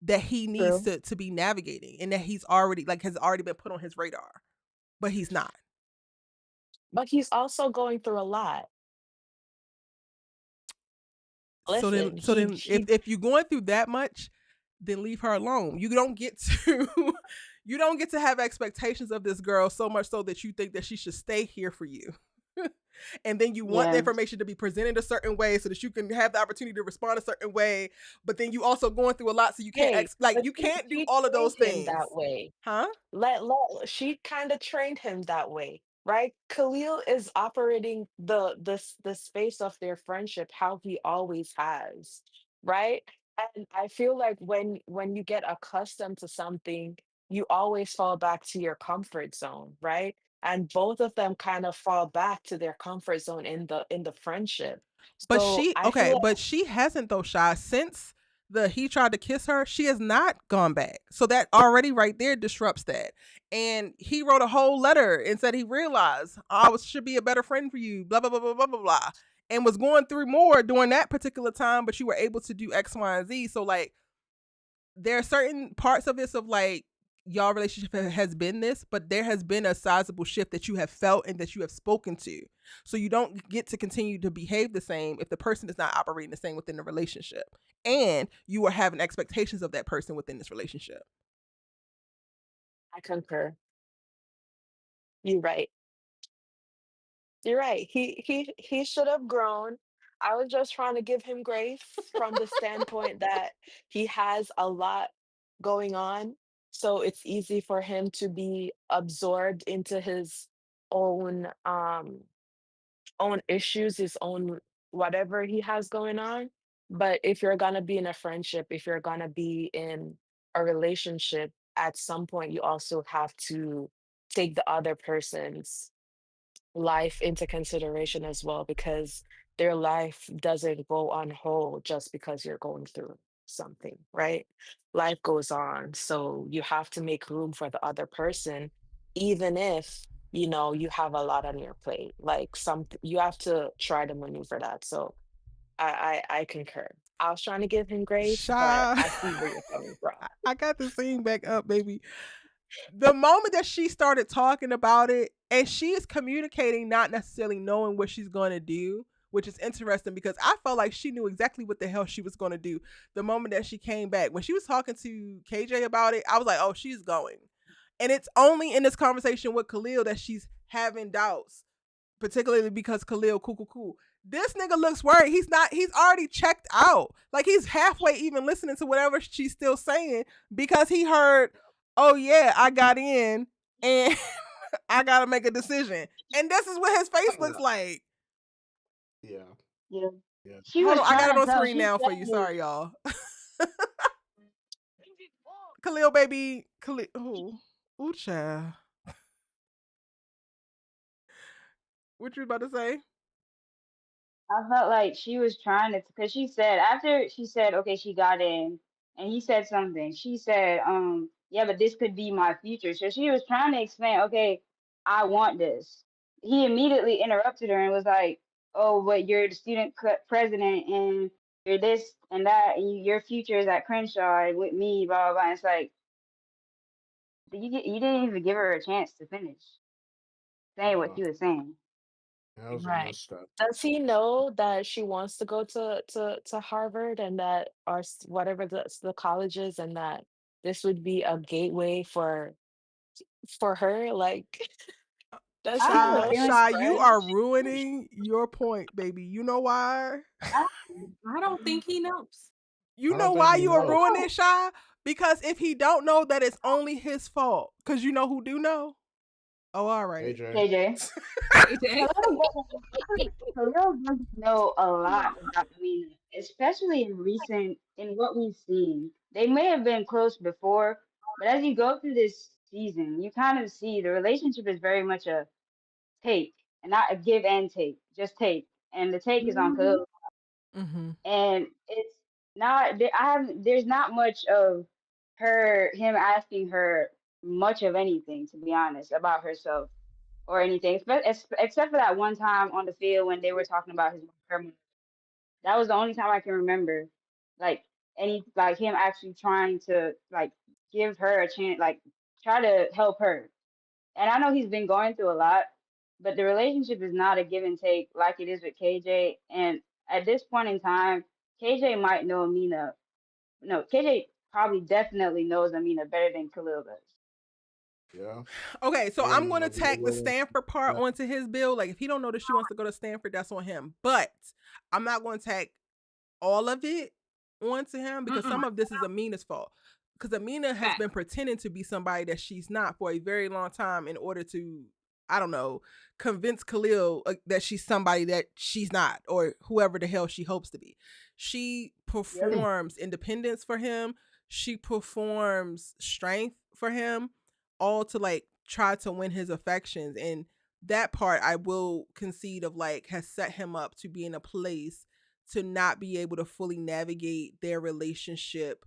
that he needs to be navigating, and that he's already like has already been put on his radar, but he's not. But he's also going through a lot. Listen, So then if you're going through that much, then leave her alone. You don't get to you don't get to have expectations of this girl so much so that you think that she should stay here for you. And then you want the information to be presented a certain way so that you can have the opportunity to respond a certain way, but then you also going through a lot, so you can't you can't do all of those things that way. Huh? She kind of trained him that way, right? Khalil is operating the space of their friendship how he always has, right? And I feel like when you get accustomed to something, you always fall back to your comfort zone, right? And both of them kind of fall back to their comfort zone in the friendship. But So I feel like she hasn't though, Shy. Since he tried to kiss her, she has not gone back. So that already right there disrupts that. And he wrote a whole letter and said he realized I should be a better friend for you, blah blah blah blah blah blah blah, and was going through more during that particular time. But you were able to do X, Y, and Z. So like, there are certain parts of this of like, y'all relationship has been this, but there has been a sizable shift that you have felt and that you have spoken to. So you don't get to continue to behave the same if the person is not operating the same within the relationship, and you are having expectations of that person within this relationship. I concur. You're right. You're right. He should have grown. I was just trying to give him grace from the standpoint that he has a lot going on. So it's easy for him to be absorbed into his own own issues, his own whatever he has going on. But if you're gonna be in a friendship, if you're gonna be in a relationship, at some point you also have to take the other person's life into consideration as well, because their life doesn't go on hold just because you're going through something, right? Life goes on, so you have to make room for the other person, even if you have a lot on your plate. Like some you have to try to maneuver that. So I concur. I was trying to give him grace, but Shy. I see where you're coming from. I got the scene back up, baby. The moment that she started talking about it And she is communicating not necessarily knowing what she's going to do, which is interesting because I felt like she knew exactly what the hell she was going to do the moment that she came back. When she was talking to KJ about it, I was like, oh, she's going. And it's only in this conversation with Khalil that she's having doubts, particularly because Khalil, cool. This nigga looks worried. He's already checked out. Like he's halfway even listening to whatever she's still saying because he heard, oh yeah, I got in and I gotta make a decision. And this is what his face looks like. Yeah. Yeah. Yeah. She Hold was on, I got trying it to on tell. screen She now for said you. it. Sorry, y'all. Khalil, baby. Khalil. Ooh, child. What you about to say? I felt like she was trying to, because she said, after she said, okay, she got in, and he said something. She said, yeah, but this could be my future. So she was trying to explain, okay, I want this. He immediately interrupted her and was like, oh, but you're the student president and you're this and that, and your future is at Crenshaw and with me, blah, blah, blah. And it's like, you didn't even give her a chance to finish saying what she was saying. That was a Right. misstep. Does he know that she wants to go to Harvard and that or whatever the college is and that this would be a gateway for her? Like, does I he have a Shy, know feeling. his Shy, you friend? are ruining your point, baby. You know why? I, I don't think he knows. You I know don't think why he you are knows. ruining it, Shy? Because if he don't know that it's only his fault. Because you know who do know? Oh, all right. AJ. KJ. KJ. Khalil doesn't know a lot about Amina, especially in what we've seen. They may have been close before, but as you go through this season, you kind of see the relationship is very much a take and not a give and take, just take. And the take is on Khalil, Mm-hmm. and it's not. There's not much of him asking her much of anything, to be honest, about herself or anything, except for that one time on the field when they were talking about her. That was the only time I can remember, like like him actually trying to like give her a chance, like try to help her. And I know he's been going through a lot, but the relationship is not a give and take like it is with KJ. And at this point in time, KJ might know Amina. No, KJ probably definitely knows Amina better than Khalil does. Yeah. Okay, so Yeah, I'm man, going to I'll be a tack the little. Stanford part Yeah. onto his bill. Like, if he don't know that she wants to go to Stanford, that's on him. But I'm not going to tack all of it onto him because Mm-mm. some of this is Amina's fault. Because Amina has Fact. been pretending to be somebody that she's not for a very long time in order to, I don't know, convince Khalil that she's somebody that she's not or whoever the hell she hopes to be. She Yep. performs independence for him. She performs strength for him, all to like try to win his affections. And that part I will concede of like has set him up to be in a place to not be able to fully navigate their relationship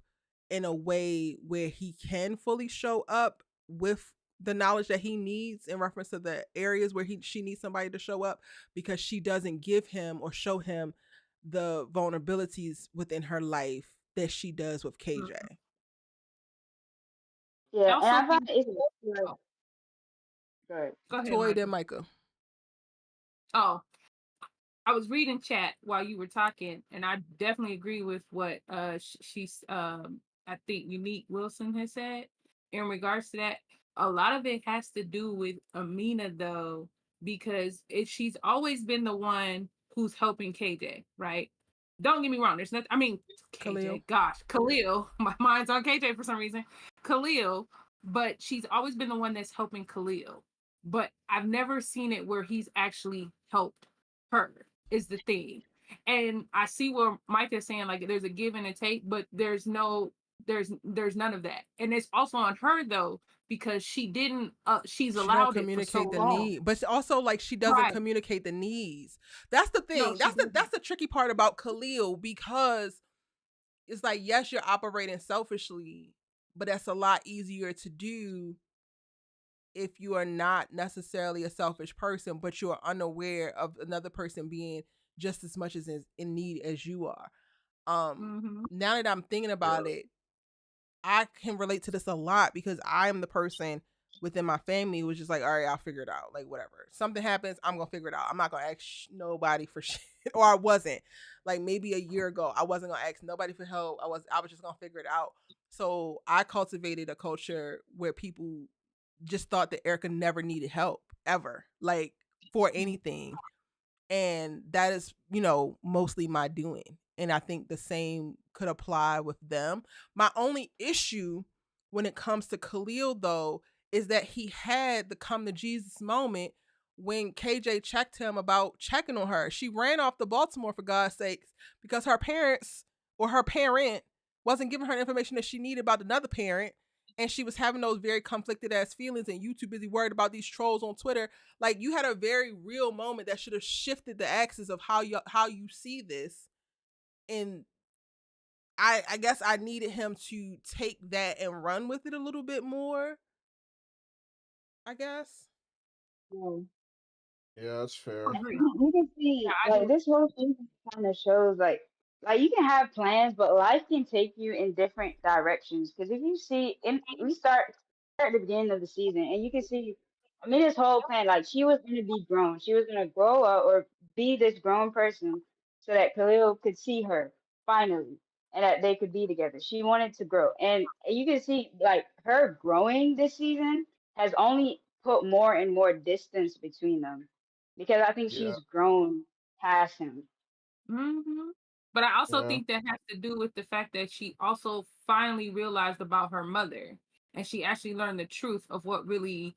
in a way where he can fully show up with the knowledge that he needs in reference to the areas where she needs somebody to show up because she doesn't give him or show him the vulnerabilities within her life that she does with KJ. I Yeah, and also I find think. it's good. Oh, Good. go ahead, Toy then Michael. Micah. Oh, I was reading chat while you were talking, and I definitely agree with what she's I think Unique Wilson has said in regards to that. A lot of it has to do with Amina though, because she's always been the one who's helping KJ, right? Don't get me wrong. There's nothing. I mean, Khalil. KJ. Gosh, Khalil. My mind's on KJ for some reason. Khalil, but she's always been the one that's helping Khalil. But I've never seen it where he's actually helped her is the thing. And I see where Mike is saying like there's a give and a take, but there's none of that. And it's also on her though, because she's She don't allowed it for so communicate the long. need, but also like she doesn't Right. communicate the needs. That's the No, thing. she That's doesn't. the tricky part about Khalil because it's like yes, you're operating selfishly, but that's a lot easier to do if you are not necessarily a selfish person, but you're unaware of another person being just as much as in need as you are. Mm-hmm. Now that I'm thinking about it, I can relate to this a lot because I am the person within my family was just like, all right, I'll figure it out. Like, whatever. Something happens, I'm going to figure it out. I'm not going to ask nobody for shit. Or I wasn't. Like, maybe a year ago, I wasn't going to ask nobody for help. I was just going to figure it out. So I cultivated a culture where people just thought that Erica never needed help, ever. Like, for anything. And that is, mostly my doing. And I think the same could apply with them. My only issue when it comes to Khalil, though, is that he had the come to Jesus moment when KJ checked him about checking on her. She ran off to Baltimore, for God's sakes, because her parents or her parent wasn't giving her information that she needed about another parent. And she was having those very conflicted ass feelings, and you too busy worried about these trolls on Twitter. Like, you had a very real moment that should have shifted the axis of how you see this. And I guess I needed him to take that and run with it a little bit more, I guess. Yeah, that's fair. You can see, Yeah, I like, do. this whole thing kind of shows, like you can have plans, but life can take you in different directions. Because if you see, we start at the beginning of the season, and you can see, I mean, this whole plan, like, she was gonna be grown, she was gonna grow up or be this grown person, so that Khalil could see her finally, and that they could be together. She wanted to grow, and you can see, like, her growing this season has only put more and more distance between them because I think Yeah, she's grown past him. Mm-hmm. But I also yeah, think that has to do with the fact that she also finally realized about her mother, and she actually learned the truth of what really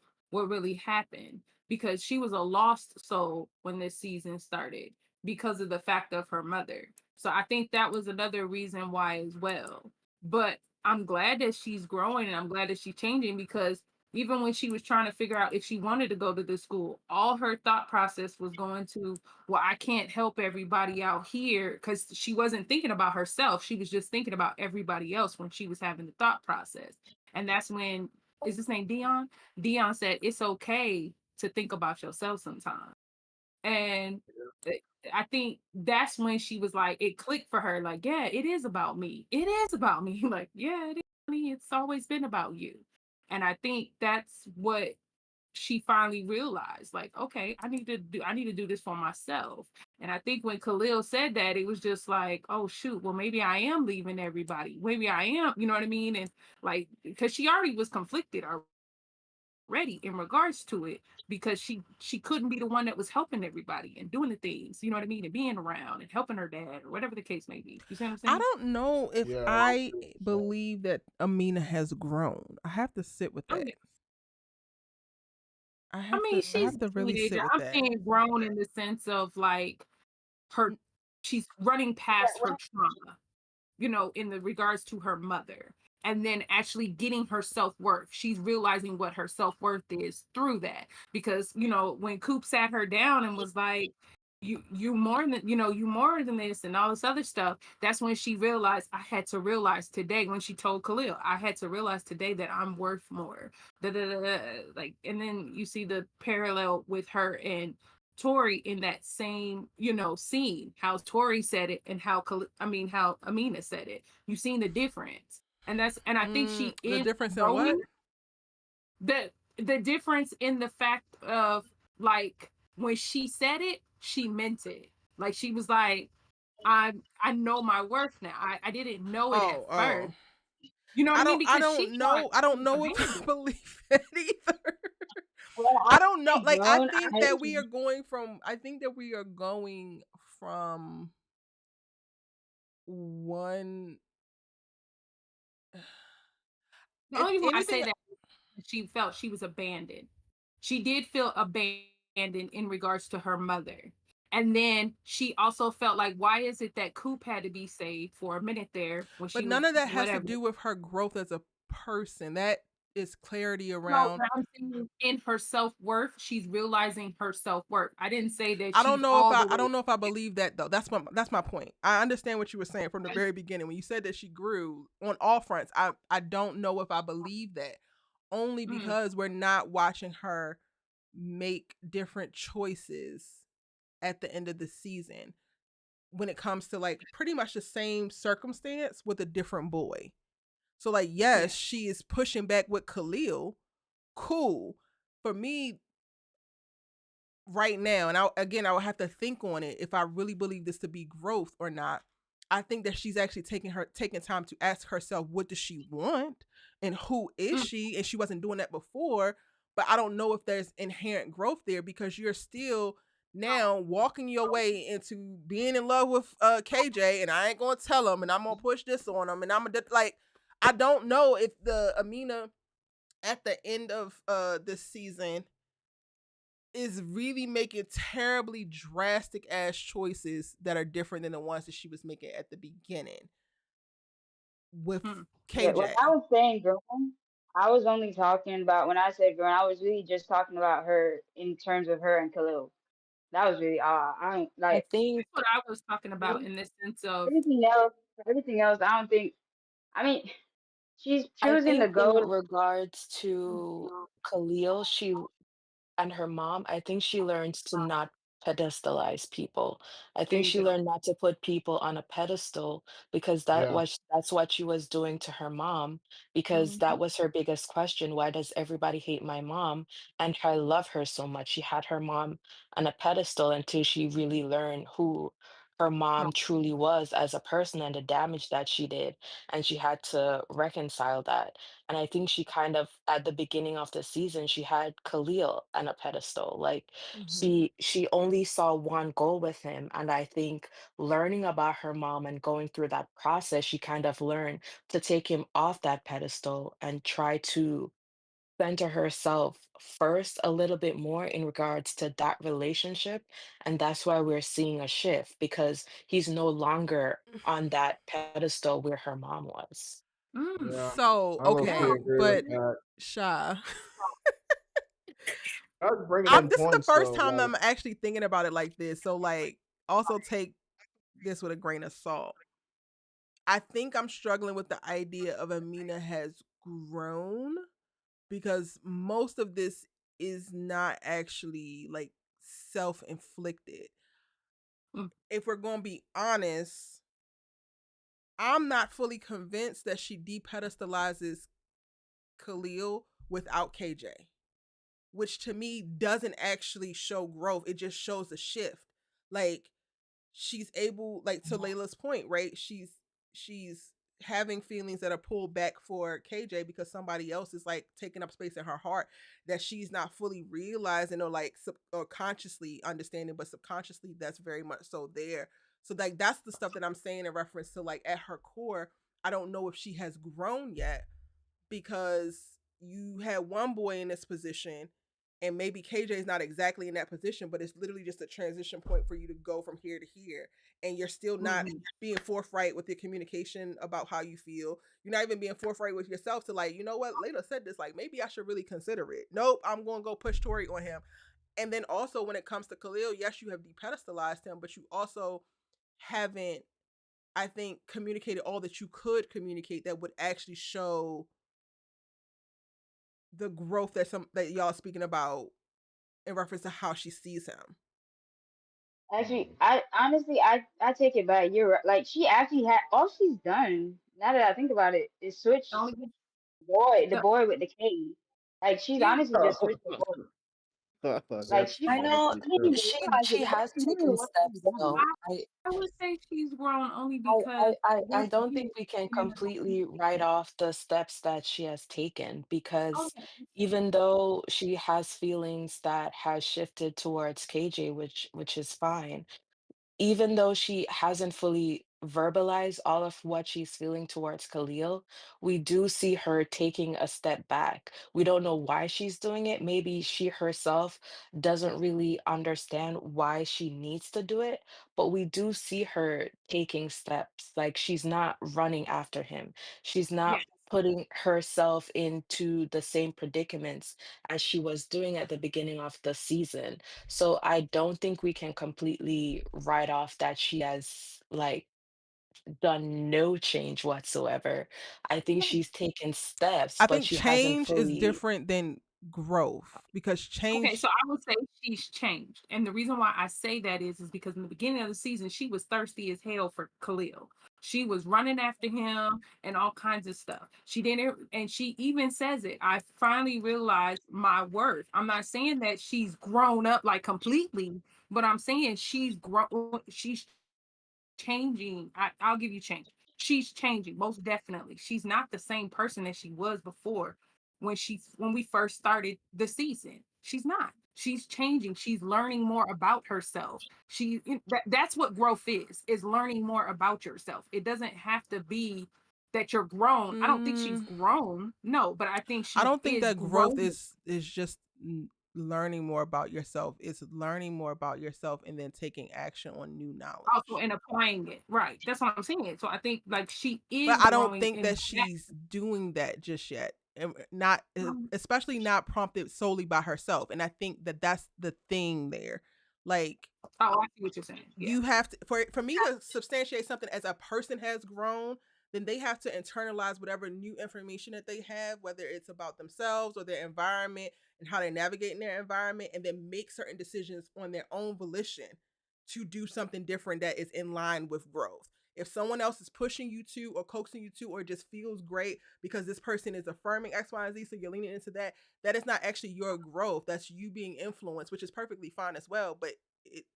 happened, because she was a lost soul when this season started because of the fact of her mother. So I think that was another reason why as well. But I'm glad that she's growing, and I'm glad that she's changing, because even when she was trying to figure out if she wanted to go to this school, all her thought process was going to, well, I can't help everybody out here, because she wasn't thinking about herself. She was just thinking about everybody else when she was having the thought process. And that's when, is his name Dion? Dion said, it's okay to think about yourself sometimes. And I think that's when she was like, it clicked for her, like, yeah, it is about me. It is about me. Like, yeah, it is me. It's always been about you. And I think that's what she finally realized, like, okay, I need to do this for myself. And I think when Khalil said that, it was just like, oh shoot, well, maybe I am leaving everybody, maybe I am, you know what I mean? And like, because she already was conflicted already in regards to it, because she couldn't be the one that was helping everybody and doing the things, you know what I mean, and being around and helping her dad or whatever the case may be. You see what I'm I saying? don't know if yeah. I believe that Amina has grown. I have to sit with Oh, that. yeah. I I have mean, to she's a really teenager. sit with I'm that. saying grown in the sense of like her, she's running past her trauma, in the regards to her mother, and then actually getting her self-worth. She's realizing what her self-worth is through that. Because, when Coop sat her down and was like, you more than, you more than this and all this other stuff, that's when she realized, I had to realize today, when she told Khalil, I had to realize today that I'm worth more. Da, da, da, da. Like, and then you see the parallel with her and Tori in that same, scene, how Tori said it and how Amina said it. You've seen the difference. And I think she The is difference in what? growing. The difference in the fact of, like, when she said it, she meant it. Like, she was like, I know my worth now. I didn't know it at first. You know what I mean? I Because she don't thought know. I she don't was know if I abandoned. believe that either. Well, I don't know. Like, I grown. think that we are going from. I think that we are going from one. The If only reason why I anything, say that, she felt she was abandoned. She did feel abandoned in regards to her mother. And then she also felt like, why is it that Coop had to be saved for a minute there when but she was none of that has to whatever? do with her growth as a person. That is clarity No, around. but I'm saying in her self-worth, she's realizing her self-worth. I didn't say that I don't she's know if all the I way. don't know if I believe that though. That's my point. I understand what you were saying from the very beginning when you said that she grew on all fronts. I don't know if I believe that, only Mm, because we're not watching her make different choices at the end of the season when it comes to like pretty much the same circumstance with a different boy. So like, yeah. yes, she is pushing back with Khalil, cool. For me, right now, and I would have to think on it if I really believe this to be growth or not. I think that she's actually taking time to ask herself, what does she want and who is Mm, she? And she wasn't doing that before. But I don't know if there's inherent growth there because you're still now walking your way into being in love with KJ, and I ain't gonna tell him, and I'm gonna push this on him, and I'm gonna like, I don't know if the Amina at the end of this season is really making terribly drastic ass choices that are different than the ones that she was making at the beginning with mm. Yeah, when KJ. I was saying grown, I was only talking about when I said grown, I was really just talking about her in terms of her and Khalil. That was really all. I don't I like think That's what I was talking about in the sense of everything else. Everything else, I don't think. I mean, she I was in the think in gold. regards to Khalil, she and her mom, I think she learns to not pedestalize people. I There think you she go. learned not to put people on a pedestal because Yeah. that's what she was doing to her mom because Mm-hmm. that was her biggest question. Why does everybody hate my mom? And I love her so much. She had her mom on a pedestal until she really learned who her mom truly was as a person and the damage that she did. And she had to reconcile that. And I think she kind of at the beginning of the season, she had Khalil on a pedestal. Like Mm-hmm. she only saw one goal with him. And I think learning about her mom and going through that process, she kind of learned to take him off that pedestal and try to center herself first a little bit more in regards to that relationship. And that's why we're seeing a shift because he's no longer on that pedestal where her mom was. mm, Yeah. So I low yeah. key okay, agree with but that. Sha, I was bringing up this is the points first though. time Like, I'm actually thinking about it like this. So like, also take this with a grain of salt. I think I'm struggling with the idea of Amina has grown because most of this is not actually like self-inflicted. Mm, If we're going to be honest, I'm not fully convinced that she depedestalizes Khalil without KJ, which to me doesn't actually show growth. It just shows a shift. Like she's able, like to Layla's point, right? She's having feelings that are pulled back for KJ because somebody else is like taking up space in her heart that she's not fully realizing or like or consciously understanding, but subconsciously that's very much so there. So like that's the stuff that I'm saying in reference to like at her core, I don't know if she has grown yet because you had one boy in this position and maybe KJ is not exactly in that position, but it's literally just a transition point for you to go from here to here. And you're still not mhm. being forthright with your communication about how you feel. You're not even being forthright with yourself to like, you know what, Layla said this, like maybe I should really consider it. Nope, I'm gonna go push Tori on him. And then also when it comes to Khalil, yes, you have depedestalized him, but you also haven't, I think, communicated all that you could communicate that would actually show the growth that y'all speaking about in reference to how she sees him. Actually, I honestly, I take it back. You're right. Like she actually had all she's done. Now that I think about it, is switch The only the the, boy with the K. Like she's yeah. honestly just switched the boy. Like that's she, I know honestly I didn't true. even she realize it. she That's has literally taken what she's steps done. though. I would say she's grown only I, because I, I, there's I don't been think we can communication. completely write off the steps that she has taken Oh, because yeah. even though she has feelings that has shifted towards KJ, which is fine, even though she hasn't fully verbalized all of what she's feeling towards Khalil, we do see her taking a step back. We don't know why she's doing it. Maybe she herself doesn't really understand why she needs to do it, but we do see her taking steps. Like she's not running after him. She's not Yes. putting herself into the same predicaments as she was doing at the beginning of the season. So I don't think we can completely write off that she has like done no change whatsoever. I think she's taken steps, I but think she hasn't change is fully. different than growth because Okay, change. so I would say she's changed. And the reason why I say that is because in the beginning of the season, she was thirsty as hell for Khalil. She was running after him and all kinds of stuff. She didn't, and she even says it. I finally realized my worth. I'm not saying that she's grown up like completely, but I'm saying she's grown. She's changing. I'll give you change. She's changing, most definitely. She's not the same person that she was before when we first started the season. She's not. She's changing. She's learning more about herself. That's what growth is learning more about yourself. It doesn't have to be that you're grown. I don't think she's grown. No, but I think I she don't think is that growth growing. is just learning more about yourself. It's learning more about yourself and then taking action on new knowledge. Also and applying it. Right. That's what I'm saying. So I think like she is But I don't growing think in that she's doing that just yet. And not especially not prompted solely by herself. And I think that that's the thing there. Like, oh, I see what you're saying. Yeah. you have to for me to substantiate something as a person has grown, then they have to internalize whatever new information that they have, whether it's about themselves or their environment and how they navigate in their environment, and then make certain decisions on their own volition to do something different that is in line with growth. If someone else is pushing you to or coaxing you to or just feels great because this person is affirming X, Y, and Z, so you're leaning into that, that is not actually your growth. That's you being influenced, which is perfectly fine as well, but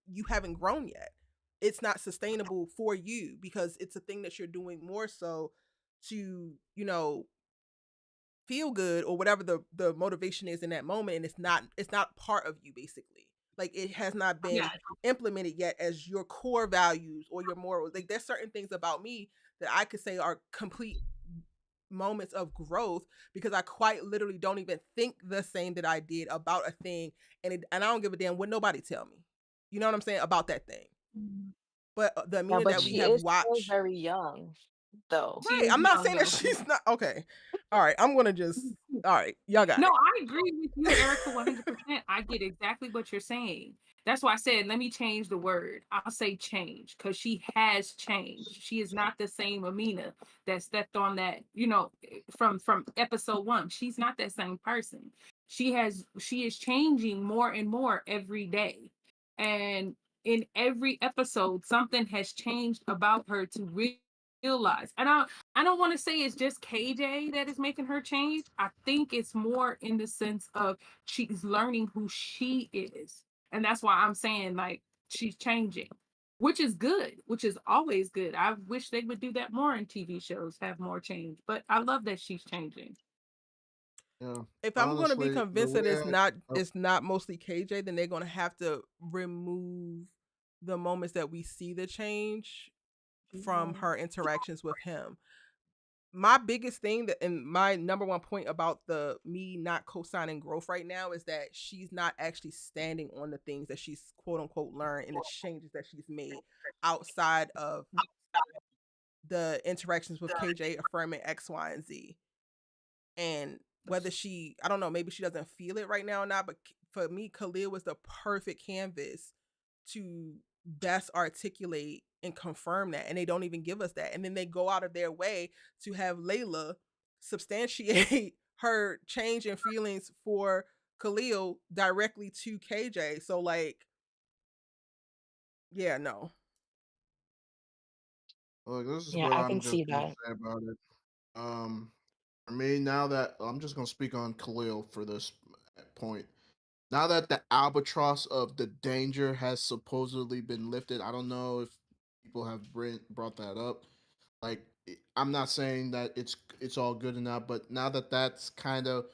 you haven't grown yet. It's not sustainable for you because it's a thing that you're doing more so to, feel good or whatever the motivation is in that moment, and it's not part of you basically. Like, it has not been implemented yet as your core values or your morals. Like, there's certain things about me that I could say are complete moments of growth because I quite literally don't even think the same that I did about a thing, and I don't give a damn what nobody tell me. You know what I'm saying about that thing. But the Yeah, Amina but that we she have is still watched, very young, though. She right? is I'm not young saying that though. she's not okay. All right, I'm gonna just. All right, y'all got No, it. I agree with you, Erica, 100%. I get exactly what you're saying. That's why I said, let me change the word. I'll say change because she has changed. She is not the same Amina that stepped on that, from episode 1. She's not that same person. She is changing more and more every day. And in every episode, something has changed about her to realize. And I don't want to say it's just KJ that is making her change. I think it's more in the sense of she's learning who she is. And that's why I'm saying like she's changing, which is good, which is always good. I wish they would do that more in TV shows, have more change. But I love that she's changing. Yeah. If I'm going to be Honestly, the convinced that way it's not mostly KJ, then they're going to have to remove the moments that we see the change from her interactions with him. My biggest thing and my number one point about me not co-signing growth right now is that she's not actually standing on the things that she's quote unquote learned and the changes that she's made outside of the interactions with KJ affirming X, Y, and Z. And whether I don't know, maybe she doesn't feel it right now or not, but for me, Khalil was the perfect canvas to best articulate and confirm that. And they don't even give us that. And then they go out of their way to have Layla substantiate her change in feelings for Khalil directly to KJ. So, like, yeah, no. Look, this is Yeah, what I I'm can just see gonna that. say about it. For me, now that I'm just gonna speak on Khalil for this point. Now that the albatross of the danger has supposedly been lifted, I don't know if people have brought that up. Like, I'm not saying that it's all good enough, but now that that's kind of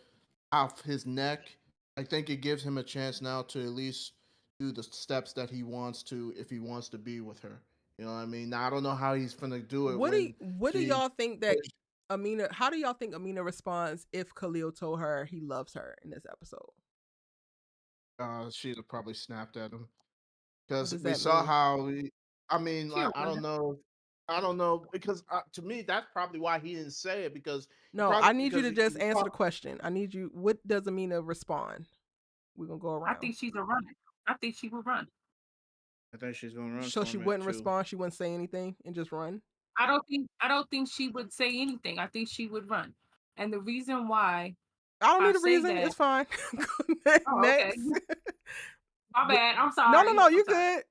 off his neck, I think it gives him a chance now to at least do the steps that he wants to if he wants to be with her. You know what I mean? Now I don't know how he's gonna do it when What do she y'all think that Amina? How do y'all think Amina responds if Khalil told her he loves her in this episode? she'd have probably snapped at him What because does we that saw mean? how I mean, Sure. like, I don't know because to me that's probably why he didn't say it because No, I need you to just answer the question. I need you. What does Amina respond? We're gonna go I around. think she's a runner. I think she will run. I think she's gonna run. So she wouldn't respond. She wouldn't say anything and just run. I don't think she would say anything. I think she would run. And the reason why I don't I need a say reason. that, It's fine. oh, okay. Next. My bad. I'm No, sorry. no, I'm you sorry. good.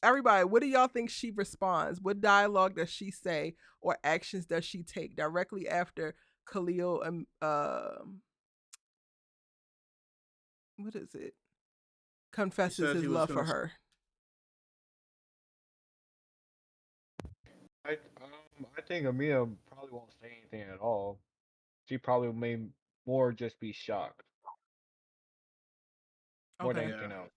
everybody, what do y'all think she responds? What dialogue does she say or actions does she take directly after Khalil what is it? He Confesses said his he was love gonna. for her. I think Amina probably won't say anything at all. She probably may more just be shocked more than Okay. Yeah, anything else.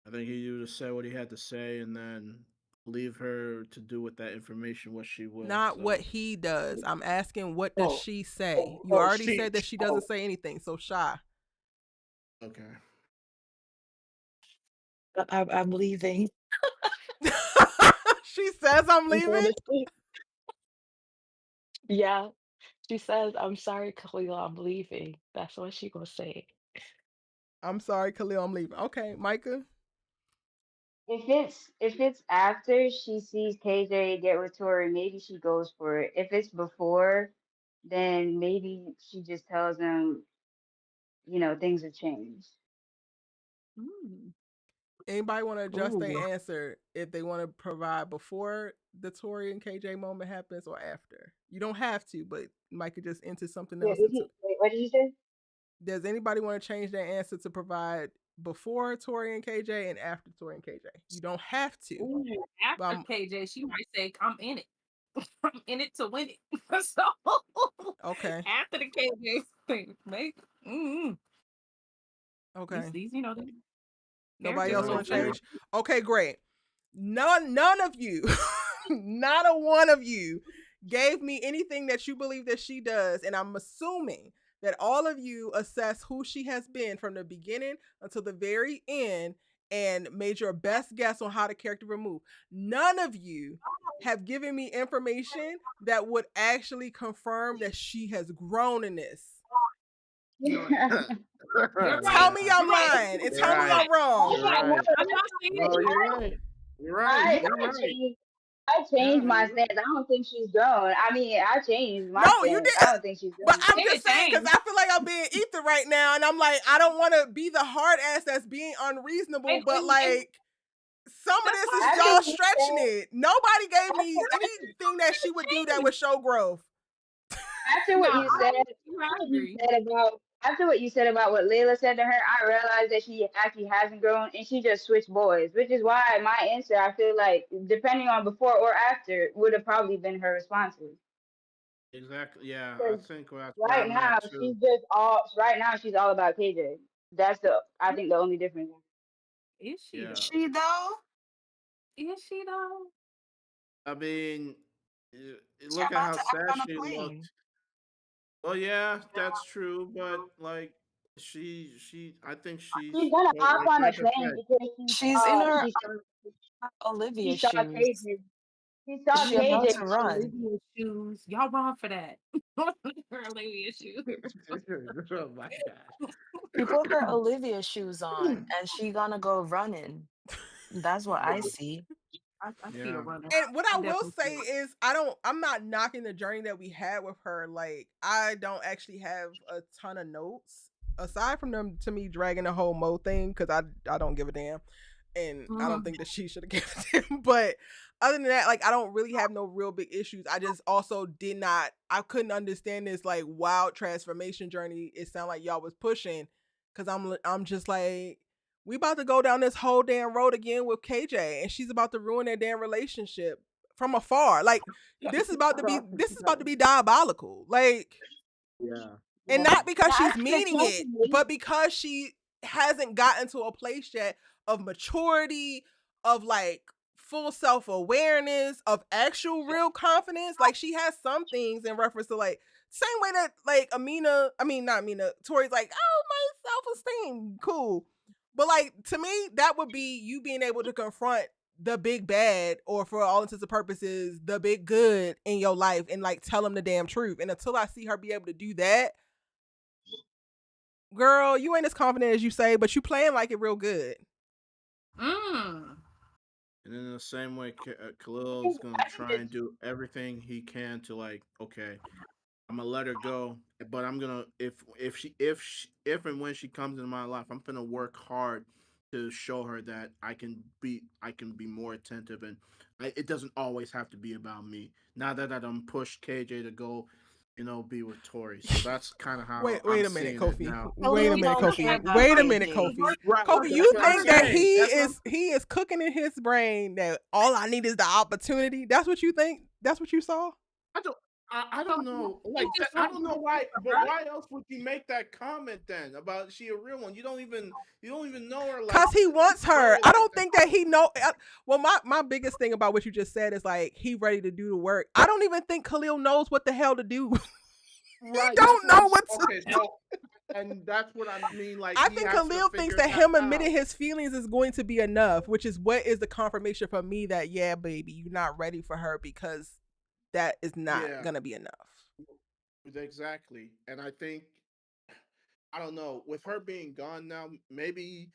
I think he would just say what he had to say, and then leave her to do with that information what she will. Not what So he does. I'm asking what does Oh, she say? You oh, already said that she doesn't say anything. So shy. okay, I'm leaving. She says I'm I'm leaving. going to sleep. Yeah. She says, I'm sorry, Khalil, I'm leaving. That's what she gonna say. I'm sorry, Khalil, I'm leaving. Okay, Micah. If it's after she sees KJ get with Tori, maybe she goes for it. If it's before, then maybe she just tells him, things have changed. Mm. Anybody want to adjust Ooh. their answer if they want to provide before the Tori and KJ moment happens or after? You don't have to, but Micah just enter something Wait, else into. wait, what did you say? Does anybody want to change their answer to provide before Tori and KJ and after Tori and KJ? You don't have to. Ooh, But after KJ, she might say, "I'm in it. I'm in it to win it." So okay. after the KJ thing, make Okay. these the Nobody characters a else yeah, little want to yeah. better. change? Okay, great. None of you, not a one of you, gave me anything that you believe that she does, and I'm assuming that all of you assess who she has been from the beginning until the very end and made your best guess on how the character will move. None of you have given me information that would actually confirm that she has grown in this. You're right. You're Tell right. Yeah, me You're I'm right. lying and you're tell me right. I'm wrong. You're No, right. I'm not saying No, you're you're right. right. You're right. I You're I right. changed I Yeah, changed my you're stance. I don't think she's grown. I mean, I changed No, my you stance. I did. don't think she's But grown. I'm Did just it saying because change? I feel like I'm being ether right now, and I'm like, I don't want to be the hard ass that's being unreasonable, but And like some of that's this is fine. After y'all what you stretching said, it. Nobody gave me after, anything that she would do that Change. would show growth. after No, what you said, I agree. after what you said about what Layla said to her, I realized that she actually hasn't grown and she just switched boys, which is why my answer, I feel like, depending on before or after, would have probably been her responses. exactly. Yeah, I Because think that's where right I'm at now too. right now she's all about KJ. I think the only difference. Is she Yeah, though? She though? Is she though? I mean, She look at about how to act sad on a she plane. looked. Well, yeah, that's true, but like, she, I think She's she's gonna hop like on a Micah plane said. because She's in her she Olivia saw shoes. KJ. She saw She about KJ. to run. Olivia shoes. Y'all wrong for that. Her Olivia shoes. Oh my god. She put her Olivia shoes on and she gonna go running. That's what I see. I see the Yeah, runner. And what I I will definitely see say it. is I'm not knocking the journey that we had with her. Like I don't actually have a ton of notes aside from them to me dragging the whole Mo thing because I don't give a damn. And I don't Mhm. think that she should have given it to him. But other than that, like I don't really have no real big issues. I just also I couldn't understand this like wild transformation journey. It sounded like y'all was pushing because I'm just like we about to go down this whole damn road again with KJ, and she's about to ruin their damn relationship from afar. Like this is about to be diabolical. Like yeah, and Yeah. not because Now, she's meaning it, but because she hasn't gotten to a place yet of maturity, of like full self awareness, of actual real confidence. Like she has some things in reference to like same way that like not Amina, Tori's like, oh my self esteem, cool. But like to me, that would be you being able to confront the big bad, or for all intents and purposes, the big good in your life and like tell them the damn truth. And until I see her be able to do that, girl, you ain't as confident as you say, but you playing like it real good. Mm. and in the same way, Khalil's gonna I think try and do everything he can to like, okay, I'm gonna let her go, but I'm gonna if and when she comes into my life, I'm gonna work hard to show her that I can be more attentive, and it doesn't always have to be about me. Now that I'm pushed KJ to go, be with Tori. So that's kind of how I'm Wait a minute, seeing it Kofi. now. Wait a Khalil minute, don't Kofi. care about Wait a minute, KJ. Kofi. Right, Kofi, that's you what I'm think that saying. he is cooking in his brain that all I need is the opportunity? That's what you think? That's what you saw? I don't. I So don't know. he Like just I wants don't to know be why. with But her. why else would you make that comment then about she a real one? You don't even know her like Cause he wants her. well I like don't that. think that he know. Well, my biggest thing about what you just said is like he ready to do the work. I don't even think Khalil knows what the hell to do. He Right. That's don't what I'm know what to okay. do. So and that's what I mean. Like I he think has to Khalil thinks figure that that him admitting out. his feelings is going to be enough, which is what is the confirmation for me that yeah, baby, you're not ready for her because that is not Yeah. gonna be enough. Exactly. And I think I don't know with her being gone now. Maybe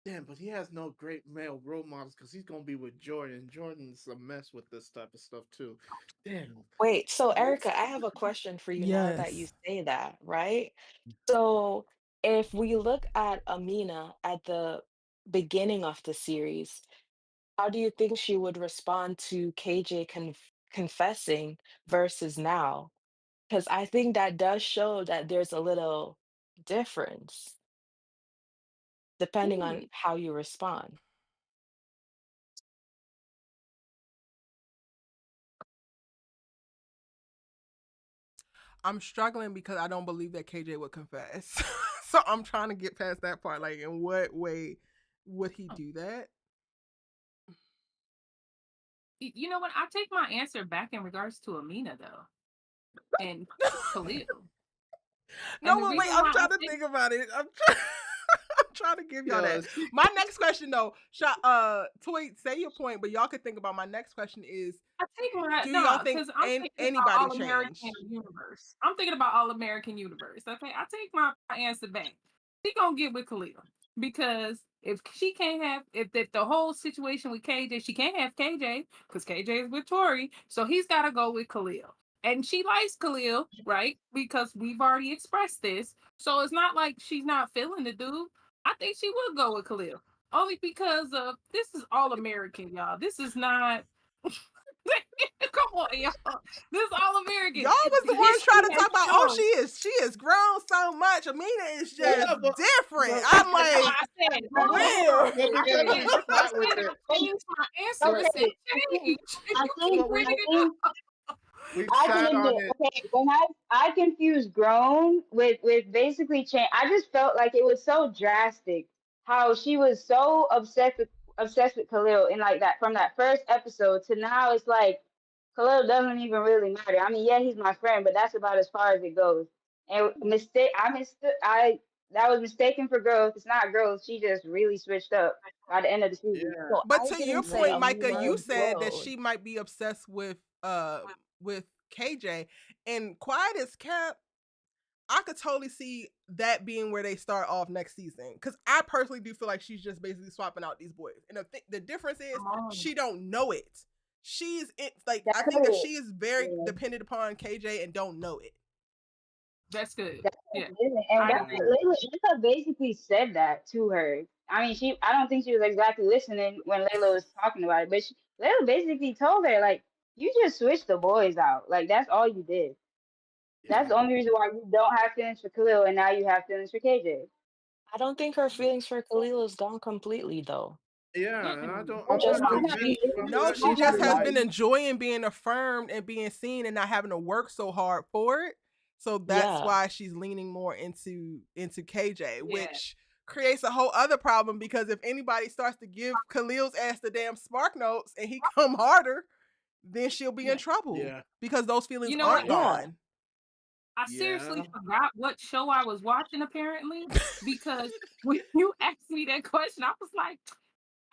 damn, but he has no great male role models because he's gonna be with Jordan. Jordan's a mess with this type of stuff too. Damn. Wait, so What? Erica, I have a question for you now that you Yes. say that, right? So if we look at Amina at the beginning of the series, how do you think she would respond to KJ confessing versus now? Because I think that does show that there's a little difference depending on Ooh. how you respond. I'm struggling because I don't believe that KJ would confess. So I'm trying to get past that part. Like, in what way would he do that? You know what? I take my answer back in regards to Amina though, and Khalil. No, And the but wait, reason I'm why I trying to think think about it. I'm trying to give y'all Yeah. that. My next question though, Toy, say your point, but y'all could think about my next question is I take my do y'all no, think because I'm thinking about anybody All American changed? Universe. I'm thinking about All American Universe. Okay, I take my answer back. She gonna get with Khalil because if she can't have if the whole situation with KJ, she can't have KJ because KJ is with Tori, so he's got to go with Khalil. And she likes Khalil, right? Because we've already expressed this, so it's not like she's not feeling the dude. I think she would go with Khalil only because of this is All American, y'all. This is not. Come on, y'all. This is all American. Y'all was the ones trying History to has talk about, oh, shown. she is grown so much. Amina is just Yeah, different. but I'm That's like, why I said, hold on, hold where? on. but I because said, we that's why I sat with said it, I changed my answer but and said Okay, change. I You keep think but bringing I it think up. we've I can sat on admit, it. okay, when I confused grown with basically change, I just felt like it was so drastic how she was so obsessed with Khalil and like that from that first episode to now it's like Khalil doesn't even really matter. I mean, yeah, he's my friend, but that's about as far as it goes. And I that was mistaken for growth. It's not growth. She just really switched up by the end of the season. Yeah, So But I to your didn't say point, Right. Micah, Amina you was said that growth. she might be obsessed with KJ. And quiet as kept, I could totally see that being where they start off next season. Because I personally do feel like she's just basically swapping out these boys. And the difference is Come on. she don't know it. Like, I That's think that it. she is very Yeah. dependent upon KJ and don't know it. That's good. That's Yeah, amazing. And I that's agree. Layla basically said that to her. I mean, I don't think she was exactly listening when Layla was talking about it, but Layla basically told her, like, you just switched the boys out. Like, that's all you did. That's yeah, the only reason why you don't have feelings for Khalil and now you have feelings for KJ. I don't think her feelings for Khalil is gone completely though. yeah. And Mm-mm. I'm Okay, Just not it might because not be, convinced she from No, what she might he's just not has be. been presenting. enjoying being affirmed and being seen and not having to work so hard for it. So that's yeah. why she's leaning more into KJ, Yeah, which creates a whole other problem because if anybody starts to give Khalil's ass the damn spark notes and he come harder, then she'll be in yeah. trouble Yeah, because those feelings You know what? aren't Yeah. gone. I seriously yeah. forgot what show I was watching apparently because when you asked me that question, I was like,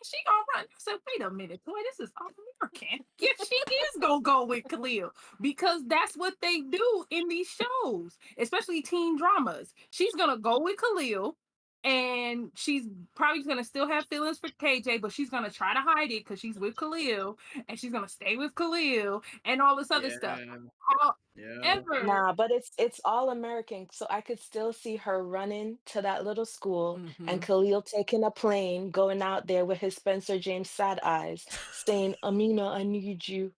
she gonna run. I said, wait a minute, boy, this is all American. Yeah, she is gonna go with Khalil because that's what they do in these shows, especially teen dramas. She's gonna go with Khalil and she's probably gonna still have feelings for KJ, but she's gonna try to hide it because she's with Khalil, and she's gonna stay with Khalil, and all this other stuff. Yeah. Yeah. However, Nah, but it's all American, so I could still see her running to that little school and Mm-hmm. Khalil taking a plane, going out there with his Spencer James sad eyes, saying, "Amina, I need you,"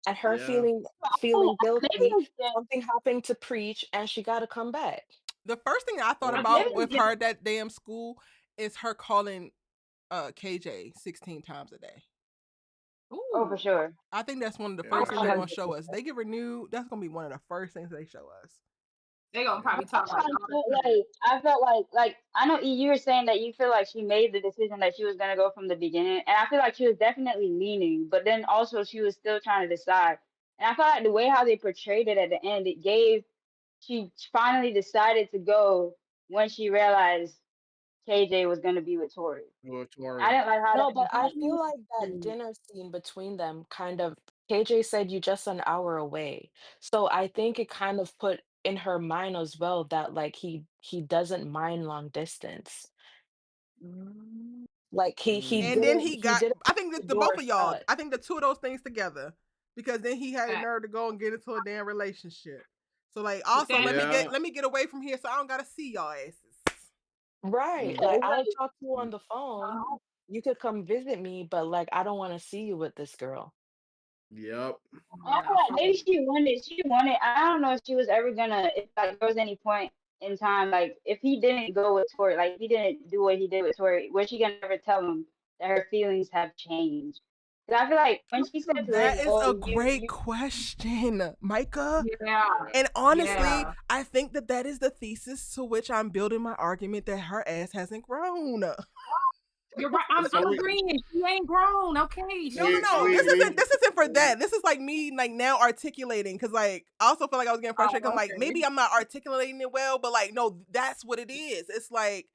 and her Yeah. feeling Maybe guilty, it's just, something happened to preach, and she got to come back. The first thing I thought Well, maybe about it's with just. her at that damn school is her calling KJ 16 times a day. Oh, for ooh, sure. I think that's one of the yeah. first things they're gonna show 100%. us. They get renewed. That's gonna be one of the first things they show us. they gonna Yeah. probably talk That's why about it all the I felt time. like I know you were saying that you feel like she made the decision that she was gonna go from the beginning, and I feel like she was definitely leaning, but then also she was still trying to decide. And I felt like the way how they portrayed it at the end, it gave she finally decided to go when she realized KJ was gonna be with Tori. Well, I Tori. didn't like how No, that but I feel ended. like that dinner scene between them kind of KJ said you just an hour away. So I think it kind of put in her mind as well that like he doesn't mind long distance. Mm, Like And then Mm. he he got. didn't I want think the that the both door of y'all. shut. I think the two of those things together, because then he had the fact. nerve to go and get into a damn relationship. So like, But also that Yeah. let me get away from here, so I don't gotta see y'all asses. Right. Mm. Like It's I'll like talk to you on the phone. You could come visit me, but like I don't want to see you with this girl. Yep. I feel yeah, like maybe she wanted. She wanted. I don't know if she was ever gonna. If like there was any point in time, like if he didn't go with Tori, like if he didn't do what he did with Tori, was she gonna ever tell him that her feelings have changed? Because I feel like when she said to That him, is "Oh, a you, great question, Micah. yeah, Yeah. And honestly, yeah. I think that that is the thesis to which I'm building my argument that her ass hasn't grown. You're right. I'm So I'm agreeing. She ain't grown. Okay, No, no, she we no. ain't. we we This isn't for that. This is like me like now articulating because like I also feel like I was getting frustrated. 'Cause I'm Oh, like okay. maybe I'm not articulating it well, but like no, that's what it is. It's like,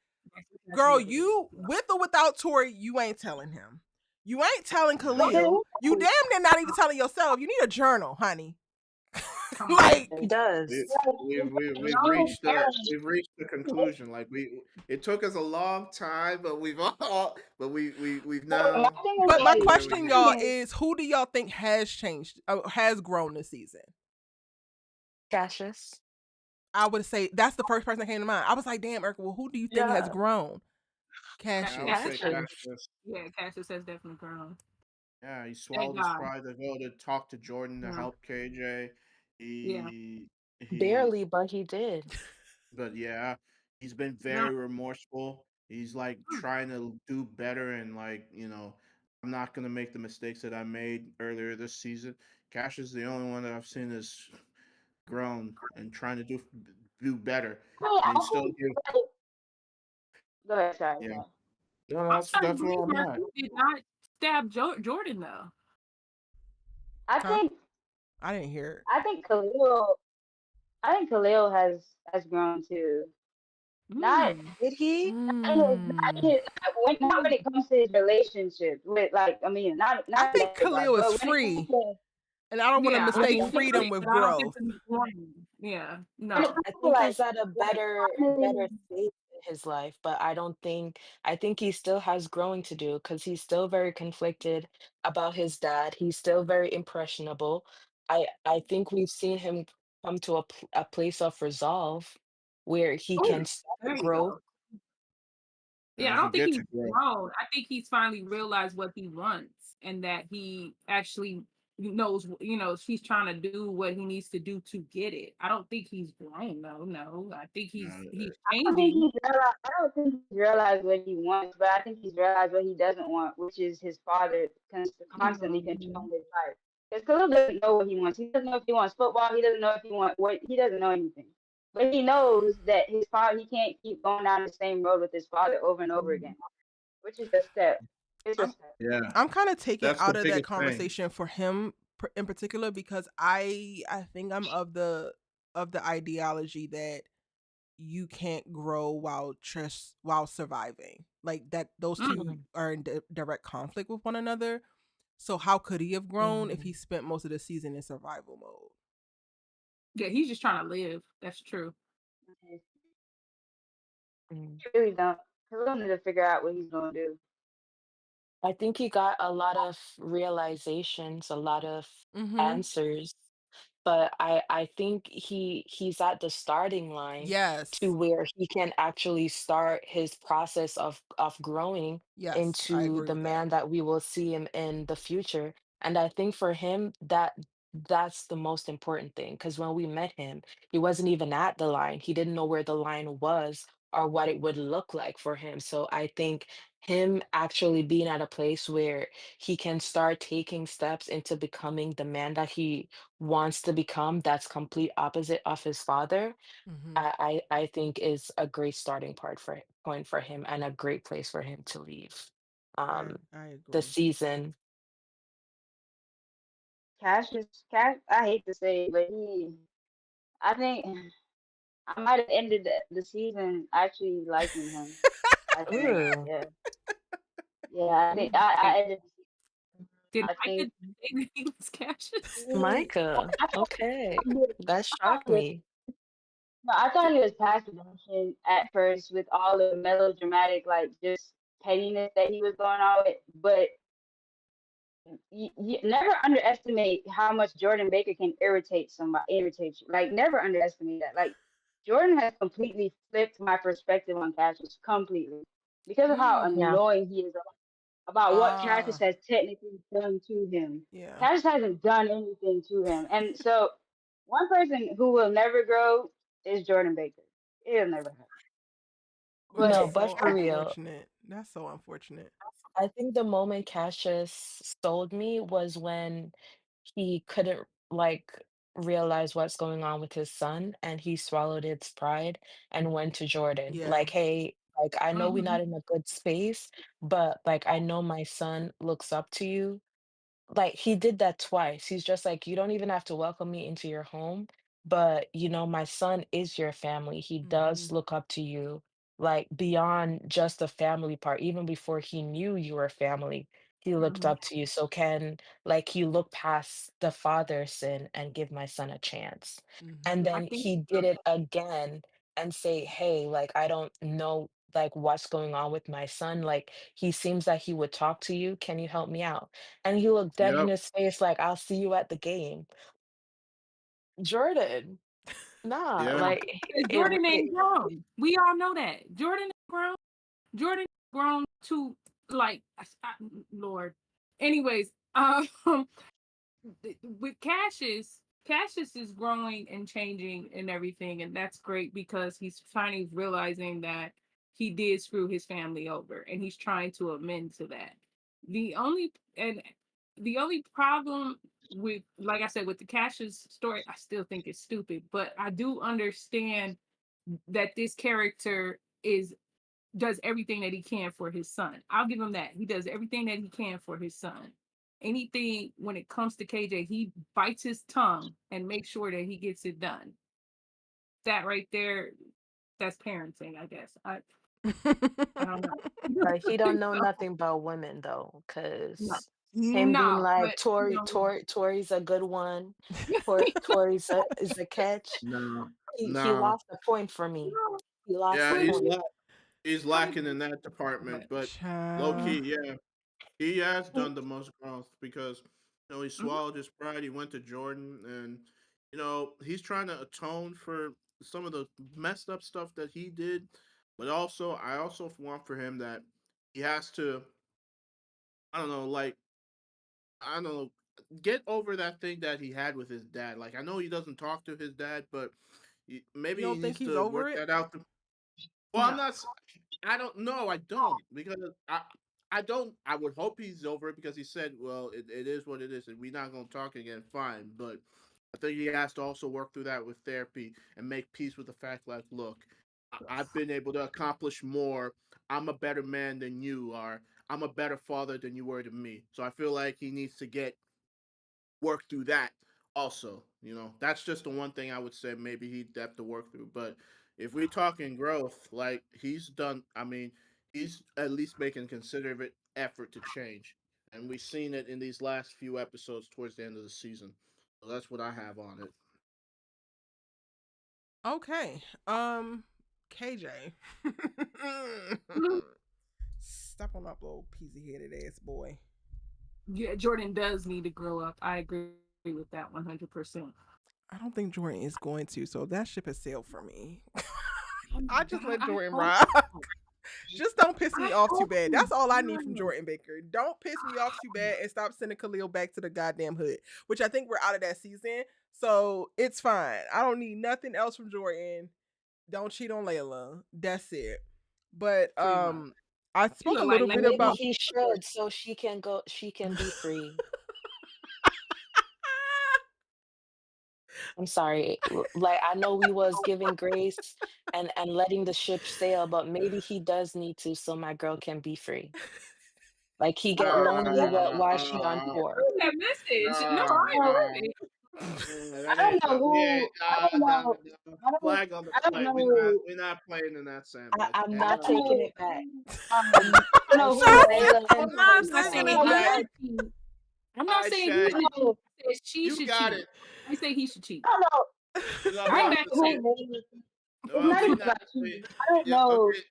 That's girl, what it is. you with or without Tori, you ain't telling him. You ain't telling but then Khalil. You damn near not even telling yourself. You need a journal, honey. Come on. Like He does. we And we've reached the conclusion. Like it took us a long time, but we've all we've my now thing is but got my to like, where we question, need my to y'all, be. thing is, is who do y'all think has changed, has grown this season? Cassius. I would say that's the first person that came to mind. I was like, damn, Erica, well, who do you think has Yeah. grown? I would Cassius. say Cassius. Cassius. yeah, Cassius has definitely grown. Yeah, he Thank swallowed his God. pride to go to talk to Jordan to Yeah, help KJ. yeah, He Barely, but he did. But yeah, he's been yeah. very remorseful. He's like Mm. trying to do better and like, I'm not gonna make the mistakes that I made earlier this season. Cash is the only one that I've seen is grown and trying to do better. And he I still think, give like, go ahead, sorry, yeah. sorry. No, I'm that's trying to that's where believe I'm at. Marquee did not stab Jordan though. I Huh? think, I didn't hear I think Khalil, I think Khalil has grown too. Not Mm. Did it. he? not when it comes to his relationship with like I mean I not think that regard, Khalil is but when it comes free, to and I don't want to Yeah, mistake he's Mhm. freedom free, with but I don't think growth. that he's grown. Yeah, when it no. comes I to think he's at a better finally stage in his life, but I think he still has growing to do because he's still very conflicted about his dad. He's still very impressionable. I think we've seen him come to a place of resolve where he Oh, can start to there you grow. go. Yeah, I And he don't think gets he's to grow. grown. I think he's finally realized what he wants and that he actually knows, he's trying to do what he needs to do to get it. I don't think he's grown though. No, I think he's changing. I don't think he's realized what he wants, but I think he's realized what he doesn't want, which is his father constantly Mhm. controlling his life. Because Khalil doesn't know what he wants. He doesn't know if he wants football. He doesn't know if he wants what. He doesn't know anything. But he knows that his father. He can't keep going down the same road with his father over and over again, which is a step. It's a I'm step. Yeah, I'm kind of taking that's the out of that biggest thing. conversation for him in particular because I think I'm of the ideology that you can't grow while surviving. Like that those two Mm. are in direct conflict with one another. So how could he have grown if Mhm. he spent most of the season in survival mode? Yeah, he's just trying to live. That's true. Mm. You really don't. Khalil need to figure out what he's gonna do. I think he got a lot of realizations, a lot of Mm-hmm. answers, but I think he's at the starting line to Yes. where he can actually start his process of growing Yes, I into agree the with that. man that we will see him in the future. And I think for him that that's the most important thing because when we met him, he wasn't even at the line. He didn't know where the line was or what it would look like for him. So I think him actually being at a place where he can start taking steps into becoming the man that he wants to become, that's complete opposite of his father, Mm-hmm. I think is a great starting point for him and a great place for him to leave I um I the agree. season. Cash. I hate to say it, but I think I might have ended the season actually liking him. I think, Ooh, yeah, yeah. I think Ooh, wait, I ended. did I Micah think. just say that he was Cassius? Micah, okay, that I thought shocked he was, me. no, I thought he was past redemption at first with all the melodramatic, like just pettiness that he was going on with. But you never underestimate how much Jordan Baker can irritate you. Like never underestimate that. Like Jordan has completely flipped my perspective on Cassius completely because of how Mm. Yeah. annoying he is about what Cassius Ah, has technically done to him. yeah. Cassius hasn't done anything to him, and so one person who will never grow is Jordan Baker. It'll never happen. Which But is No, but so for real, unfortunate. That's so unfortunate. I think the moment Cassius sold me was when he couldn't, like, realize what's going on with his son, and he swallowed his pride and went to Jordan. Yeah. Like, "Hey, like, I know we're Mhm. not in a good space, but, like, I know my son looks up to you, like, he did that twice. He's just like, "You don't even have to welcome me into your home, but, my son is your family. He Mm-hmm. does look up to you, like, beyond just the family part. Even before he knew you were family, he looked Mhm. up to you. So can, like, he look past the father sin and give my son a chance?" And Mm-hmm. I then think he did it again and say, "Hey, like, I don't know, like, what's going on with my son. Like, he seems like he would talk to you. Can you help me out?" And he looked dead in Yep. his face like, "I'll see you at the game." Jordan, nah, Yeah. like, 'cause Jordan ain't grown. We all know that. Jordan ain't grown. Jordan grown to like Lord. Anyways, with Cassius is growing and changing and everything, and that's great because he's finally realizing that he did screw his family over, and he's trying to amend to that. The only and the only problem with, like I said, with the Cassius story, I still think it's stupid, but I do understand that this character is does everything that he can for his son. I'll give him that. He does everything that he can for his son. Anything when it comes to KJ, he bites his tongue and makes sure that he gets it done. That right there, that's parenting, I guess. I don't know. but he don't know So, nothing about women though, no, 'cause him being no, like, but Tori's a good one, Tori's is a catch." No. He No. lost a point for me. no, He lost Yeah, a but point. he's lacking in that department, but low Child. key, yeah, he has done the most growth because he mhm, swallowed his pride. He went to Jordan, and he's trying to atone for some of the messed up stuff that he did. But also, I also want for him that he has to, I don't know, like I don't know, get over that thing that he had with his dad. Like I know he doesn't talk to his dad, but You maybe he don't think needs he's to over work it? that out. Well, I'm no. not. I don't know. I don't because I don't. I would hope he's over it because he said, "Well, it is what it is, and we're not gonna talk again." Fine, but I think he has to also work through that with therapy and make peace with the fact, like, look, I've Yes. been able to accomplish more. I'm a better man than you are. I'm a better father than you were to me. So I feel like he needs to get work through that also. That's just the one thing I would say maybe he'd have to work through. But if we're talking growth, like he's done, I mean, he's at least making considerate effort to change. And we've seen it in these last few episodes towards the end of the season. So that's what I have on it. Okay. KJ. Stop on that little peasy headed ass boy. Yeah, Jordan does need to grow up. I agree with that 100%. I don't think Jordan is going to, so that ship has sailed for me. Oh my I just God, let I Jordan hope rock. so. Just don't piss I me off too hope bad. he That's all I need from does. Jordan Baker. Don't piss me off too bad and stop sending Khalil back to the goddamn hood, which I think we're out of that season. So it's fine. I don't need nothing else from Jordan. Don't cheat on Layla. That's it. But Pretty much. I He spoke a look like little Or bit Layla maybe about wants he to support. should, so she can be free. I'm sorry. Like I know we was giving grace and letting the ship sail, but maybe he does need to, so my girl can be free. Like he I get don't lonely know. while she on tour. That message. No, I I don't ain't know. read it. I That don't ain't know no. We ain't. who. I don't know. I don't. Flag on the I don't play. know. We're not playing in that sandbox. I'm Ain't I not don't no. taking know. it back. I don't I know who feel Chauncey. Layla. I'm offended. not I'm I'm not taking saying it I sorry. he back. should cheat. I'm not I saying he Shay, should don't know. cheat. I said she you should got cheat. it. I say he should cheat. I don't know. You know I I ain't what? don't mad know at who that. Layla. It's Well, not we even not. about cheating. I don't Yeah. know Okay.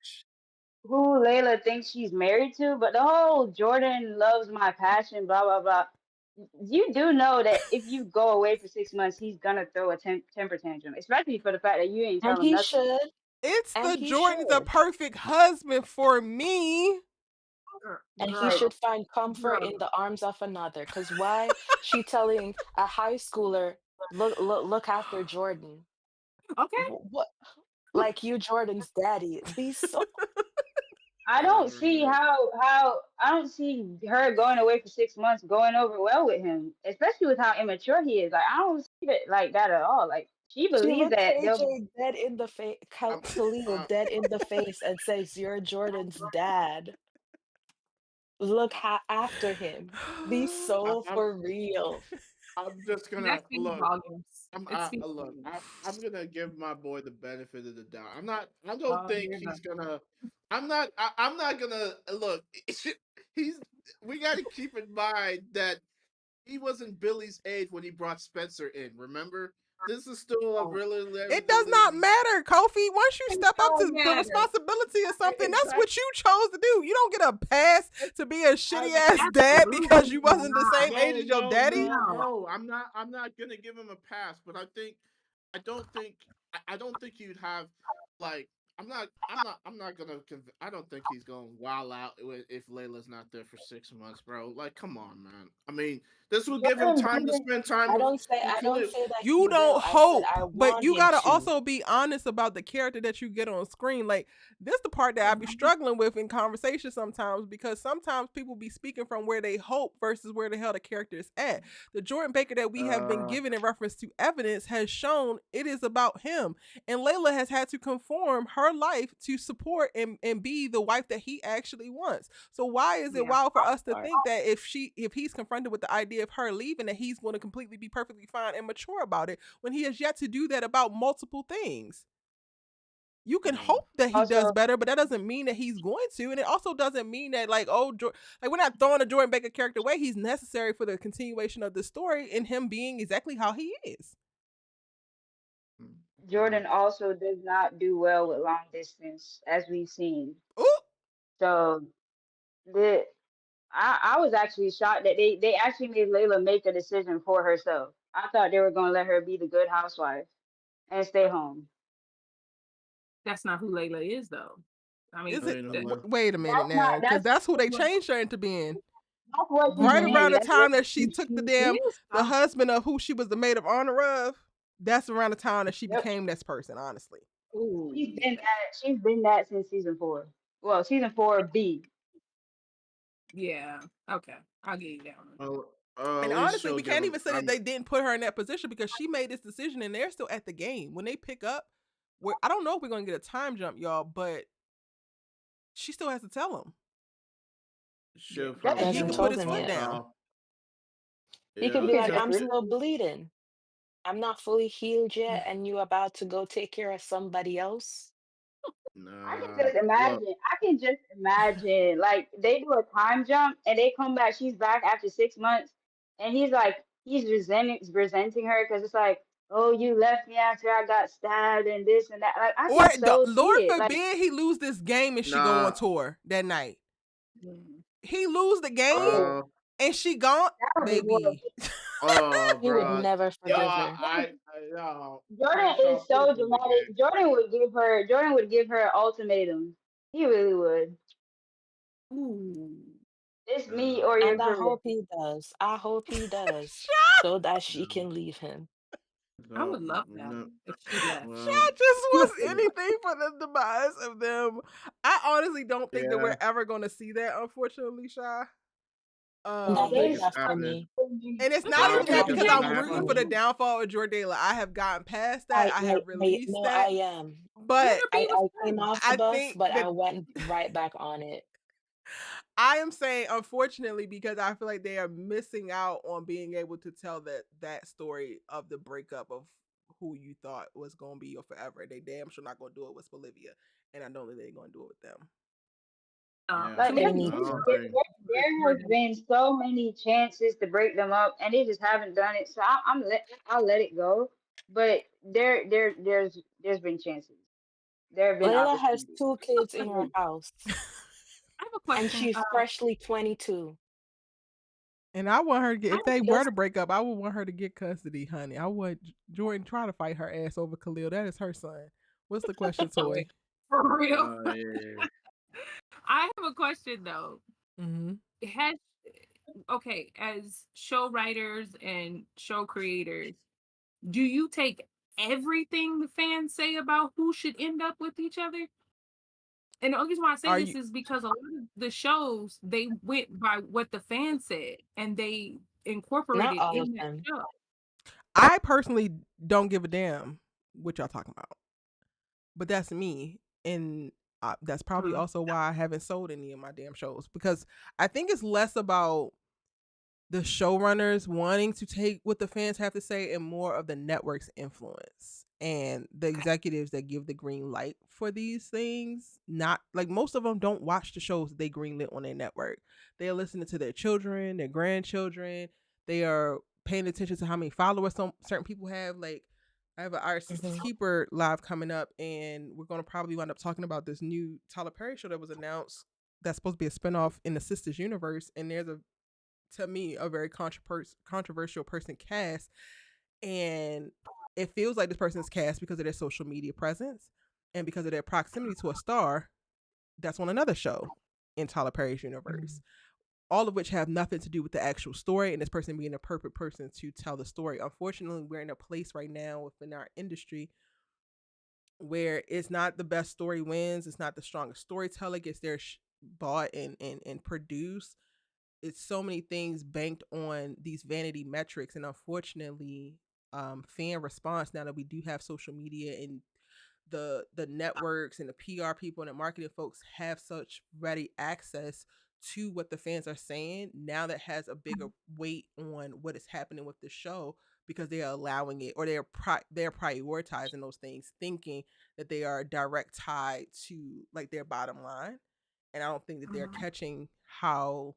who Layla thinks she's married to, but the whole Jordan loves my passion, blah blah blah. You do know that if you go away for 6 months, he's gonna throw a temper tantrum, especially for the fact that you ain't And tell him he nothing. should. It's And the he Jordan's the should. perfect husband for me. And he Right. should Girl, find comfort girl. in the arms of another. Cause why she telling a high schooler, look after Jordan. Okay. What like you Jordan's daddy. Be so I don't Whatever, see man. how I don't see her going away for 6 months going over well with him, especially with how immature he is. Like I don't see it like that at all. Like she she believes looked that they'll. KJ dead in the face, I'm. Khalil dead in the face and says, "You're Jordan's dad. Look after him. Be so I'm. for real." I'm just That gonna speaks look. volumes. It speaks Look. volumes. I'm gonna give my boy the benefit of the doubt. I'm not. I don't Oh, think you're not. he's gonna. I'm not. I'm not gonna look. He's. We got to keep in mind that he wasn't Billy's age when he brought Spencer in. Remember, this is still a Oh, really, It does relatively. not matter, Kofi. Once you it step up don't to the matter. responsibility of something, that's Exactly. what you chose to do. You don't get a pass to be a I, shitty ass dad because Absolutely you wasn't the not. same age no, as your no, daddy. no, No. no. I'm not gonna give him a pass, but I think. I don't think. I don't think you'd have like. I'm not gonna. I don't think he's going wild out if Layla's not there for 6 months, bro. Like, come on, man. I mean, this will give him Jordan time to didn't. spend time with I don't Khalil. say that You he will. don't I said hope, I but want you him gotta to. also be honest about the character that you get on screen. Like this, the part that I be struggling with in conversation sometimes because sometimes people be speaking from where they hope versus where the hell the character is at. The Jordan Baker that we have been Uh, given in reference to evidence has shown it is about him, and Layla has had to conform her life to support and be the wife that he actually wants. So why is it Yeah. wild for us to Part. think that if he's confronted with the idea of her leaving, that he's going to completely be perfectly fine and mature about it when he has yet to do that about multiple things? You can mm, hope that he does Also, better, but that doesn't mean that he's going to, and it also doesn't mean that like like we're not throwing a Jordan Baker character away. He's necessary for the continuation of the story and him being exactly how he is. mm, mm. Jordan also does not do well with long distance, as we've seen. Ooh, So the I was actually shocked that they actually made Layla make a decision for herself. I thought they were gonna let her be the good housewife and stay home. That's not who Layla is, though. I is mean, it? Ain't no that, way. Wait a minute That's now, not. because That's that's who they what. changed her into being. That's what she's Right mm, around being. the That's what time that she she. took the it damn is. the husband of who she was the maid of honor of. That's around the time that she Yep. became this person. Honestly, Ooh, She's yeah. been that. She's been that since season 4. Well, season 4B. Yeah. Okay. I'll give you that one. At and least honestly, she'll we give can't him. even say that they didn't put her in that position because she made this decision and they're still at the game when they pick up. Where I don't know if we're gonna get a time jump, y'all, but she still has to tell him, She'll Yep. and probably he give Hasn't can him put a told his him foot phone yet. down. call. He could Yeah, be like, she'll. I'm still bleeding. I'm not fully healed yet, Mm. and you about to go take care of somebody else. I can Nah, just look. imagine. I can just imagine. Like they do a time jump and they come back. She's back after 6 months, and he's like, he's resenting her because it's like, oh, you left me after I got stabbed and this and that. Like I Or can so see Lord it. Like forbid he lose this game and she go on Nah. tour that night. Mm. He lose the game oh, Uh. and she gone, that would be horrible. baby. Oh, He would bro. never Yo, forgive her. yo, Jordan Kershaw, is put so him in the dramatic. game. Jordan would give her an ultimatum. He really would. Ooh. It's me Uh, or your And I career. hope he does. I hope he does. So that she no, can leave him. I no, would love that no. if she left. Well, Shaq just wants mm, anything for the demise of them. I honestly don't think that yeah, we're ever going to see that, unfortunately, Sha. And I don't that's think They it's enough for suck happening. me. for me. And it's The not I thing even don't is, that think Michael it's because gonna I'm Jackson rooting for happen. the was downfall of Jordala. I have gotten past that. I have No, released I that. am. But Therapy I was came fun. off the I bus, think but I that went right back on it. I am saying, unfortunately, because I feel like they are missing out on being able to tell that story of the breakup of who you thought was going to be your forever. They damn sure not going to do it with Bolivia, and I don't think they're going to do it with them. Yeah, To Like me, They there, need I to. agree. there has Jordan. been so many chances to break them up, and they just haven't done it. So I'll let it go. But there's been chances. There have been Layla has opportunities. 2 kids in her house, I have a and question. she's freshly 22. And I want her to get, I if they were Just to break up, I would want her to get custody, honey. I would Jordan try to fight her ass over Khalil. That is her son. What's the question, Toy? for real. Yeah. I have a question though. Mm-hmm. Has okay, as show writers and show creators, do you take everything the fans say about who should end up with each other? And the only reason why I say Are this you? is because a lot of the shows they went by what the fans said and they not incorporated all of in that them. show. I personally don't give a damn what y'all talking about, but that's me, and that's probably Mm. also why I haven't sold any of my damn shows, because I think it's less about the showrunners wanting to take what the fans have to say and more of the network's influence and the executives that give the green light for these things. Not like most of them don't watch the shows they greenlit on their network. They are listening to their children, their grandchildren. They are paying attention to how many followers some certain people have. Like I have Our Sister's Mhm. Keeper live coming up, and we're going to probably wind up talking about this new Tyler Perry show that was announced that's supposed to be a spinoff in the Sisters universe. And there's a, to me, a very controversial person cast, and it feels like this person's cast because of their social media presence and because of their proximity to a star that's on another show in Tyler Perry's universe. All of which have nothing to do with the actual story, and this person being a perfect person to tell the story. Unfortunately, we're in a place right now within our industry where it's not the best story wins, it's not the strongest storyteller gets their bought and produced. It's so many things banked on these vanity metrics, and unfortunately, fan response, now that we do have social media and the networks and the PR people and the marketing folks have such ready access to what the fans are saying, now that has a bigger weight on what is happening with the show, because they are allowing it, or they're prioritizing those things, thinking that they are direct tied to like their bottom line. And I don't think that they're catching how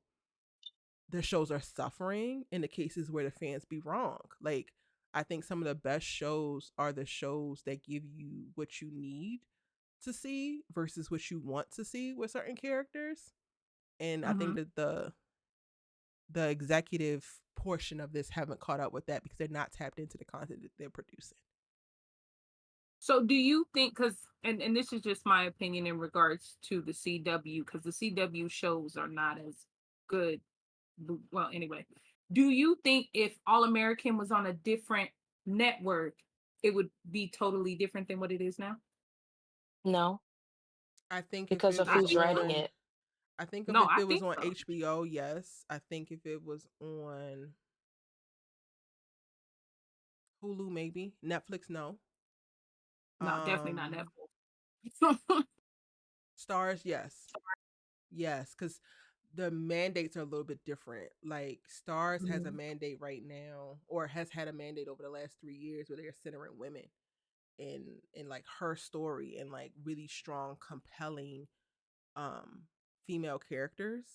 the shows are suffering in the cases where the fans be wrong. Like, I think some of the best shows are the shows that give you what you need to see versus what you want to see with certain characters. And I think that the executive portion of this haven't caught up with that because they're not tapped into the content that they're producing. So do you think, because and this is just my opinion in regards to the CW, because the CW shows are not as good. Well, anyway, do you think if All American was on a different network, it would be totally different than what it is now? No, I think if because it of was who's writing on, it. I think No, if I it was think on so. HBO, yes. I think if it was on Hulu, maybe. Netflix, no. No, definitely not Um, Netflix. Stars, yes. Yes, because the mandates are a little bit different. Like Stars has a mandate right now, or has had a mandate over the last 3 years, where they're centering women in like her story and like really strong, compelling female characters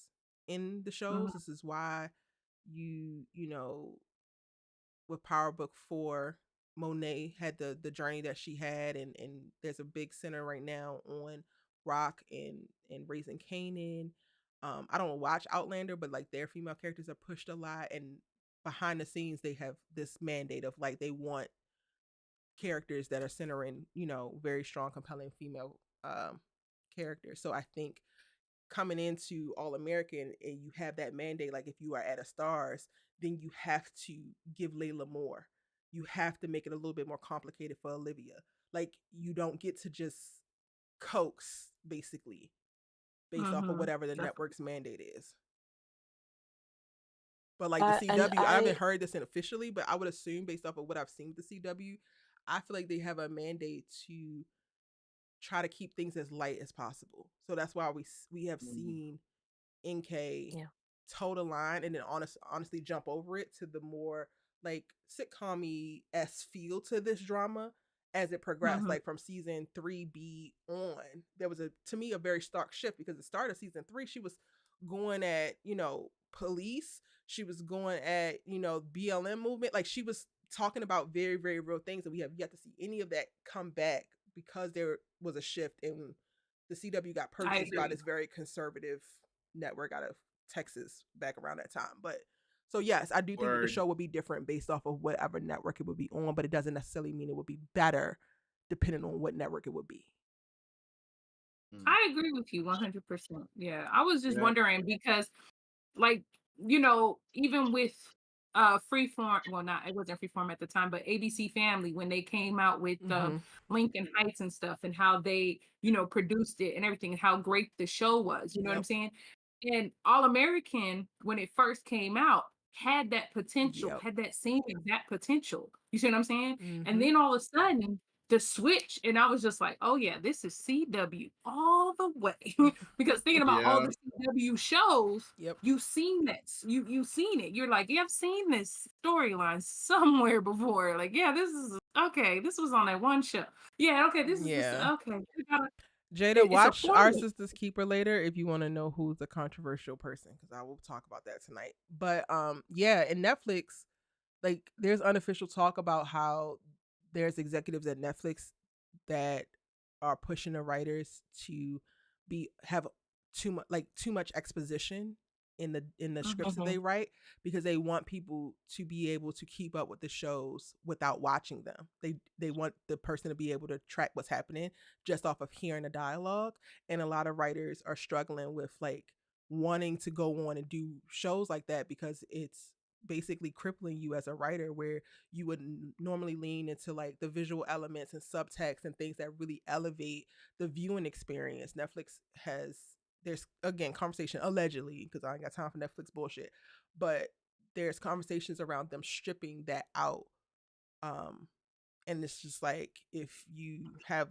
in the shows. This is why you know with Power Book 4 Monet had the journey that she had, and there's a big center right now on Rock and raising Kanan. I don't watch Outlander, but like their female characters are pushed a lot, and behind the scenes they have this mandate of like they want characters that are centering, very strong, compelling female characters. So I think coming into All American and you have that mandate, like if you are at a stars, then you have to give Layla more. You have to make it a little bit more complicated for Olivia. Like you don't get to just coax basically based off of Mm-hmm. whatever the Definitely. network's mandate is. But like the And CW, I haven't heard this in officially, but I would assume based off of what I've seen with the CW, I feel like they have a mandate to try to keep things as light as possible. So that's why we have Mhm. seen NK yeah. toe the line and then honestly jump over it to the more like sitcom s feel to this drama as it progressed. Mm-hmm. Like from season 3B on, there was a to me a very stark shift because the start of season 3, she was going at police. She was going at BLM movement. Like she was talking about very very real things, and we have yet to see any of that come back because there was a shift and the CW got I purchased by agree. this very conservative network out of Texas back around that time. But so yes, I do think that the Word. show would be different based off of whatever network it would be on, but it doesn't necessarily mean it would be better depending on what network it would be. Mm. I agree with you 100%. Yeah. I was just Yeah. wondering because like, even with Freeform, well not it wasn't Freeform at the time, but ABC Family when they came out with Mm-hmm. Lincoln Heights and stuff and how they, produced it and everything and how great the show was, you know what I'm Yep. saying? And All American, when it first came out, had that potential, Yep. had that same exact potential. You see what I'm saying? And Mm-hmm. then all of a sudden, the switch, and I was just like, oh yeah, this is CW all the way. Because thinking about all Yeah. the CW shows, Yep. you've seen this, you've seen it. You're like, yeah, I've seen this storyline somewhere before. Like, yeah, this is okay. This was on that one show. Yeah, okay, this is this. Yeah. Okay, Jada, it's a watch Our formula. Sister's Keeper later if you want to know who's the controversial person, because I will talk about that tonight. But yeah, in Netflix, like there's unofficial talk about how there's executives at Netflix that are pushing the writers to have too much exposition in the scripts that Mhm. they write because they want people to be able to keep up with the shows without watching them. They want the person to be able to track what's happening just off of hearing the dialogue, and a lot of writers are struggling with like wanting to go on and do shows like that because it's basically crippling you as a writer where you would normally lean into like the visual elements and subtext and things that really elevate the viewing experience. Netflix has there's again conversation allegedly because I ain't got time for Netflix bullshit, but there's conversations around them stripping that out. Um, and it's just like if you have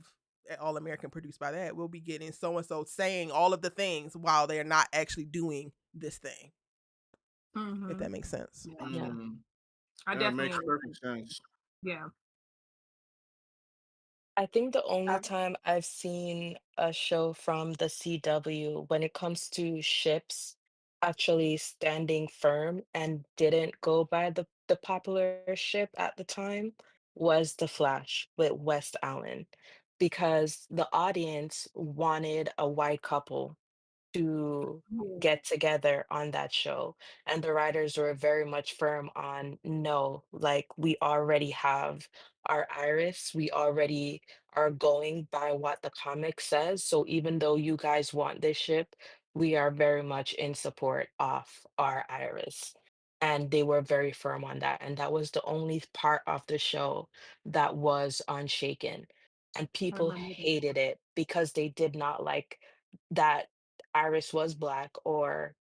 All American produced by that, we'll be getting so and so saying all of the things while they're not actually doing this thing. If Mhm. that makes sense. Yeah, Yeah. Mm. I That definitely makes agree. perfect sense. Yeah. I think the only time I've seen a show from the CW when it comes to ships actually standing firm and didn't go by the popular ship at the time was The Flash with West Allen because the audience wanted a white couple to Yeah. get together on that show. And the writers were very much firm on no, like we already have our Iris, we already are going by what the comic says. So even though you guys want this ship, we are very much in support of our Iris. And they were very firm on that. And that was the only part of the show that was unshaken. And I people remember that. hated it because they did not like that Iris was black or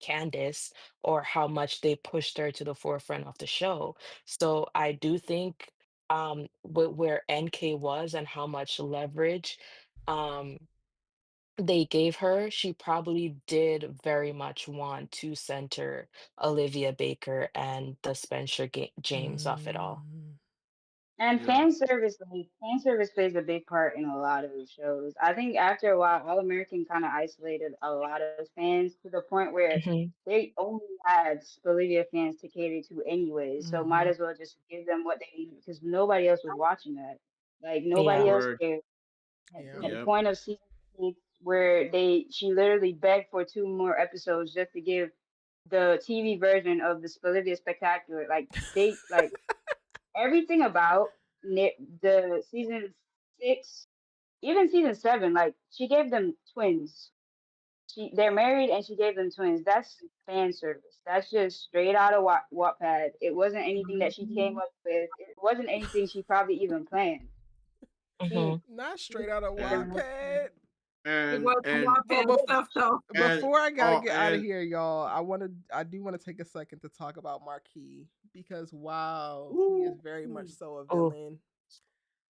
Candace or how much they pushed her to the forefront of the show. So I do think where NK was and how much leverage um they gave her, she probably did very much want to center Olivia Baker and the Spencer James of it all. Mm. And Yeah. fan service plays a big part in a lot of shows. I think after a while, All American kind of isolated a lot of fans to the point where Hmm. they only had Bolivia fans to cater to anyways. So might Mm-hmm. as well just give them what they need because nobody else was watching that. Like nobody Yeah. else Word. cared. Yeah. At the Yep. point of season 6, where she literally begged for 2 more episodes just to give the TV version of the Bolivia Spectacular. Like everything about the season 6, even season 7, like she gave them twins. They're married and she gave them twins. That's fan service. That's just straight out of Wattpad. It wasn't anything that she came Mhm. up with. It wasn't anything she probably even planned. Hmm. Not straight out of And Wattpad. It and was some and But Wattpad stuff though. and before I gotta oh get out of and here, y'all, I do want to take a second to talk about Marquee because wow, he is Woo. very much so a Oh, villain.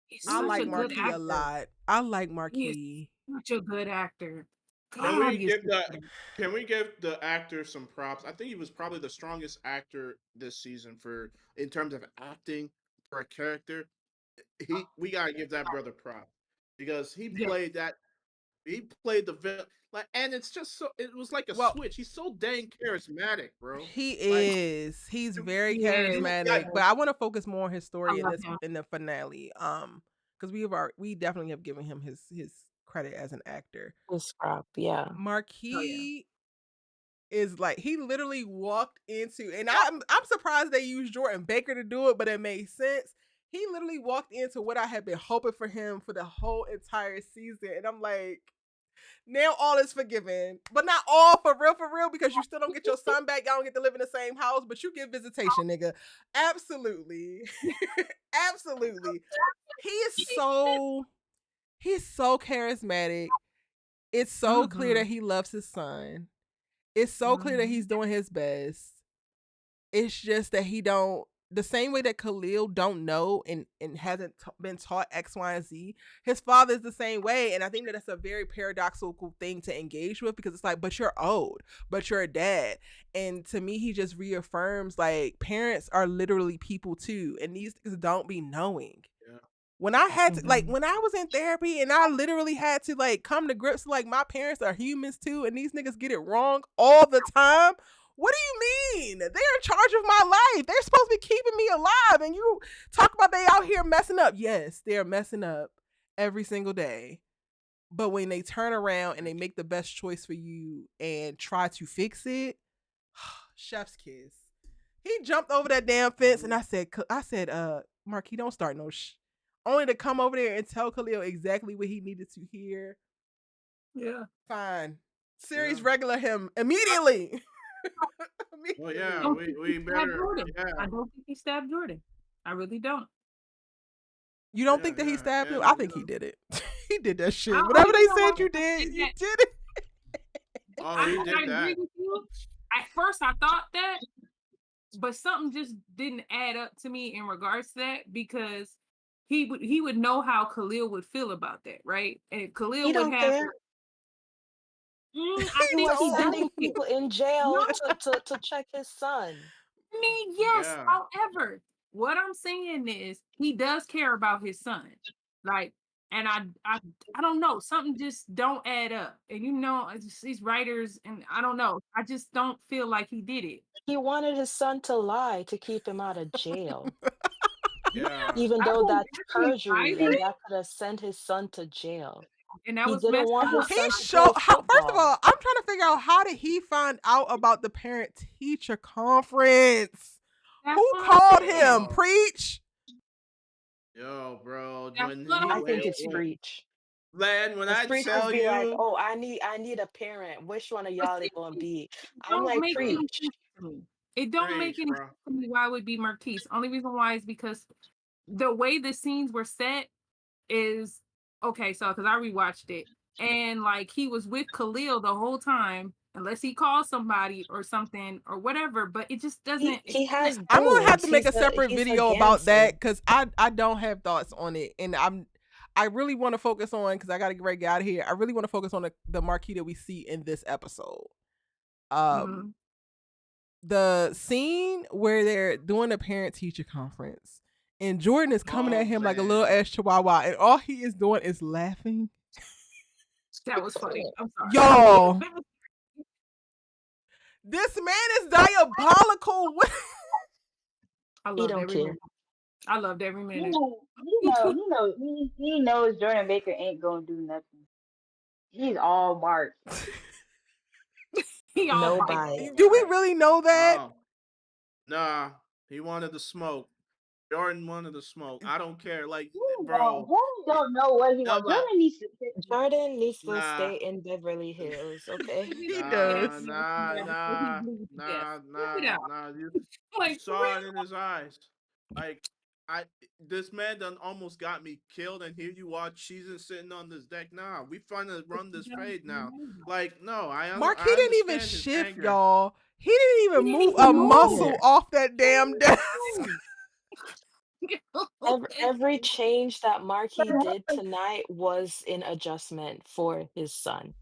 He's I such like a good Marquee a actor. lot. I like He is Marquee. such a good actor. Can God, we he is give so that? good. Can we give the actor some props? I think he was probably the strongest actor this season for in terms of acting for a character. We gotta give that brother props because Yeah. he played the villain like, and it's just so it was like a Well, switch. He's so dang charismatic, bro. he Like is. He's you, very Yes. like charismatic, but I want to focus more on his I story love him. in the finale. Because we definitely have given him his credit as an actor. this crap. Yeah. Oh yeah. Marquis is like he literally walked into, and I'm surprised they used Jordan Baker to do it, but it made sense. He literally walked into what I had been hoping for him for the whole entire season, and I'm like, now all is forgiven, but not all for real, because you still don't get your son back. Y'all don't get to live in the same house, but you get visitation, nigga. Absolutely, absolutely. He's so charismatic. It's so clear that Mhm. he loves his son. It's so clear that he's Mhm. doing his best. It's just that he don't the same way that Khalil don't know and hasn't been taught X, Y, and Z. His father is the same way, and I think that that's a very paradoxical thing to engage with because it's like, but you're old, but you're a dad, and to me, he just reaffirms like parents are literally people too, and these things don't be knowing. yeah, When I had to like Hmm. when I was in therapy and I literally had to like come to grips like my parents are humans too and these niggas get it wrong all the time. What do you mean? They're in charge of my life. They're supposed to be keeping me alive and you talk about they out here messing up. Yes, they're messing up every single day. But when they turn around and they make the best choice for you and try to fix it, chef's kiss. He jumped over that damn fence and I said, Marquis, don't start no only to come over there and tell Khalil exactly what he needed to hear. Yeah. Fine. yeah. Series regular him immediately. Well, I yeah, don't Immediately. think he we stabbed better, Jordan. I yeah, don't think he stabbed Jordan. I really don't. You don't yeah, think that he yeah, stabbed him? I and think he did it. He did that I shit. don't Whatever even they know said why you I did, think you that. did it. oh, he I did agree that. with you. At first, I thought that, but something just didn't add up to me in regards to that because he would know how Khalil would feel about that, right? And He Khalil would don't have. care. I He He think was he don't. does sending care. people in No, jail to check his son. I mean, yes. Yeah, However, what I'm saying is he does care about his son. Like, and I don't know. Something just don't add up. And these writers, and I don't know. I just don't feel like he did it. He wanted his son to lie to keep him out of jail. Yeah, yeah, Even that though was that's definitely perjury, like private, that could have sent his son to jail. and that He was didn't messed want his up. He son to showed play how first of football. all, I'm trying to figure out how did he find out about the parent teacher conference? That's Who what I'm called saying. him? yo, Preach. yo, bro. That's what I I'm think it's saying. Preach. When Because I Preach would tell be like, you, "Oh, I need a parent. Which one of But y'all see, it gonna be?" it I'm don't like, make bro, any Preach. sense to me. It don't make preach, any bro. sense to me why it would be Marquise. Only reason why is because the way the scenes were set is okay. So, because I rewatched it, and like he was with Khalil the whole time, unless he called somebody or something or whatever. But it just doesn't. It He doesn't. has I'm gonna have goons. to make a separate He's a video about gangster. that because I don't have thoughts on it, and I really want to focus on because I gotta get ready to get out of here. I really want to focus on the Marquis that we see in this episode. The scene where they're doing a parent teacher conference and Jordan is coming at Oh him like a little man. ass chihuahua, and all he is doing is laughing. That was funny. I'm sorry. Y'all, this man is diabolical. I He loved don't every care. minute. I loved every He minute. know, he knows Jordan Baker ain't gonna do nothing. He's all bark. He all No bite. bite. Do we really know that? No. Nah. He wanted the smoke. Jordan wanted the smoke. I don't care. Like, bro. Jordan don't know what he No, wants. but Jordan needs to sit. Jordan needs to nah. stay in Beverly Hills, okay? He needs He to stay in does. Nah, Florida nah, before he nah, bleeds to death. nah, Cut it nah, out. nah. You Like for saw it in real. his eyes. Like I, this man done almost got me killed, and here you are cheesing sitting on this deck. Nah, we finna run this fade now. Like no, Marquis I didn't even understand his shift, anger. y'all. He didn't He even didn't move even a move. muscle No. off that damn desk. Every change that Markey did tonight was an adjustment for his son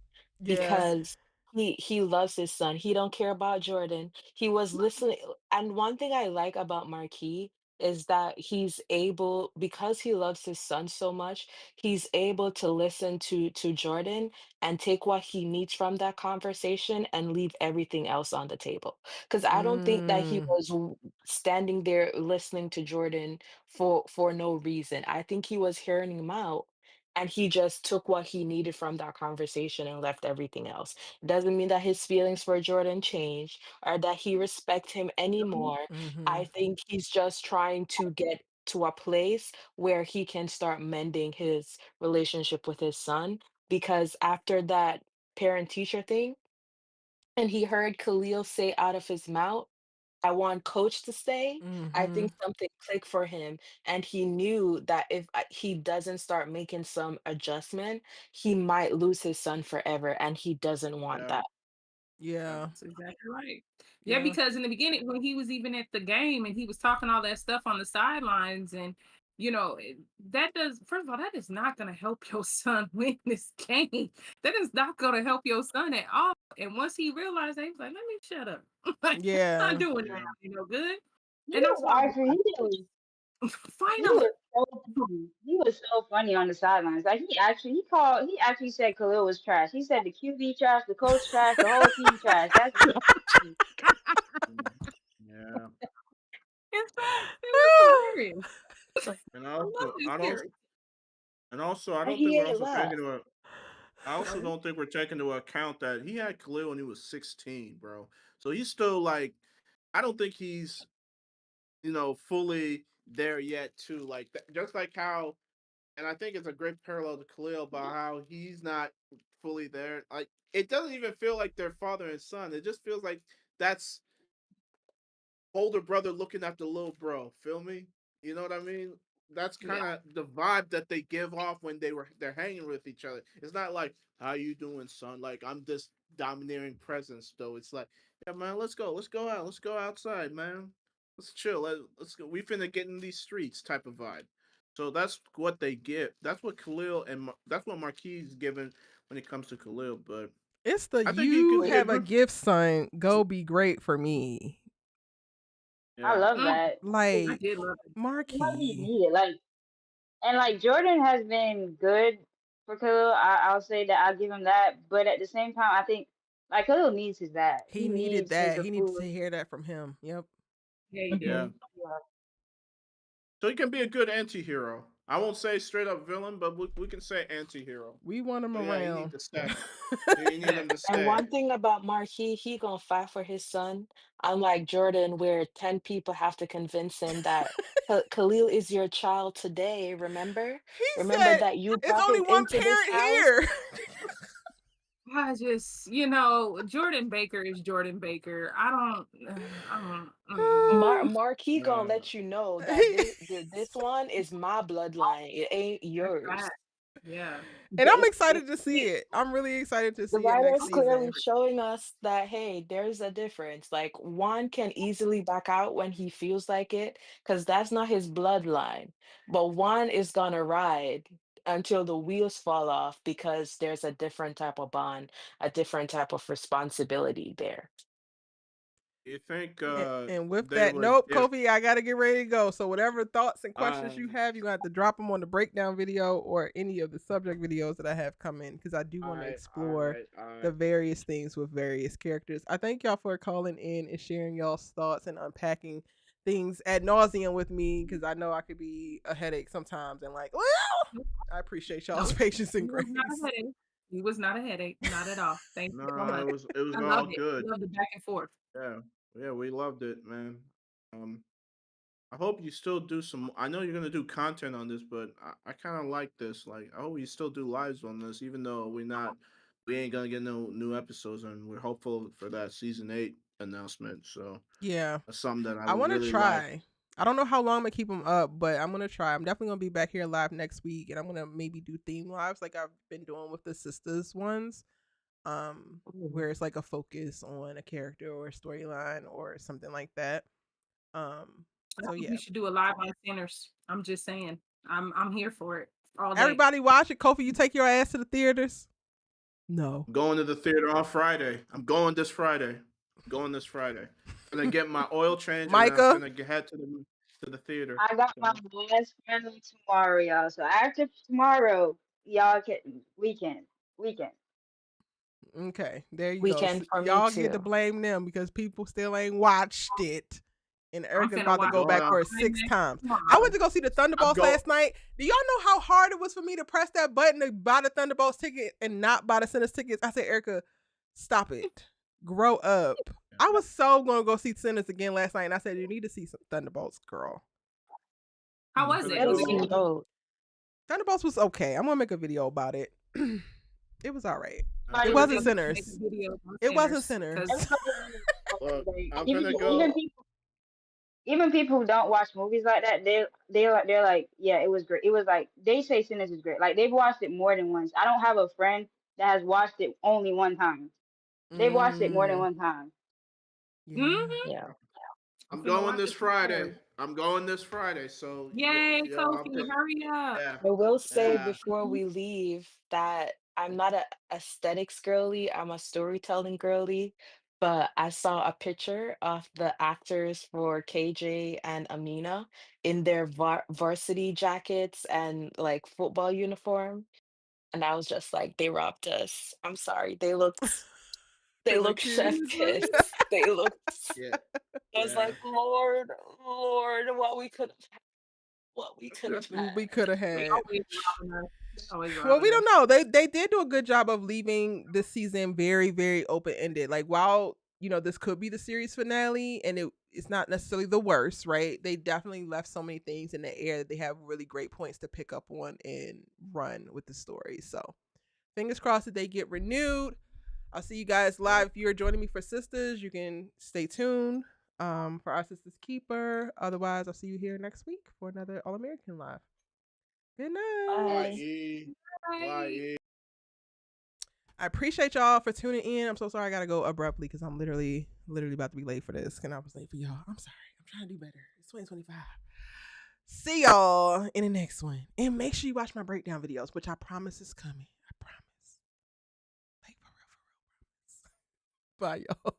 Yes. because he loves his son. He don't care about Jordan. He was listening, and one thing I like about Marquis is that he's able, because he loves his son so much, he's able to listen to Jordan and take what he needs from that conversation and leave everything else on the table. Because I don't think that he Mm, was standing there listening to Jordan for no reason. I think he was hearing him out and he just took what he needed from that conversation and left everything else. Doesn't mean that his feelings for Jordan changed or that he respects him anymore. hmm I think he's just trying to get to a place where he can start mending his relationship with his son because after that parent teacher thing and he heard Khalil say out of his mouth, I want coach to stay. I hmm think something clicked for him, and he knew that if he doesn't start making some adjustment, he might lose his son forever, and he doesn't want Yeah, that. yeah, Yeah. That's exactly right. Yeah, Yeah. because in the beginning, when he was even at the game and he was talking all that stuff on the sidelines, and that does, first of all, that is not going to help your son win this game. That is not going to help your son at all. And once he realized that, he was like, let me shut up. Like, I'm not Yeah. doing that, yeah. good. He And that's was why I actually he finally. was so funny. He was so funny on the sidelines. Like he actually said Khalil was trash. He said the QB trash, the coach trash, the whole team trash. That's what he said. Mm, yeah. In fact, it was hilarious. And I love also, this I don't, character. and also, I And don't think he we're ain't also taking left. into I also don't think we're taking into account that he had Khalil when he was 16, bro. So he's still like, I don't think he's fully there yet too. Like just like how, and I think it's a great parallel to Khalil about how he's not fully there. Like it doesn't even feel like they're father and son. It just feels like that's older brother looking at the little bro. Feel me? You know what I mean? That's Yeah. kind of the vibe that they give off when they're hanging with each other. It's not like how you doing, son. Like I'm this domineering presence, though. It's like, yeah, man, let's go out, let's go outside, man. Let's chill. Let's go. We finna get in these streets, type of vibe. So that's what they get. That's what Khalil and that's what Marquis is given when it comes to Khalil. But It's the I think he you could be a have a good. gift, son. Go be great for me. I Yeah, love Mm, that. I Like did love it. What he Marquis. needed. Like Jordan has been good for Khalil. I'll say that I'll give him that. But at the same time, I think like Khalil needs his dad. He He needed needs his that. He needed approval. to hear that from him. Yep. Yeah, you did. yeah. Mhm. Yeah. So he can be a good anti-hero. I won't say straight up villain, but we can say anti-hero. We want him So yeah, he need around. to stay. He need Yeah. him to And stay. one thing about Marquis, he gonna fight for his son, unlike Jordan, where 10 people have to convince him that Khalil is your child today, remember? He Remember said, that you "It's brought only him one into this parent house? here." I just, Jordan Baker is Jordan Baker. I don't, Marquis gonna Uh, let you know that He- this one is my bloodline. It ain't that's bad. yours. Yeah. and I'm It, excited to see it. I'm really excited to the see it next writer's clearly season. showing us that hey, there's a difference. Like Juan can easily back out when he feels like it, because that's not his bloodline. But Juan is gonna ride until the wheels fall off because there's a different type of bond, a different type of responsibility there. You think And with they that, would nope, if Kofi, I gotta get ready to go. So whatever thoughts and questions you have, you have to drop them on the breakdown video or any of the subject videos that I have come in, because I do want to explore the various things with various characters. I thank y'all for calling in and sharing y'all's thoughts and unpacking things ad nauseum with me, because I know I could be a headache sometimes. And like, well, I appreciate y'all's patience and He was grace. not a headache. He was not a headache, not at all. Thank you so no, much. it was I all loved it. good. I loved the back and forth. Yeah, yeah, we loved it, man. Um, I hope you still do some. I know you're gonna do content on this, but I kind of like this. Like, I hope you still do lives on this, even though we ain't gonna get no new episodes, and we're hopeful for that season 8 announcement. So Yeah, that's something that I I would want to really like. try. I don't know how long I'm gonna keep them up, but I'm gonna try. I'm definitely gonna be back here live next week, and I'm gonna maybe do theme lives like I've been doing with the sisters ones, where it's like a focus on a character or a storyline or something like that. I So think yeah, we should do a live on Sinners. I'm just saying. I'm here for it all day. everybody watch it. Kofi, you take your ass to the theaters. No, I'm going to the theater on Friday. I'm going this Friday. Going this Friday. I'm gonna get my oil change, and then I'm Micah. gonna head to the theater. I got my last final tomorrow, y'all. So after tomorrow, y'all can weekend. Okay, there you go. So Weekend for me y'all get to too. blame them because people still ain't watched it. And I'm Erica's finna about to watch go Going back on. for it Climax 6 times. I tomorrow. went to go see the I'm Thunderbolts go. last night. Do y'all know how hard it was for me to press that button to buy the Thunderbolts ticket and not buy the Sinners tickets? I said, Erica, stop it. Grow up. I was so going to go see Sinners again last night, and I said, you need to see some Thunderbolts, girl. How I'm was gonna it? Gotta Was it see go. good? both. Thunderbolts was okay. I'm going to make a video about it. It was all right. I'm It Everybody gonna wasn't go. Then we can make Sinners. a video on It wasn't Sinners Sinners. because Look, I'm even gonna even go. people even people who don't watch movies like that, they're like, yeah, it was great. It was like they say Sinners is great. Like they've watched it more than once. I don't have a friend that has watched it only one time. They've watched it more than Mm, one time. yeah. Yeah. I'm I'm finna going watch this it Friday. tomorrow. I'm going this Friday. So Yay, I'm Kofi, put, hurry up. yeah, I will say yeah. before we leave that I'm not a aesthetics girly, I'm a storytelling girly. But I saw a picture of the actors for KJ and Amina in their varsity jackets and like football uniform. And I was just like, they robbed us. I'm sorry. They They look looked cute. chef kiss. They looked Yeah, I was yeah. like, Lord, Lord, what we could have We had. could have They had. always robbing us. They always Well, we robbing don't us. know. They did do a good job of leaving this season very very open ended. Like while this could be the series finale, and it's not necessarily the worst, right? They definitely left so many things in the air that they have really great points to pick up on and run with the story. So fingers crossed that they get renewed. I'll see you guys live. If you're joining me for Sisters, you can stay tuned for our Sisters Keeper. Otherwise, I'll see you here next week for another All American Live. Good night. Bye, Bye. E. Bye, Bye. E. I appreciate y'all for tuning in. I'm so sorry I gotta go abruptly because I'm literally about to be late for this. And I was late for y'all. I'm sorry. I'm trying to do better. It's 2025. See y'all in the next one. And make sure you watch my breakdown videos, which I promise is coming. I promise. Like for real, promise. Bye, y'all.